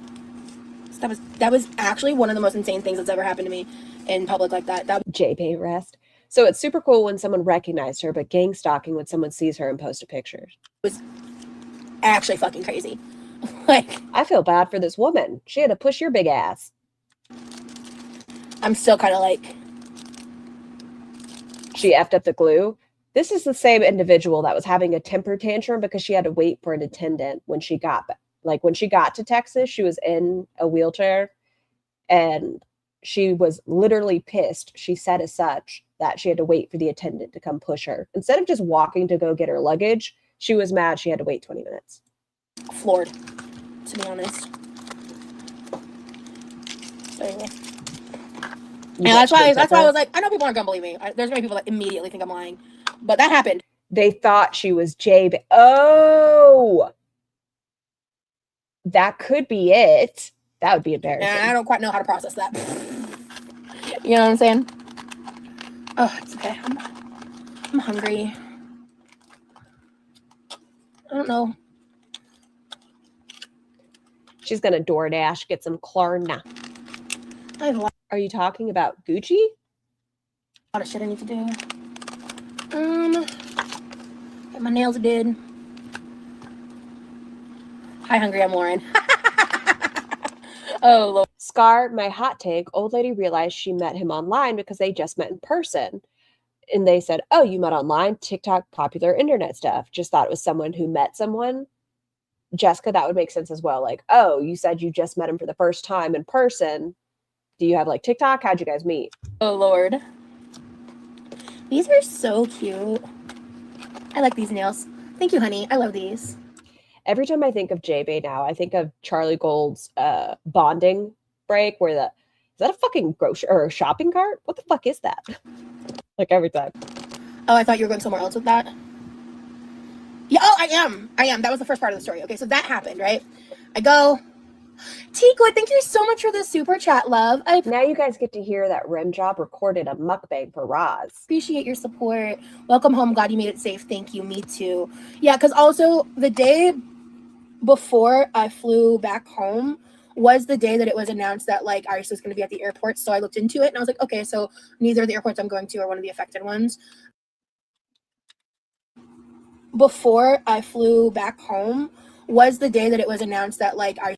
Speaker 3: So that was actually one of the most insane things that's ever happened to me in public like that.
Speaker 2: JPay rest. So it's super cool when someone recognized her, but gang stalking when someone sees her and posts a picture.
Speaker 3: Was actually fucking crazy. Like,
Speaker 2: I feel bad for this woman. She had to push your big ass.
Speaker 3: I'm still kind of like...
Speaker 2: She effed up the glue. This is the same individual that was having a temper tantrum because she had to wait for an attendant when she got back. Like, when she got to Texas, she was in a wheelchair and she was literally pissed. She said as such that she had to wait for the attendant to come push her. Instead of just walking to go get her luggage, she was mad she had to wait 20 minutes.
Speaker 3: Floored, to be honest. So anyway. Yeah, that's why I was like, I know people aren't gonna believe me. There's gonna be people that immediately think I'm lying, but that happened.
Speaker 2: They thought she was J-Bay. Oh, that could be it. That would be embarrassing.
Speaker 3: And I don't quite know how to process that. You know what I'm saying? Oh, it's okay. I'm hungry. I don't know.
Speaker 2: She's gonna DoorDash, get some Klarna.
Speaker 3: I have a lot
Speaker 2: Are you talking about Gucci?
Speaker 3: of shit I need to do. Get my nails did. Hi, hungry. I'm Lauren. Oh, Lord.
Speaker 2: Scar, my hot take, old lady realized she met him online because they just met in person. And they said, oh, you met online? TikTok, popular internet stuff. Just thought it was someone who met someone. Jessica, that would make sense as well. Like, oh, you said you just met him for the first time in person. Do you have like TikTok? How'd you guys meet?
Speaker 3: Oh, Lord. These are so cute. I like these nails. Thank you, honey. I love these.
Speaker 2: Every time I think of J-Bay now, I think of Charlie Gold's bonding break where is that a fucking grocery or a shopping cart? What the fuck is that? Like every time.
Speaker 3: Oh, I thought you were going somewhere else with that. Yeah, oh, I am. That was the first part of the story. Okay, so that happened, right? I go, Tico, thank you so much for the super chat, love. I
Speaker 2: Now you guys get to hear that Rim Job recorded a mukbang for Roz.
Speaker 3: appreciate your support. Welcome home. Glad you made it safe. Thank you. Me too. Yeah, because also the day before I flew back home was the day that it was announced that like ICE was going to be at the airport. So I looked into it and I was like, okay, so neither of the airports I'm going to are one of the affected ones. Before I flew back home was the day that it was announced that like ICE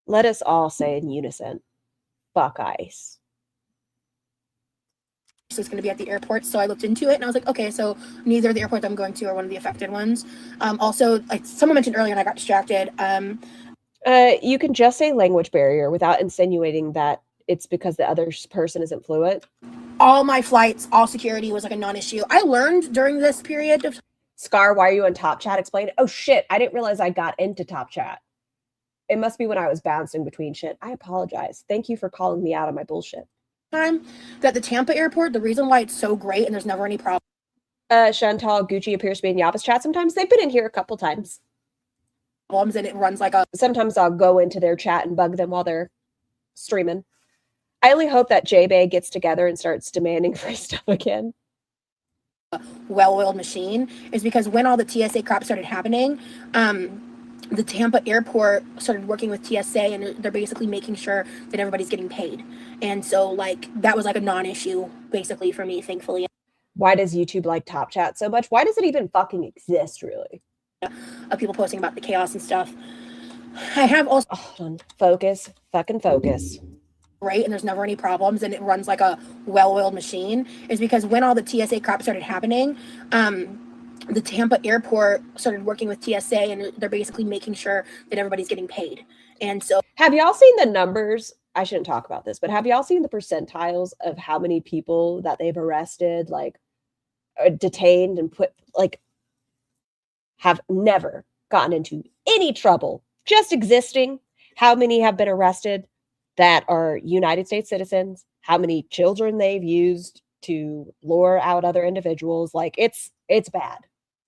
Speaker 2: Let us all say in unison, fuck ICE.
Speaker 3: was going to be at the airport. So I looked into it and I was like, okay, so neither of the airports I'm going to are one of the affected ones. Also, like someone mentioned earlier and I got distracted.
Speaker 2: You can just say language barrier without insinuating that it's because the other person isn't fluent.
Speaker 3: All my flights, all security was like a non-issue. I learned during this period of
Speaker 2: Scar, why are you on Top Chat? Explain. Oh shit, I didn't realize I got into Top Chat. It must be when I was bouncing between shit. I apologize. Thank you for calling me out on my bullshit.
Speaker 3: time that the Tampa airport, the reason why it's so great and there's never any problem.
Speaker 2: Chantal Gucci appears to be in Yappa's chat sometimes. They've been in here a couple times.
Speaker 3: And it runs like a
Speaker 2: Sometimes I'll go into their chat and bug them while they're streaming. I only hope that J-Bay gets together and starts demanding free stuff again.
Speaker 3: well-oiled machine is because when all the TSA crap started happening, the Tampa airport started working with TSA and they're basically making sure that everybody's getting paid. And so like that was like a non-issue basically for me, thankfully.
Speaker 2: Why does YouTube like Top Chat so much? Why does it even fucking exist, really?
Speaker 3: Of people posting about the chaos and stuff. I have also
Speaker 2: Hold on. Focus. Fucking focus.
Speaker 3: right, and there's never any problems and it runs like a well-oiled machine is because when all the TSA crap started happening, the Tampa airport started working with TSA and they're basically making sure that everybody's getting paid. And so
Speaker 2: have y'all seen the numbers? I shouldn't talk about this, but have y'all seen the percentiles of how many people that they've arrested, like detained and put, like, have never gotten into any trouble, just existing? How many have been arrested that are United States citizens? How many children they've used to lure out other individuals? Like, it's bad.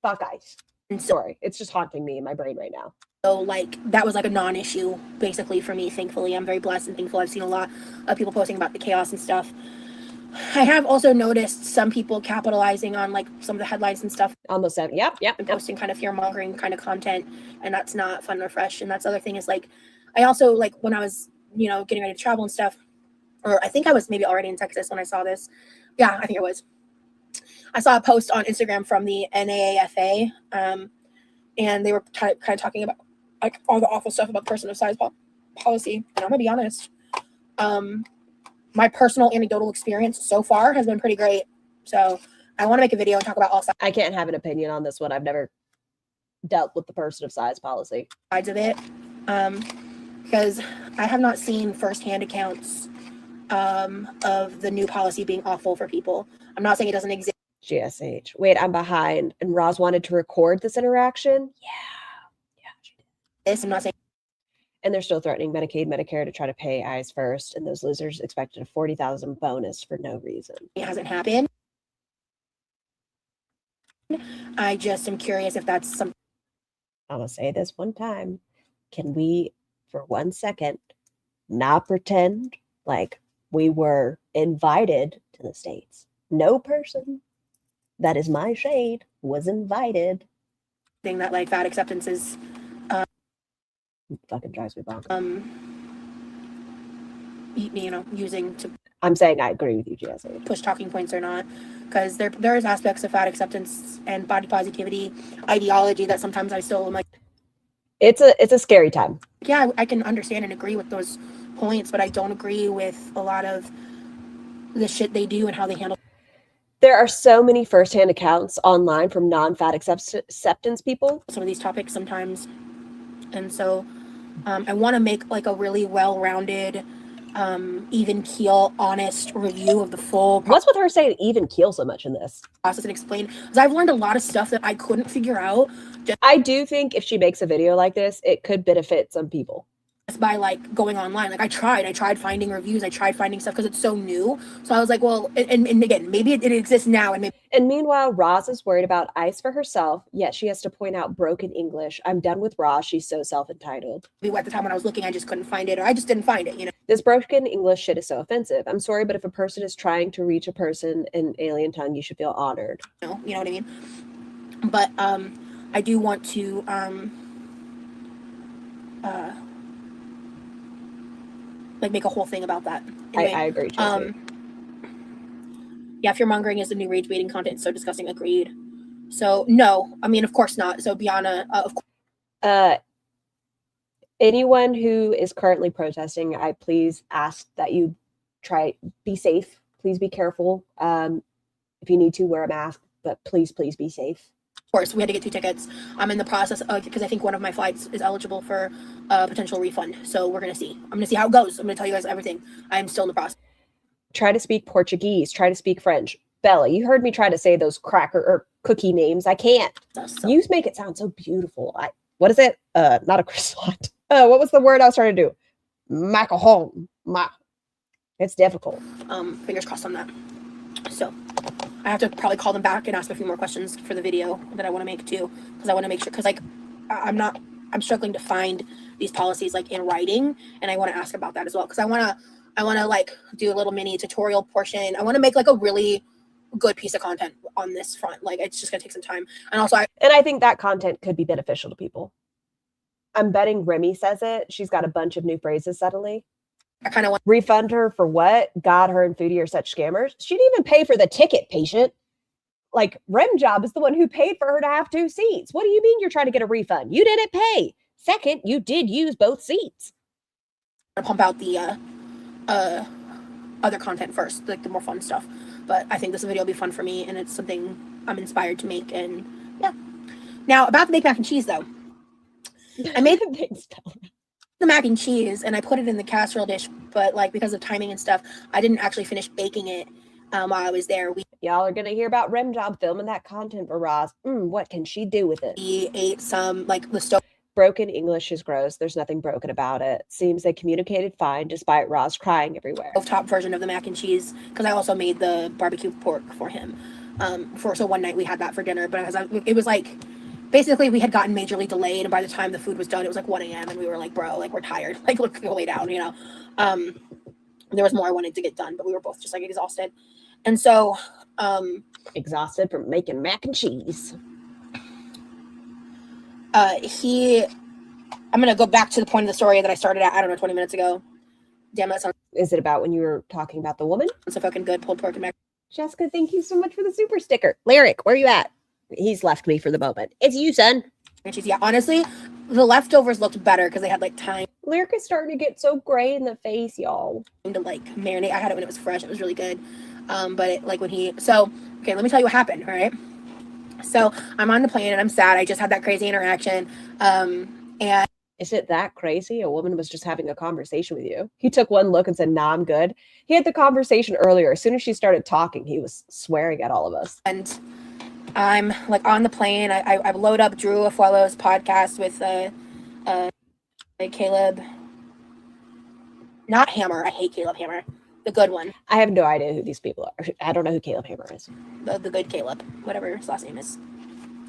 Speaker 2: Fuck ICE. Sorry, it's just haunting me in my brain right now.
Speaker 3: So like that was like a non-issue basically for me, thankfully. I'm very blessed and thankful. I've seen a lot of people posting about the chaos and stuff. I have also noticed some people capitalizing on like some of the headlines and stuff.
Speaker 2: Almost 7. Yep.
Speaker 3: And posting kind of fear-mongering kind of content, and that's not fun or fresh. And that's the other thing is like I also like when I was, you know, getting ready to travel and stuff, or I think I was maybe already in Texas when I saw this. Yeah, I think I was. I saw a post on Instagram from the NAAFA, and they were kind of talking about like all the awful stuff about person of size policy. And I'm gonna be honest, my personal anecdotal experience so far has been pretty great. So I want to make a video and talk about all
Speaker 2: I can't have an opinion on this one. I've never dealt with the person of size policy
Speaker 3: sides of it, because I have not seen firsthand accounts of the new policy being awful for people. I'm not saying it doesn't exist.
Speaker 2: GSH. Wait, I'm behind. And Roz wanted to record this interaction? Yeah.
Speaker 3: I'm not saying.
Speaker 2: And they're still threatening Medicaid, Medicare to try to pay eyes first. And those losers expected a $40,000 bonus for no reason.
Speaker 3: It hasn't happened. I just am curious if that's something.
Speaker 2: I'm going to say this one time. Can we, for 1 second, not pretend like we were invited to the States? No person that is my shade was invited.
Speaker 3: Thing that like fat acceptance is
Speaker 2: It fucking drives me bonkers.
Speaker 3: Using to
Speaker 2: I'm saying I agree with you, Jesse.
Speaker 3: push talking points or not, because there is aspects of fat acceptance and body positivity ideology that sometimes I still am like,
Speaker 2: It's a scary time.
Speaker 3: yeah, I can understand and agree with those points, but I don't agree with a lot of the shit they do and how they handle.
Speaker 2: There are so many firsthand accounts online from non-fat acceptance people.
Speaker 3: Some of these topics sometimes, and so I want to make like a really well-rounded, even keel, honest review of the full
Speaker 2: What's with her saying even keel so much in this?
Speaker 3: process and explain, because I've learned a lot of stuff that I couldn't figure out
Speaker 2: I do think if she makes a video like this, it could benefit some people.
Speaker 3: just by like going online. Like I tried finding reviews, I tried finding stuff because it's so new. So I was like, well, and again, maybe it exists now, and maybe.
Speaker 2: And meanwhile, Roz is worried about ice for herself, yet she has to point out broken English. I'm done with Roz. She's so self-entitled.
Speaker 3: At the time when I was looking, I just couldn't find it, or I just didn't find it,
Speaker 2: This broken English shit is so offensive. I'm sorry, but if a person is trying to reach a person in alien tongue, you should feel honored.
Speaker 3: you know what I mean? But I do want to like make a whole thing about that. Anyway,
Speaker 2: I agree, Chelsea.
Speaker 3: Yeah, fear mongering is the new rage baiting content. So disgusting. Agreed. So no, I mean, of course not. So Bianna, of course.
Speaker 2: Anyone who is currently protesting, I please ask that you be safe. Please be careful. If you need to, wear a mask, but please be safe.
Speaker 3: Of course, we had to get 2 tickets. I'm in the process of, because I think one of my flights is eligible for a potential refund. So we're gonna see. I'm gonna see how it goes. I'm gonna tell you guys everything. I am still in the process.
Speaker 2: Try to speak Portuguese. Try to speak French. Bella, you heard me try to say those cracker or cookie names. I can't.
Speaker 3: So,
Speaker 2: You make it sound so beautiful. What is it? Not a croissant. What was the word I was trying to do? Macaron. It's difficult.
Speaker 3: fingers crossed on that. So I have to probably call them back and ask a few more questions for the video that I want to make too, because I want to make sure, because like I'm struggling to find these policies like in writing, and I want to ask about that as well, because I want to like do a little mini tutorial portion. I want to make like a really good piece of content on this front. Like it's just gonna take some time, and also
Speaker 2: I think that content could be beneficial to people. I'm betting Remy says it. She's got a bunch of new phrases suddenly.
Speaker 3: I kind of want
Speaker 2: Refund her for what? God, her and Foodie are such scammers. She didn't even pay for the ticket, patient. Like, Rem Job is the one who paid for her to have 2 seats. What do you mean you're trying to get a refund? You didn't pay. Second, you did use both seats.
Speaker 3: to pump out the other content first, like the more fun stuff. But I think this video will be fun for me, and it's something I'm inspired to make. And yeah. Now about the baked mac and cheese though. I made the mac and cheese and I put it in the casserole dish, but like because of timing and stuff, I didn't actually finish baking it while I was there.
Speaker 2: Y'all are gonna hear about Rem Job filming that content for Roz. What can she do with it?
Speaker 3: We ate some like the stove.
Speaker 2: Broken English is gross. There's nothing broken about it. Seems they communicated fine despite Roz crying everywhere.
Speaker 3: Top version of the mac and cheese, because I also made the barbecue pork for him. So one night we had that for dinner, but it was like basically we had gotten majorly delayed, and by the time the food was done, it was like 1 a.m. and we were like, bro, like we're tired, like let's go lay down, you know. There was more I wanted to get done, but we were both just like exhausted, and so
Speaker 2: exhausted from making mac and cheese.
Speaker 3: I'm gonna go back to the point of the story that I started at, I don't know, 20 minutes ago. Damn, that sounds
Speaker 2: Is it about when you were talking about the woman?
Speaker 3: so fucking good. Pulled pork and mac.
Speaker 2: Jessica, thank you so much for the super sticker. Lyric, where you at? He's left me for the moment. It's you, son.
Speaker 3: And cheese. Yeah, honestly, the leftovers looked better because they had like time
Speaker 2: Lyric is starting to get so gray in the face, y'all.
Speaker 3: to like marinate. I had it when it was fresh. It was really good. But it, like when okay, let me tell you what happened. All right. So I'm on the plane and I'm sad. I just had that crazy interaction. And
Speaker 2: Is it that crazy? A woman was just having a conversation with you. He took one look and said, nah, I'm good. He had the conversation earlier. As soon as she started talking, he was swearing at all of us.
Speaker 3: and I'm like on the plane. I load up Drew Afuelo's podcast with Like Caleb, not Hammer. I hate Caleb Hammer. The good one.
Speaker 2: I have no idea who these people are. I don't know who Caleb Hammer is.
Speaker 3: The good Caleb, whatever his last name is.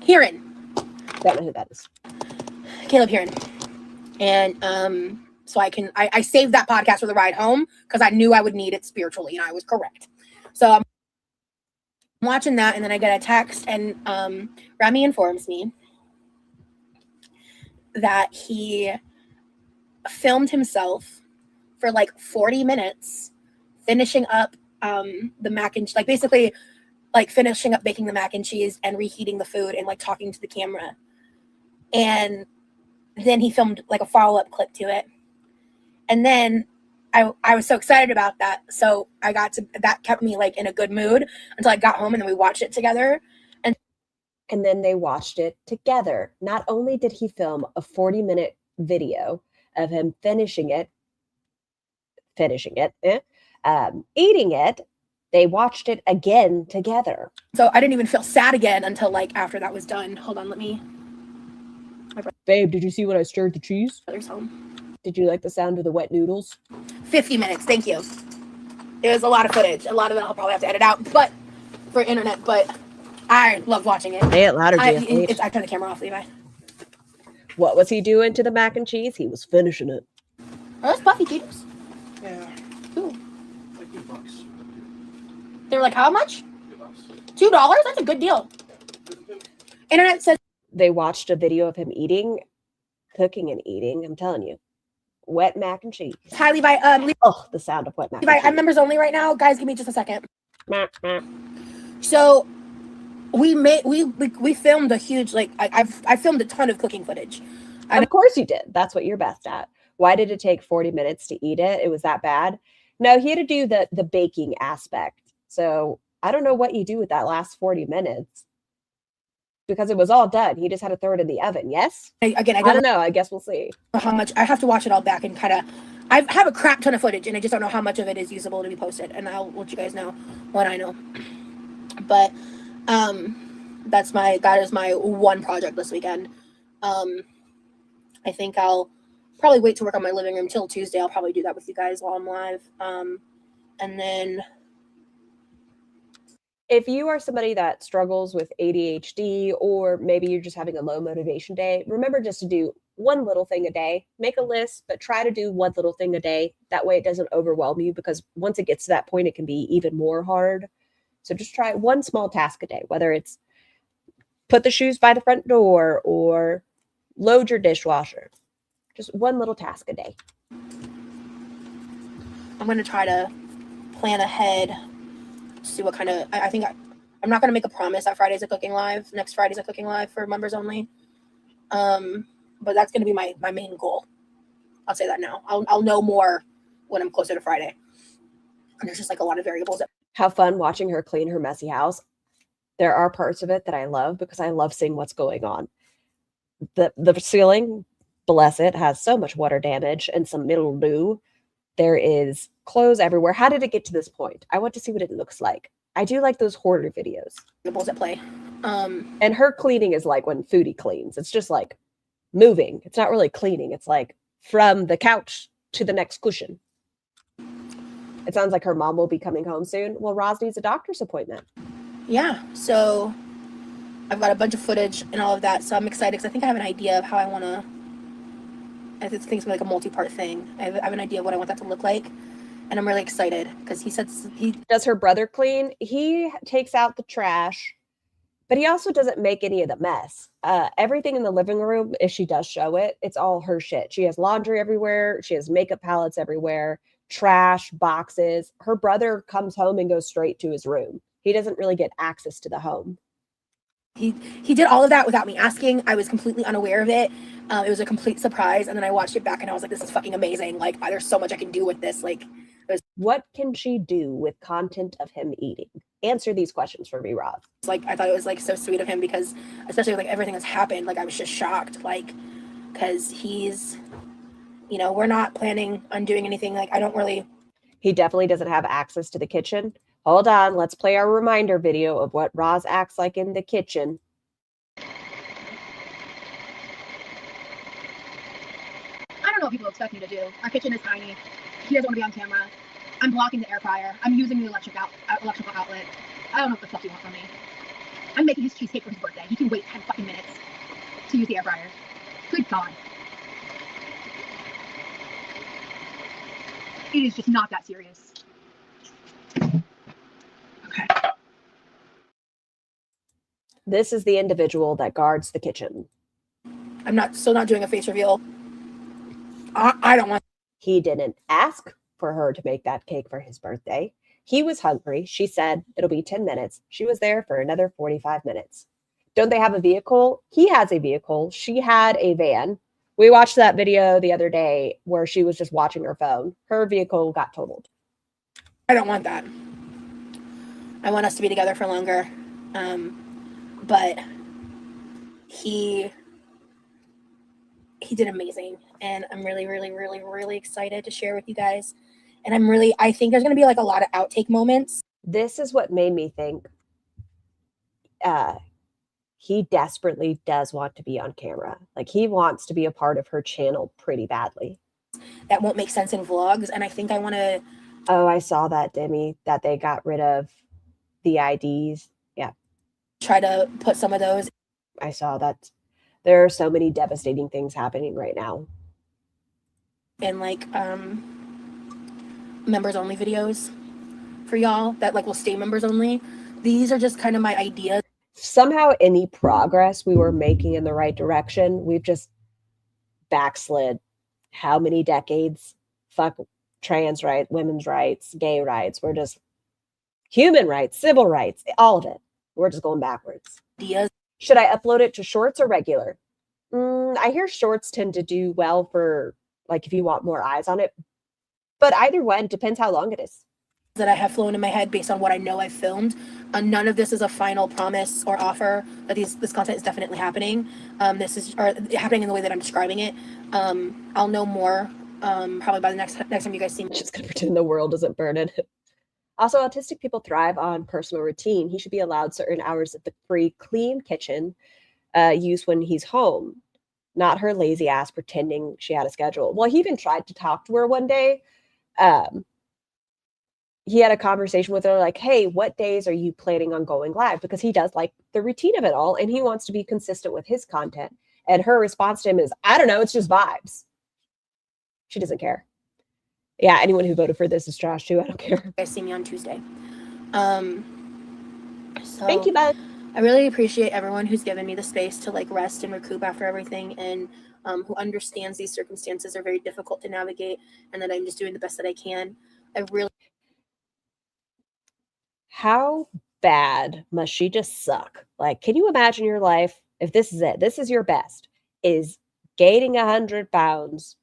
Speaker 3: Heron.
Speaker 2: Don't know who that is.
Speaker 3: Caleb Heron. And so I saved that podcast for the ride home because I knew I would need it spiritually, and I was correct. So I'm watching that, and then I get a text, and Remy informs me that he filmed himself for like 40 minutes finishing up the mac and like basically like finishing up baking the mac and cheese and reheating the food and like talking to the camera. And then he filmed like a follow-up clip to it. And then I was so excited about that. So that kept me like in a good mood until I got home, and then we watched it together.
Speaker 2: And then they watched it together. Not only did he film a 40-minute video of him eating it, they watched it again together.
Speaker 3: So I didn't even feel sad again until like after that was done. Hold on,
Speaker 2: Babe, did you see when I stirred the cheese?
Speaker 3: brother's home.
Speaker 2: Did you like the sound of the wet noodles?
Speaker 3: 50 minutes, thank you. It was a lot of footage. A lot of it I'll probably have to edit out, but for internet, but I love watching it.
Speaker 2: Say it louder,
Speaker 3: I
Speaker 2: Jess.
Speaker 3: turned the camera off, Levi.
Speaker 2: What was he doing to the mac and cheese? He was finishing it.
Speaker 3: Are those puffy Cheetos?
Speaker 5: Yeah.
Speaker 3: Ooh.
Speaker 5: Like $8.
Speaker 3: They were like, how much?
Speaker 5: $2.
Speaker 3: $2? That's a good deal. Internet says
Speaker 2: They watched a video of him cooking and eating. I'm telling you. Wet mac and cheese.
Speaker 3: hi, Levi.
Speaker 2: Oh, the sound of wet mac
Speaker 3: Levi,
Speaker 2: and cheese.
Speaker 3: I'm members only right now. Guys, give me just a second.
Speaker 2: Meh, meh.
Speaker 3: So we filmed a huge I filmed a ton of cooking footage.
Speaker 2: Of course you did. That's what you're best at. Why did it take 40 minutes to eat it? It was that bad? No, he had to do the baking aspect. So I don't know what you do with that last 40 minutes because it was all done. He just had to throw it in the oven. Yes?
Speaker 3: I
Speaker 2: I don't know. I guess we'll see.
Speaker 3: how much I have to watch it all back and kind of I have a crap ton of footage, and I just don't know how much of it is usable to be posted, and I'll let you guys know when I know. But that is my one project this weekend. I think I'll probably wait to work on my living room till Tuesday. I'll probably do that with you guys while I'm live. And then
Speaker 2: If you are somebody that struggles with ADHD, or maybe you're just having a low motivation day, remember just to do one little thing a day. Make a list, but try to do one little thing a day. That way it doesn't overwhelm you, because once it gets to that point, it can be even more hard. So just try one small task a day, whether it's put the shoes by the front door or load your dishwasher. Just one little task a day.
Speaker 3: I'm going to try to plan ahead, see what kind of, I think I'm not going to make a promise that Friday's a cooking live. Next Friday's a cooking live for members only. But that's going to be my main goal. I'll say that now. I'll know more when I'm closer to Friday. And there's just like a lot of variables.
Speaker 2: Have fun watching her clean her messy house. There are parts of it that I love because I love seeing what's going on. The ceiling, bless it, has so much water damage and some mildew. There is clothes everywhere. How did it get to this point? I want to see what it looks like. I do like those hoarder videos.
Speaker 3: Variables at play.
Speaker 2: And her cleaning is like when Foodie cleans. It's just like moving. It's not really cleaning. It's like from the couch to the next cushion. It sounds like her mom will be coming home soon. Well, Roz needs a doctor's appointment.
Speaker 3: Yeah, so I've got a bunch of footage and all of that, so I'm excited because I think I have an idea of how I want to. I think it's going to be like a multi-part thing. I have an idea of what I want that to look like, and I'm really excited because he said he
Speaker 2: does her brother clean. He takes out the trash, but he also doesn't make any of the mess. Everything in the living room, if she does show it, it's all her shit. She has laundry everywhere. She has makeup palettes everywhere, trash, boxes. Her brother comes home and goes straight to his room. He doesn't really get access to the home.
Speaker 3: He did all of that without me asking. I was completely unaware of it. It was a complete surprise, and then I watched it back and I was like, this is fucking amazing. Like, there's so much I can do with this. Like,
Speaker 2: what can she do with content of him eating? Answer these questions for me, Rob.
Speaker 3: Like, I thought it was like so sweet of him because, especially with like everything that's happened, like I was just shocked, like, because he's, we're not planning on doing anything. Like,
Speaker 2: He definitely doesn't have access to the kitchen. Hold on, let's play our reminder video of what Roz acts like in the kitchen.
Speaker 3: I don't know what people expect me to do. Our kitchen is tiny. He doesn't want to be on camera. I'm blocking the air fryer. I'm using the electrical outlet. I don't know what the fuck you want from me. I'm making his cheesecake for his birthday. He can wait 10 fucking minutes to use the air fryer. Good God. It is just not that serious. Okay.
Speaker 2: This is the individual that guards the kitchen.
Speaker 3: I'm still not doing a face reveal. I don't want.
Speaker 2: He didn't ask for her to make that cake for his birthday. He was hungry. She said it'll be 10 minutes. She was there for another 45 minutes. Don't they have a vehicle? He has a vehicle. She had a van. We watched that video the other day where she was just watching her phone. Her vehicle got totaled.
Speaker 3: I don't want that. I want us to be together for longer. But he did amazing. And I'm really, really, really, really excited to share with you guys. And I think there's going to be like a lot of outtake moments.
Speaker 2: This is what made me think he desperately does want to be on camera. Like, he wants to be a part of her channel pretty badly.
Speaker 3: That won't make sense in vlogs. And I think I want to.
Speaker 2: Oh, I saw that, Demi, that they got rid of the IDs. Yeah.
Speaker 3: Try to put some of those.
Speaker 2: I saw that. There are so many devastating things happening right now.
Speaker 3: And like members only videos for y'all that like will stay members only. These are just kind of my ideas.
Speaker 2: Somehow any progress we were making in the right direction, we've just backslid. How many decades? Fuck trans rights, women's rights, gay rights. We're just human rights, civil rights, all of it. We're just going backwards.
Speaker 3: Ideas.
Speaker 2: Should I upload it to shorts or regular? I hear shorts tend to do well for like if you want more eyes on it. But either one, depends how long it is.
Speaker 3: That I have flown in my head based on what I know I've filmed. None of this is a final promise or offer that this content is definitely happening. This is happening in the way that I'm describing it. I'll know more probably by the next time you guys see me.
Speaker 2: Just gonna pretend the world isn't burning. Also, autistic people thrive on personal routine. He should be allowed certain hours at the free clean kitchen use when he's home, not her lazy ass pretending she had a schedule. Well, he even tried to talk to her one day. He had a conversation with her like, hey, what days are you planning on going live? Because he does like the routine of it all and he wants to be consistent with his content. And her response to him is, I don't know, it's just vibes. She doesn't care. Yeah, anyone who voted for this is trash too. I don't care.
Speaker 3: You guys see me on Tuesday. So
Speaker 2: Thank you, bud.
Speaker 3: I really appreciate everyone who's given me the space to like rest and recoup after everything and who understands these circumstances are very difficult to navigate and that I'm just doing the best that I can.
Speaker 2: How bad must she just suck? Like, can you imagine your life if this is it? This is your best, is gaining 100 pounds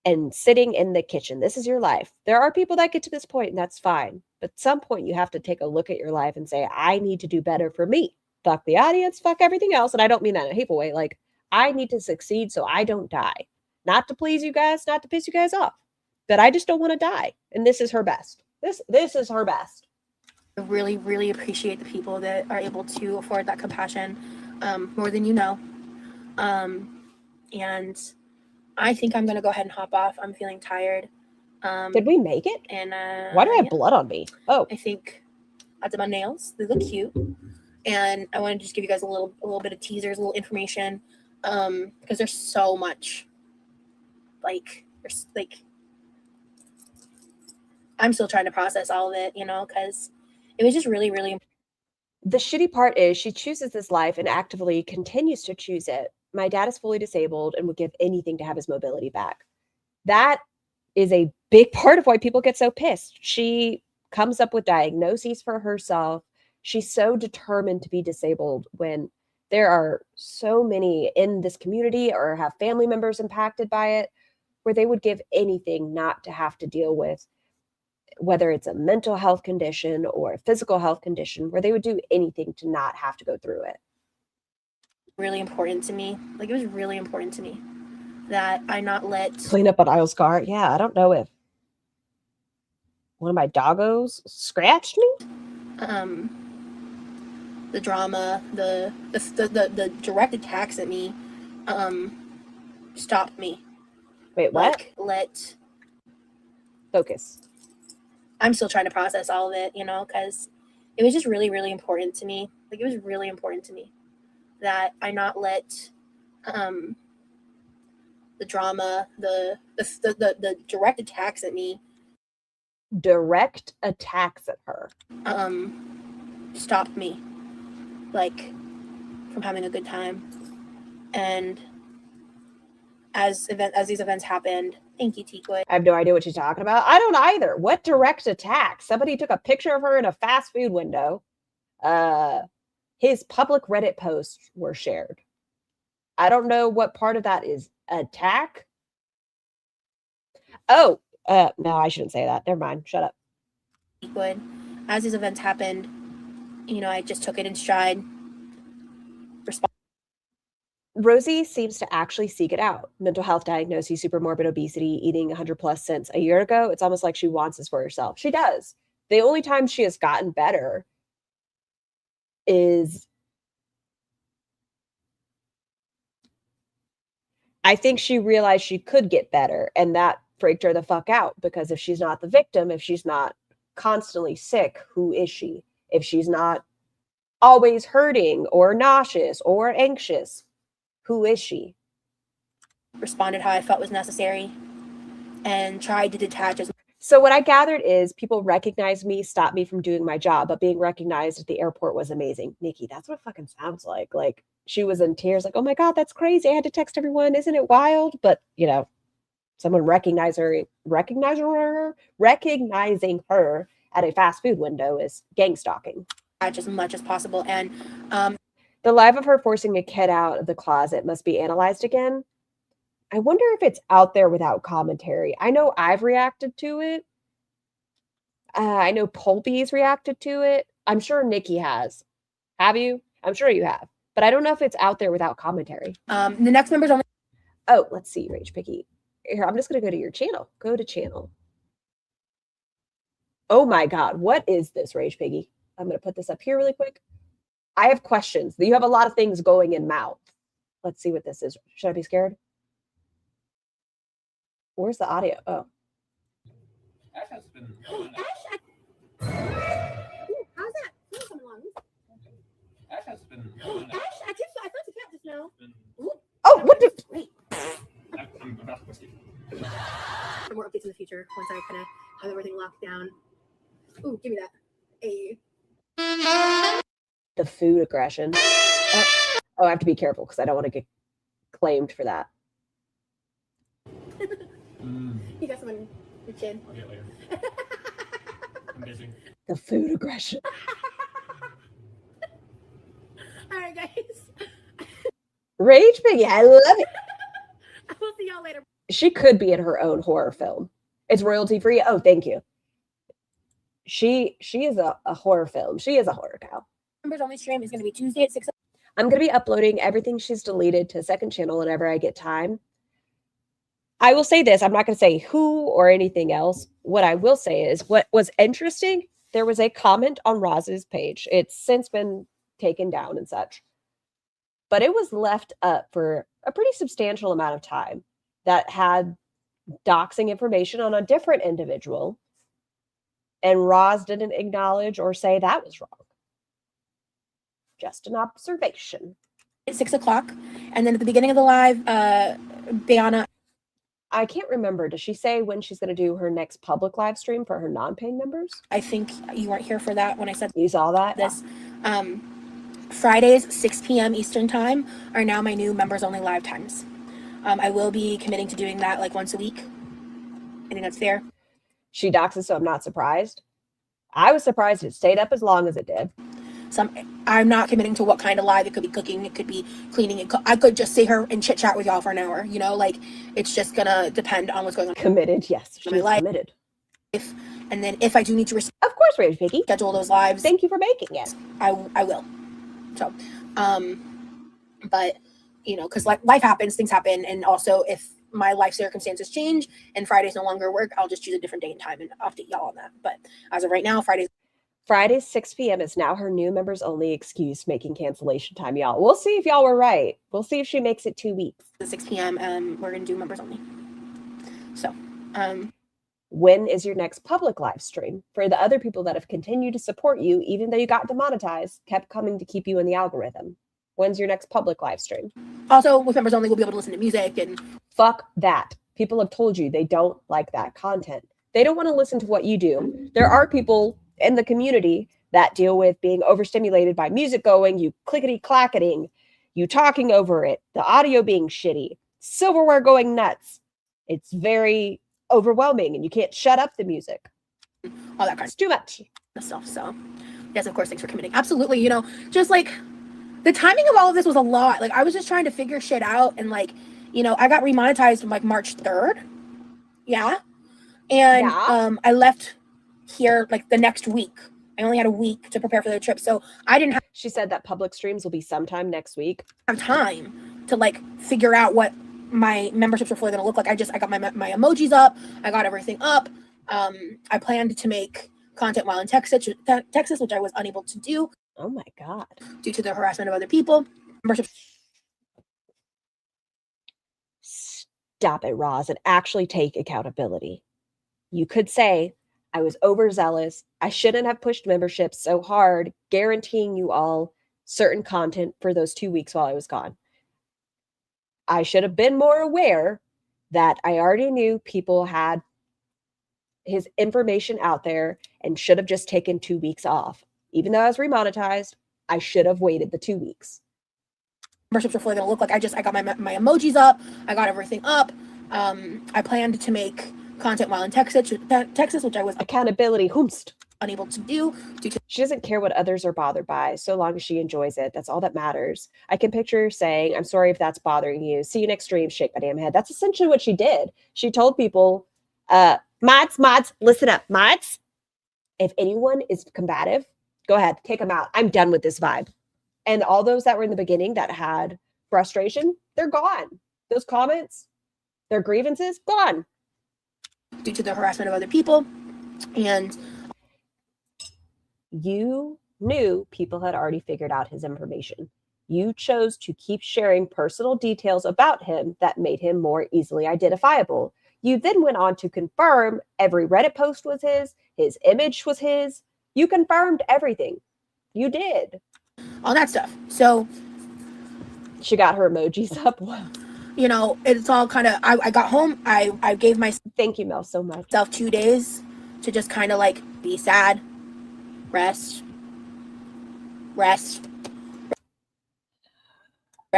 Speaker 2: and sitting in the kitchen. This is your life. There are people that get to this point and that's fine. But at some point you have to take a look at your life and say, I need to do better for me. Fuck the audience, fuck everything else. And I don't mean that in a hateful way. Like, I need to succeed so I don't die. Not to please you guys, not to piss you guys off. But I just don't want to die. And this is her best. This is her best.
Speaker 3: I really, really appreciate the people that are able to afford that compassion more than you know. And I think I'm going to go ahead and hop off. I'm feeling tired.
Speaker 2: Did we make it?
Speaker 3: And
Speaker 2: why do I have blood on me? Oh,
Speaker 3: I think I did my nails. They look cute. And I want to just give you guys a little bit of teasers, a little information, because there's so much. I'm still trying to process all of it, because it was just really, really.
Speaker 2: The shitty part is she chooses this life and actively continues to choose it. My dad is fully disabled and would give anything to have his mobility back. That is a big part of why people get so pissed. She comes up with diagnoses for herself. She's so determined to be disabled when there are so many in this community or have family members impacted by it, where they would give anything not to have to deal with, whether it's a mental health condition or a physical health condition, where they would do anything to not have to go through it.
Speaker 3: Really important to me. Like, it was really important to me that I not let
Speaker 2: clean up an aisle scar. Yeah, I don't know if one of my doggos scratched me.
Speaker 3: The drama, the direct attacks at me, stopped me
Speaker 2: Wait, what?
Speaker 3: Like, let
Speaker 2: Focus.
Speaker 3: I'm still trying to process all of it, you know, because it was just really, really important to me. Like, it was really important to me that I not let the drama, the direct attacks at me,
Speaker 2: Direct attacks at her.
Speaker 3: stop me, like, from having a good time. And as these events happened, thank you, T-Quid.
Speaker 2: I have no idea what she's talking about. I don't either. What direct attack? Somebody took a picture of her in a fast food window. His public Reddit posts were shared. I don't know what part of that is attack. Oh, no, I shouldn't say that. Never mind. Shut up.
Speaker 3: T-Quid. As these events happened, you know, I just took it in stride.
Speaker 2: Rosie seems to actually seek it out. Mental health diagnosis, super morbid obesity, eating 100 plus since a year ago. It's almost like she wants this for herself. She does. The only time she has gotten better is, I think she realized she could get better, and that freaked her the fuck out, because if she's not the victim, if she's not constantly sick, who is she? If she's not always hurting or nauseous or anxious, who is she?
Speaker 3: Responded how I felt was necessary and tried to detach as.
Speaker 2: So what I gathered is people recognized me, stopped me from doing my job, but being recognized at the airport was amazing. Nikki, that's what it fucking sounds like. Like, she was in tears, like, oh my God, that's crazy. I had to text everyone. Isn't it wild? But, you know, someone recognizing her at a fast food window is gang stalking.
Speaker 3: As much as possible. And
Speaker 2: the live of her forcing a kid out of the closet must be analyzed again. I wonder if it's out there without commentary. I know I've reacted to it. I know Pulpy's reacted to it. I'm sure Nikki has. Have you? I'm sure you have. But I don't know if it's out there without commentary.
Speaker 3: the next member's only.
Speaker 2: Oh, let's see, Rage Picky. Here, I'm just going to go to your channel. Go to channel. Oh my God. What is this, Rage Piggy? I'm going to put this up here really quick. I have questions. You have a lot of things going in mouth. Let's see what this is. Should I be scared? Where's the audio? Oh.
Speaker 5: Ash has been.
Speaker 3: How's that? Coming along.
Speaker 5: Ash has been.
Speaker 3: Ash, I thought the cat just now.
Speaker 2: Oh, what the?
Speaker 3: Wait.
Speaker 5: I'm about to proceed.
Speaker 3: For more updates in the future, once I kind of have everything locked down. Ooh, give me that. Hey.
Speaker 2: The food aggression. Oh, I have to be careful because I don't want to get claimed for that.
Speaker 3: You got some on your chin.
Speaker 5: I'll get it later. I'm busy.
Speaker 2: The food aggression.
Speaker 3: All right, guys.
Speaker 2: Rage Piggy, I love it.
Speaker 3: I will see y'all later.
Speaker 2: She could be in her own horror film. It's royalty free. Oh, thank you. She is a horror film. She is a horror cow.
Speaker 3: Members only stream is going to be Tuesday at 6.
Speaker 2: I'm going to be uploading everything she's deleted to second channel whenever I get time. I will say this. I'm not going to say who or anything else. What I will say is what was interesting. There was a comment on Roz's page. It's since been taken down and such. But it was left up for a pretty substantial amount of time that had doxing information on a different individual. And Roz didn't acknowledge or say that was wrong. Just an observation.
Speaker 3: At 6 o'clock. And then at the beginning of the live, Bayana.
Speaker 2: I can't remember. Does she say when she's going to do her next public live stream for her non-paying members?
Speaker 3: I think you weren't here for that when I said
Speaker 2: You saw that?
Speaker 3: this. Fridays, 6 p.m. Eastern time are now my new members only live times. I will be committing to doing that like once a week. I think that's fair.
Speaker 2: She doxes, so I'm not surprised. I was surprised it stayed up as long as it did.
Speaker 3: I'm not committing to what kind of live. It could be cooking, it could be cleaning. I could just sit here and chit chat with y'all for an hour. You know, like it's just gonna depend on what's going on.
Speaker 2: Committed, yes. She's committed.
Speaker 3: And then if I do need to
Speaker 2: Of course, Rage Piggy.
Speaker 3: schedule those lives,
Speaker 2: Thank you for making it.
Speaker 3: I will. So, but you know, because life happens, things happen, and also if my life circumstances change and Fridays no longer work, I'll just choose a different day and time and update y'all on that. But as of right now,
Speaker 2: Fridays, 6 p.m. is now her new members only excuse making cancellation time, y'all. We'll see if y'all were right. We'll see if she makes it 2 weeks.
Speaker 3: 6 p.m. We're gonna do members only. So,
Speaker 2: when is your next public live stream? For the other people that have continued to support you, even though you got demonetized, kept coming to keep you in the algorithm. When's your next public live stream?
Speaker 3: also, with members only, we'll be able to listen to music and...
Speaker 2: Fuck that. People have told you they don't like that content. They don't want to listen to what you do. There are people in the community that deal with being overstimulated by music going, you clickety-clacketing, you talking over it, the audio being shitty, silverware going nuts. It's very overwhelming and you can't shut up the music.
Speaker 3: all that kind
Speaker 2: It's too much.
Speaker 3: of stuff. So, yes, of course, thanks for committing. Absolutely, you know, just like the timing of all of this was a lot. Like, I was just trying to figure shit out, and like, you know, I got remonetized on like March 3rd. Yeah. And I left here like the next week. I only had a week to prepare for the trip, so I didn't
Speaker 2: She said that public streams will be sometime next week.
Speaker 3: have time to like figure out what my memberships are fully going to look like. I got my emojis up. I got everything up. I planned to make content while in Texas, which I was unable to do
Speaker 2: Oh my God.
Speaker 3: due to the harassment of other people. Memberships.
Speaker 2: Stop it, Roz, and actually take accountability. You could say, I was overzealous. I shouldn't have pushed memberships so hard, guaranteeing you all certain content for those 2 weeks while I was gone. I should have been more aware that I already knew people had his information out there and should have just taken 2 weeks off. Even though I was remonetized, I should have waited the 2 weeks.
Speaker 3: Memberships are fully going to look like. I got my emojis up. I got everything up. I planned to make content while in Texas, which I was
Speaker 2: Accountability, whomst.
Speaker 3: unable to do due to
Speaker 2: She doesn't care what others are bothered by, so long as she enjoys it. That's all that matters. I can picture her saying, I'm sorry if that's bothering you. See you next stream, shake my damn head. That's essentially what she did. She told people, mods, listen up. Mods, if anyone is combative, go ahead, kick them out. I'm done with this vibe. And all those that were in the beginning that had frustration, they're gone. Those comments, their grievances, gone.
Speaker 3: due to the harassment of other people. And
Speaker 2: You knew people had already figured out his information. You chose to keep sharing personal details about him that made him more easily identifiable. You then went on to confirm every Reddit post was his image was his. You confirmed everything. You did.
Speaker 3: all that stuff. So,
Speaker 2: She got her emojis up.
Speaker 3: you know, it's all kind of, I got home. I gave myself
Speaker 2: Thank you, Mel, so much.
Speaker 3: 2 days to just kind of like be sad, rest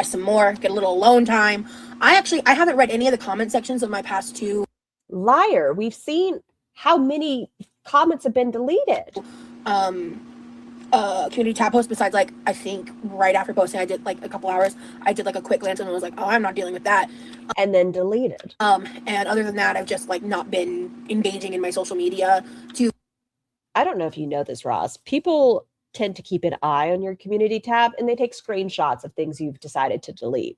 Speaker 3: some more, get a little alone time. I haven't read any of the comment sections of my past 2
Speaker 2: Liar. We've seen how many comments have been deleted.
Speaker 3: community tab posts, besides like I think right after posting I did like a couple hours, I did like a quick glance and I was like, oh, I'm not dealing with that.
Speaker 2: And then deleted.
Speaker 3: And other than that, I've just like not been engaging in my social media to
Speaker 2: I don't know if you know this, Roz. People tend to keep an eye on your community tab and they take screenshots of things you've decided to delete.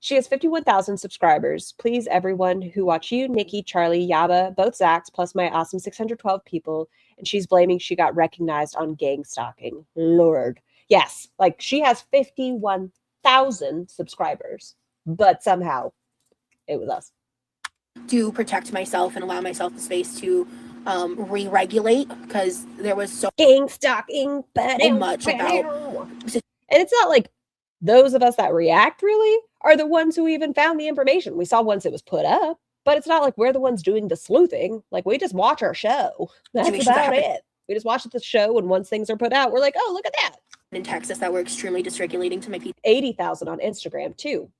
Speaker 2: She has 51,000 subscribers. Please, everyone who watch you, Nikki, Charlie, Yaba, both Zacks, plus my awesome 612 people. And she's blaming she got recognized on gang stalking. Lord. Yes, like she has 51,000 subscribers, but somehow it was us.
Speaker 3: to protect myself and allow myself the space to re-regulate, because there was so
Speaker 2: Gang stalking, but
Speaker 3: much about
Speaker 2: and it's not like those of us that react really are the ones who even found the information. We saw once it was put up, but it's not like we're the ones doing the sleuthing. Like we just watch our show. That's
Speaker 3: Situations that
Speaker 2: about
Speaker 3: happen.
Speaker 2: it. We just watch the show, and once things are put out, we're like, oh, look at that.
Speaker 3: in Texas that were extremely dysregulating to my people.
Speaker 2: 80,000 on Instagram too.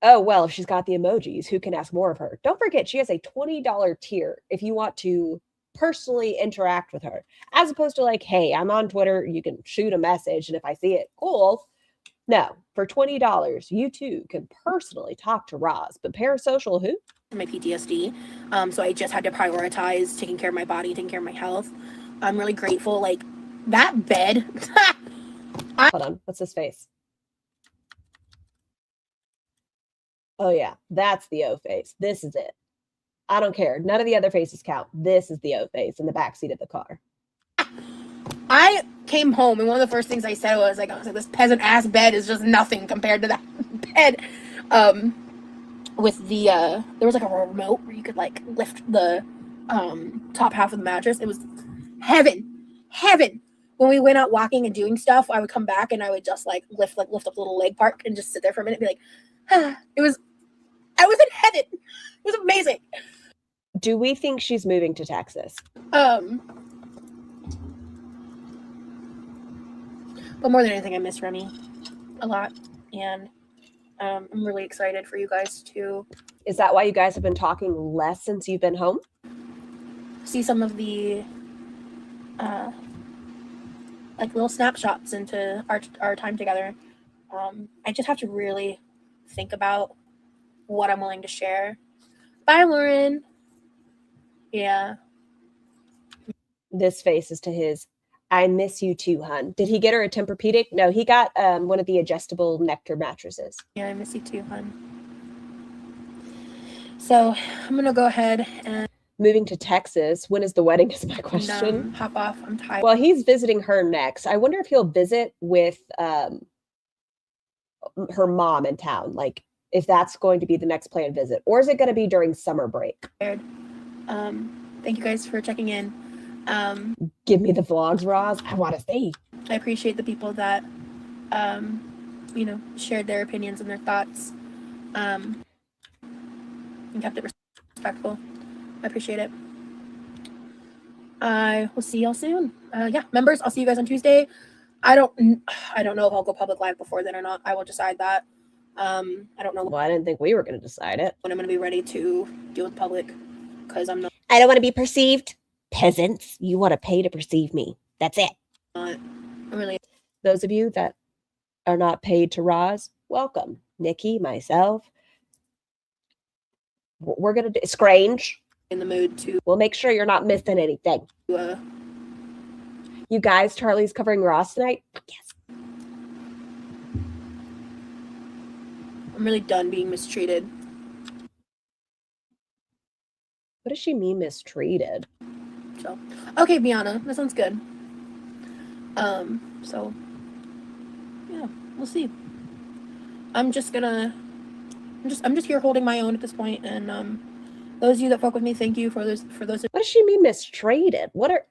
Speaker 2: Oh, well, if she's got the emojis, who can ask more of her? Don't forget, she has a $20 tier if you want to personally interact with her, as opposed to like, hey, I'm on Twitter, you can shoot a message, and if I see it, cool. No, for $20, you too can personally talk to Roz, but parasocial who?
Speaker 3: My PTSD. So I just had to prioritize taking care of my body, taking care of my health. I'm really grateful. Like that bed.
Speaker 2: Hold on, what's his face? Oh yeah, that's the O face. This is it. I don't care. None of the other faces count. This is the O face in the backseat of the car.
Speaker 3: I came home and one of the first things I said was like, this peasant ass bed is just nothing compared to that bed. with the there was like a remote where you could like lift the top half of the mattress. It was heaven. When we went out walking and doing stuff, I would come back and I would just like lift up the little leg part and just sit there for a minute and be like, I was in heaven. It was amazing.
Speaker 2: Do we think she's moving to Texas?
Speaker 3: But more than anything, I miss Remy a lot, and I'm really excited for you guys to
Speaker 2: Is that why you guys have been talking less since you've been home?
Speaker 3: see some of the like little snapshots into our time together. I just have to really think about what I'm willing to share. Bye, Lauren. Yeah.
Speaker 2: This face is to his, I miss you too, hun. Did he get her a Tempur-Pedic? No, he got one of the adjustable Nectar mattresses.
Speaker 3: Yeah, I miss you too, hon. So I'm going to go ahead and
Speaker 2: Moving to Texas, when is the wedding is my question.
Speaker 3: hop off. I'm tired.
Speaker 2: Well, he's visiting her next. I wonder if he'll visit with her mom in town, like if that's going to be the next planned visit, or is it going to be during summer break?
Speaker 3: Thank you guys for checking in.
Speaker 2: Give me the vlogs, Roz. I want to see.
Speaker 3: I appreciate the people that, shared their opinions and their thoughts, and kept it respectful. I appreciate it. I will see y'all soon. Members, I'll see you guys on Tuesday. I don't know if I'll go public live before then or not. I will decide that. I don't know
Speaker 2: Well, I didn't think we were going to decide it.
Speaker 3: when I'm going to be ready to deal with public, because I'm not
Speaker 2: I don't want to be perceived. Peasants, you want to pay to perceive me. That's it.
Speaker 3: really.
Speaker 2: Those of you that are not paid to Roz, welcome. Nikki, myself. We're going to do Scrange.
Speaker 3: In the mood to
Speaker 2: We'll make sure you're not missing anything. You guys, Charlie's covering Ross tonight? Yes.
Speaker 3: I'm really done being mistreated.
Speaker 2: What does she mean mistreated?
Speaker 3: So, okay, Biana, that sounds good. So, yeah, we'll see. I'm just here holding my own at this point, and those of you that fuck with me, thank you for those.
Speaker 2: What does she mean mistreated? What are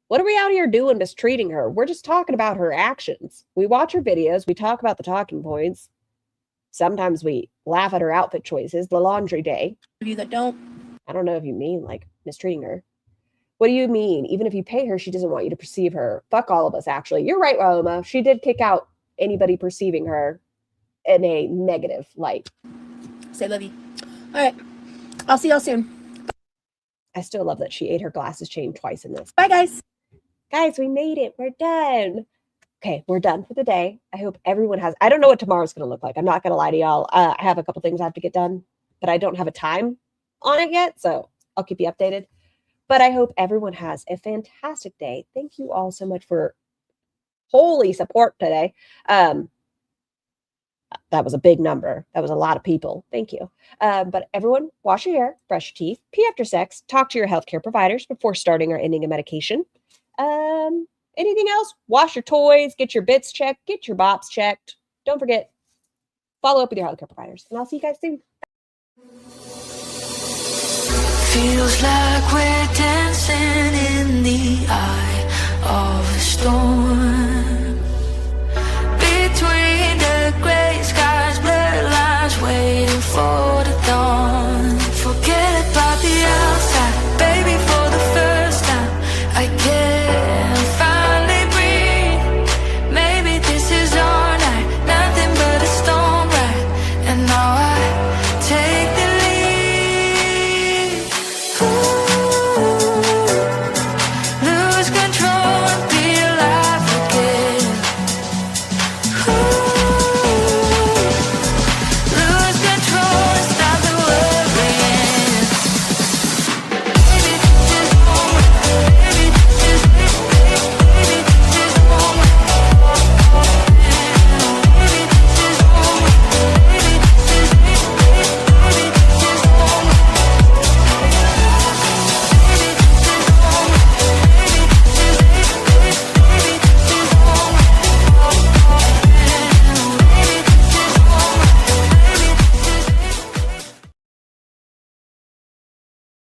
Speaker 2: we out here doing mistreating her? We're just talking about her actions. We watch her videos. We talk about the talking points. Sometimes we laugh at her outfit choices. The laundry day.
Speaker 3: of you that don't.
Speaker 2: I don't know if you mean like mistreating her. What do you mean? Even if you pay her, she doesn't want you to perceive her. Fuck all of us, actually. You're right, Roma. She did kick out anybody perceiving her in a negative light.
Speaker 3: Say love you. All right. I'll see y'all soon.
Speaker 2: I still love that she ate her glasses chain twice in this.
Speaker 3: Bye, guys.
Speaker 2: Guys, we made it. We're done. Okay, we're done for the day. I hope everyone has. I don't know what tomorrow's going to look like. I'm not going to lie to y'all. I have a couple things I have to get done, but I don't have a time on it yet, so I'll keep you updated. But I hope everyone has a fantastic day. Thank you all so much for holy support today. That was a big number. That was a lot of people. Thank you. But everyone, wash your hair, brush your teeth, pee after sex, talk to your healthcare providers before starting or ending a medication. Anything else? Wash your toys, get your bits checked, get your bops checked. Don't forget, follow up with your healthcare providers. And I'll see you guys soon.
Speaker 1: Feels like we're dancing in the eye of a storm.